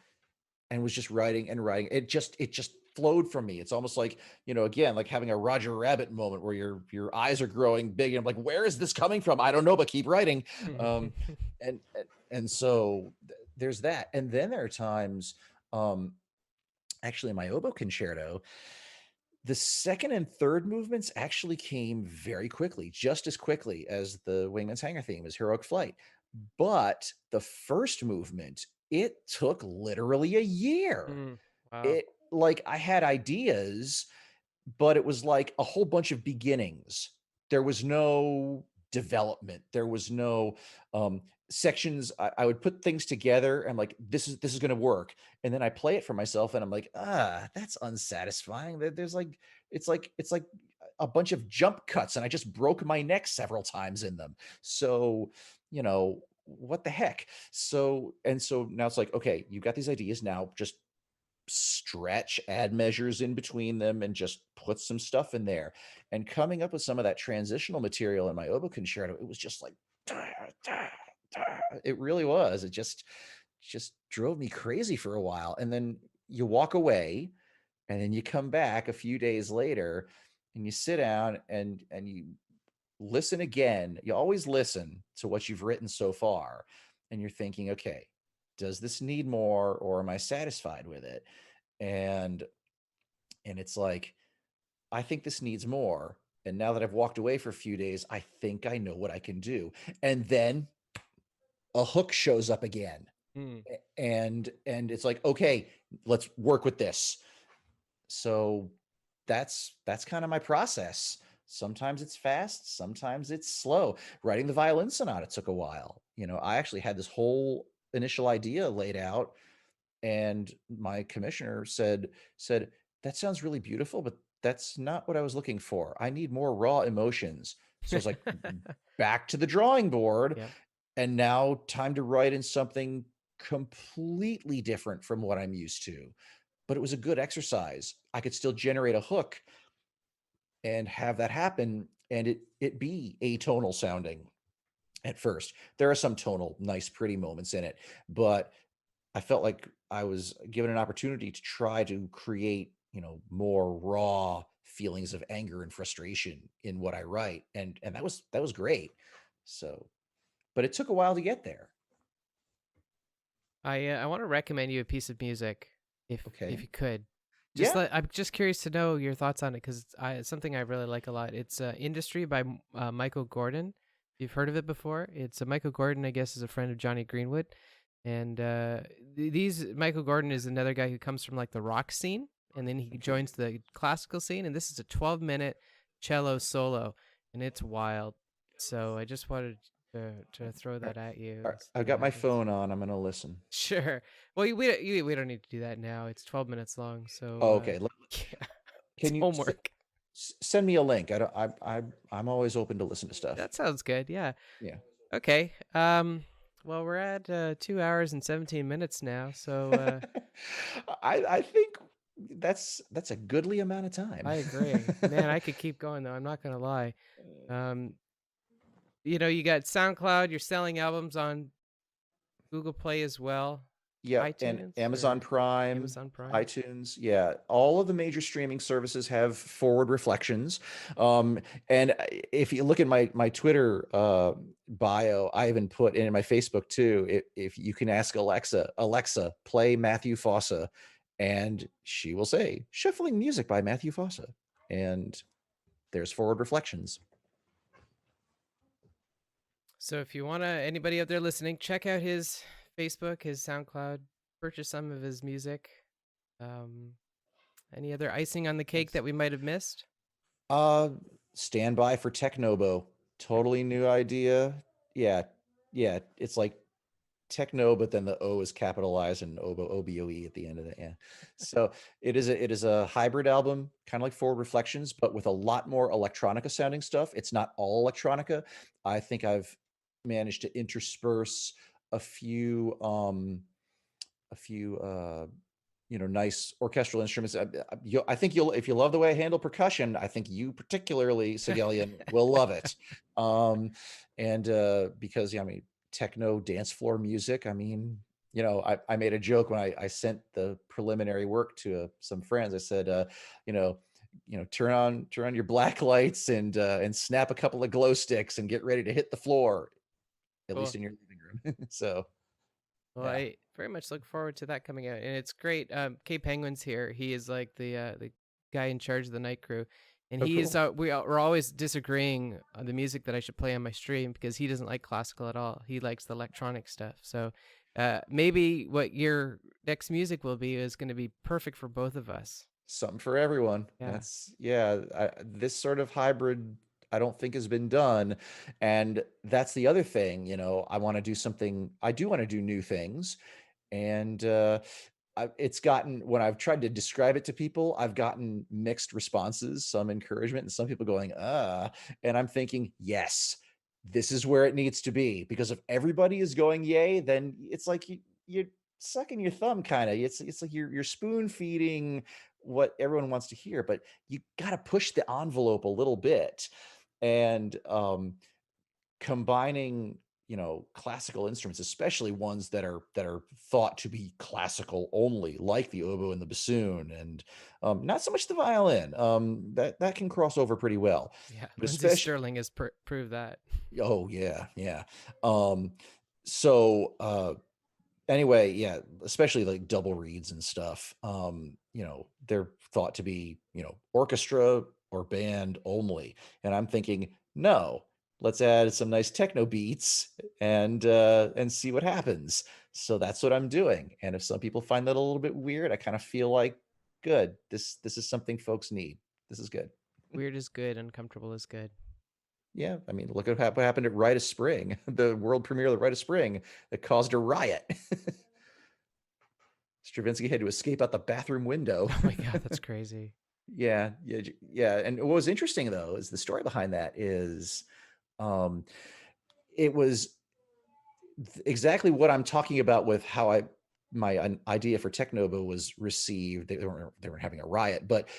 and was just writing and writing. It just flowed from me. It's almost like, again, like having a Roger Rabbit moment where your eyes are growing big, and I'm like, where is this coming from? I don't know, but keep writing. Um, and so there's that. And then there are times, um, actually in my oboe concerto, the second and third movements actually came very quickly, just as quickly as the Wingman's Hangar theme, as Heroic Flight. But the first movement, it took literally a year. Hmm. Wow. It like I had ideas, but it was like a whole bunch of beginnings. There was no development. There was no sections. I would put things together and like this is going to work, and then I play it for myself, and I'm like, that's unsatisfying. There's like it's like a bunch of jump cuts, and I just broke my neck several times in them. So what the heck? So now it's like, okay, you got these ideas, now just stretch, add measures in between them, and just put some stuff in there. And coming up with some of that transitional material in my oboe concerto, it was just like, it really was. It just drove me crazy for a while. And then you walk away, and then you come back a few days later, and you sit down and you listen again. You always listen to what you've written so far, and you're thinking, okay, does this need more, or am I satisfied with it? And it's like, I think this needs more. And now that I've walked away for a few days, I think I know what I can do. And then a hook shows up again. Hmm. And it's like, okay, let's work with this. So that's kind of my process. Sometimes it's fast, sometimes it's slow. Writing the violin sonata took a while. I actually had this whole initial idea laid out, and my commissioner said that sounds really beautiful, but that's not what I was looking for. I need more raw emotions. So I was like, back to the drawing board, Yep. and now time to write in something completely different from what I'm used to. But it was a good exercise. I could still generate a hook and have that happen, and it be atonal sounding at first. There are some tonal, nice, pretty moments in it, but I felt like I was given an opportunity to try to create, more raw feelings of anger and frustration in what I write, and that was great. So, but it took a while to get there. I want to recommend you a piece of music, if Okay. you could. Yeah. I'm just curious to know your thoughts on it because it's something I really like a lot. It's Industry by Michael Gordon. You've heard of it before? It's Michael Gordon, I guess, is a friend of Johnny Greenwood, and these Michael Gordon is another guy who comes from like the rock scene, and then he Okay. joins the classical scene, and this is a 12-minute cello solo, and it's wild. So I just wanted to throw All right. that at you All right. and see I've what got my happens. phone on. I'm gonna listen. Sure. Well, we don't need to do that now. It's 12 minutes long, so Oh, okay. yeah, it's Can you homework. send me a link? I don't. I'm always open to listen to stuff. That sounds good. Yeah. Yeah. Okay. Well, we're at 2 hours and 17 minutes now, so I think that's a goodly amount of time. I agree. Man, I could keep going though. I'm not gonna lie. Um, you got SoundCloud. You're selling albums on Google Play as well, Yep, and iTunes Amazon or Prime, Amazon Prime. iTunes, yeah, all of the major streaming services have forward reflections. Um, and if you look at my Twitter bio, I even put in my Facebook too. If you can ask Alexa, play Matthew Fossa, and she will say shuffling music by Matthew Fossa, and there's forward reflections. So if you wanna, anybody out there listening, check out his Facebook, his SoundCloud, purchase some of his music. Um, any other icing on the cake Thanks. that we might have missed? Uh, Stand by for Technobo. Totally new idea. Yeah, yeah. It's like techno, but then the O is capitalized and oboe, OBOE at the end of it. Yeah. So it is a hybrid album, kind of like Forward Reflections, but with a lot more electronica sounding stuff. It's not all electronica. I think I've managed to intersperse a few a few nice orchestral instruments. I think you'll, if you love the way I handle percussion, I think you particularly, Segellion, will love it. Um, and because, yeah, I mean, techno dance floor music. I mean, I made a joke when I sent the preliminary work to some friends. I said, you know, turn on your black lights and snap a couple of glow sticks and get ready to hit the floor, at Cool. least in your living room. So Well, yeah. I very much look forward to that coming out, and it's great. K Penguin's here. He is like the guy in charge of the night crew, and Oh, he is. cool. We're always disagreeing on the music that I should play on my stream because he doesn't like classical at all. He likes the electronic stuff. So maybe what your next music will be is going to be perfect for both of us. Something for everyone. Yeah. That's, yeah. This sort of hybrid I don't think has been done. And that's the other thing, I want to do something. I do want to do new things. And it's gotten, when I've tried to describe it to people, I've gotten mixed responses, some encouragement, and some people going, and I'm thinking, yes, this is where it needs to be. Because if everybody is going yay, then it's like you're sucking your thumb, kind of. It's like you're spoon feeding what everyone wants to hear, but you got to push the envelope a little bit. And combining, classical instruments, especially ones that are thought to be classical only, like the oboe and the bassoon, and not so much the violin, that can cross over pretty well, Yeah, but Lindsey especially, Sterling has proved that. oh yeah, yeah. um so Anyway, yeah, especially like double reeds and stuff. They're thought to be, orchestra or band only. And I'm thinking, no, let's add some nice techno beats and see what happens. So that's what I'm doing. And if some people find that a little bit weird, I kind of feel like good. This is something folks need. This is good. Weird is good, uncomfortable is good. Yeah, I mean, look at what happened at Rite of Spring, the world premiere of the Rite of Spring that caused a riot. Stravinsky had to escape out the bathroom window. Oh my god, that's crazy. Yeah, yeah, yeah. And what was interesting though is the story behind that is, um, it was exactly what I'm talking about with how my idea for Technobo was received. They weren't having a riot, but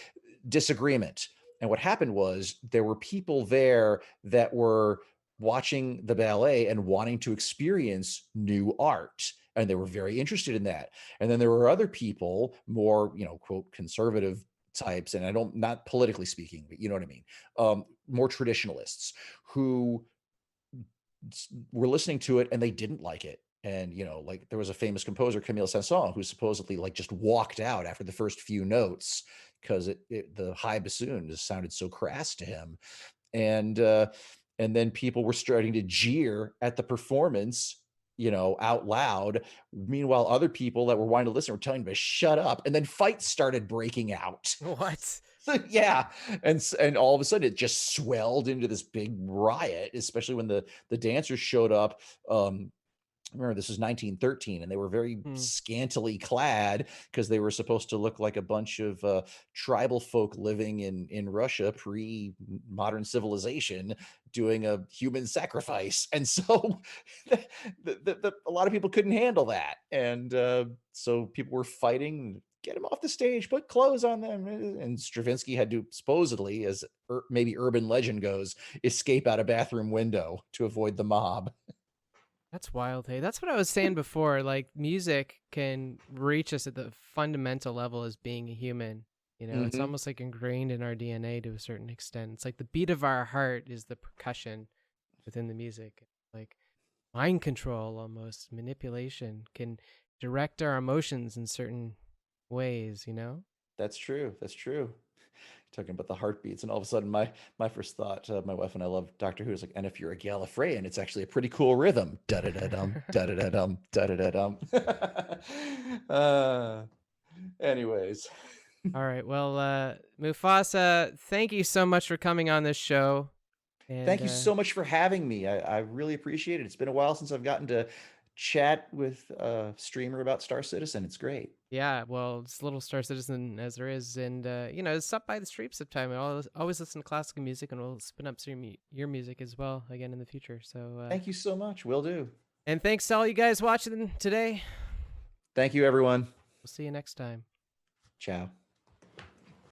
disagreement. And what happened was there were people there that were watching the ballet and wanting to experience new art. And they were very interested in that. And then there were other people, more, quote, conservative types, and I don't, not politically speaking, but you know what I mean, more traditionalists who were listening to it and they didn't like it. And like there was a famous composer, Camille Saint-Saëns, who supposedly like just walked out after the first few notes because the high bassoon just sounded so crass to him. And and then people were starting to jeer at the performance, out loud. Meanwhile, other people that were wanting to listen were telling him to shut up. And then fights started breaking out. What? So, yeah, and all of a sudden it just swelled into this big riot, especially when the dancers showed up. Remember, this was 1913, and they were very Hmm. scantily clad because they were supposed to look like a bunch of tribal folk living in Russia pre modern civilization doing a human sacrifice. And so a lot of people couldn't handle that, and so people were fighting. Get them off the stage, put clothes on them. And Stravinsky had to supposedly, as maybe urban legend goes, escape out a bathroom window to avoid the mob. That's wild. Hey, that's what I was saying before. Like, music can reach us at the fundamental level as being a human. It's Hmm. almost like ingrained in our DNA to a certain extent. It's like the beat of our heart is the percussion within the music. Like mind control, almost manipulation can direct our emotions in certain ways. That's true. That's true. Talking about the heartbeats, and all of a sudden, my first thought, my wife and I love Doctor Who, is like, and if you're a Gallifreyan, it's actually a pretty cool rhythm. Da da da dum, da da da dum, da da da dum. uh, Anyways, All right. Well, Mufasa, thank you so much for coming on this show. And thank you so much for having me. I really appreciate it. It's been a while since I've gotten to chat with a streamer about Star Citizen. It's great. yeah, well, it's a little Star Citizen as there is. And, stop by the stream sometime. I always listen to classical music, and we'll spin up some your music as well again in the future. So, Thank you so much. Will do. and thanks to all you guys watching today. Thank you, everyone. We'll see you next time. Ciao.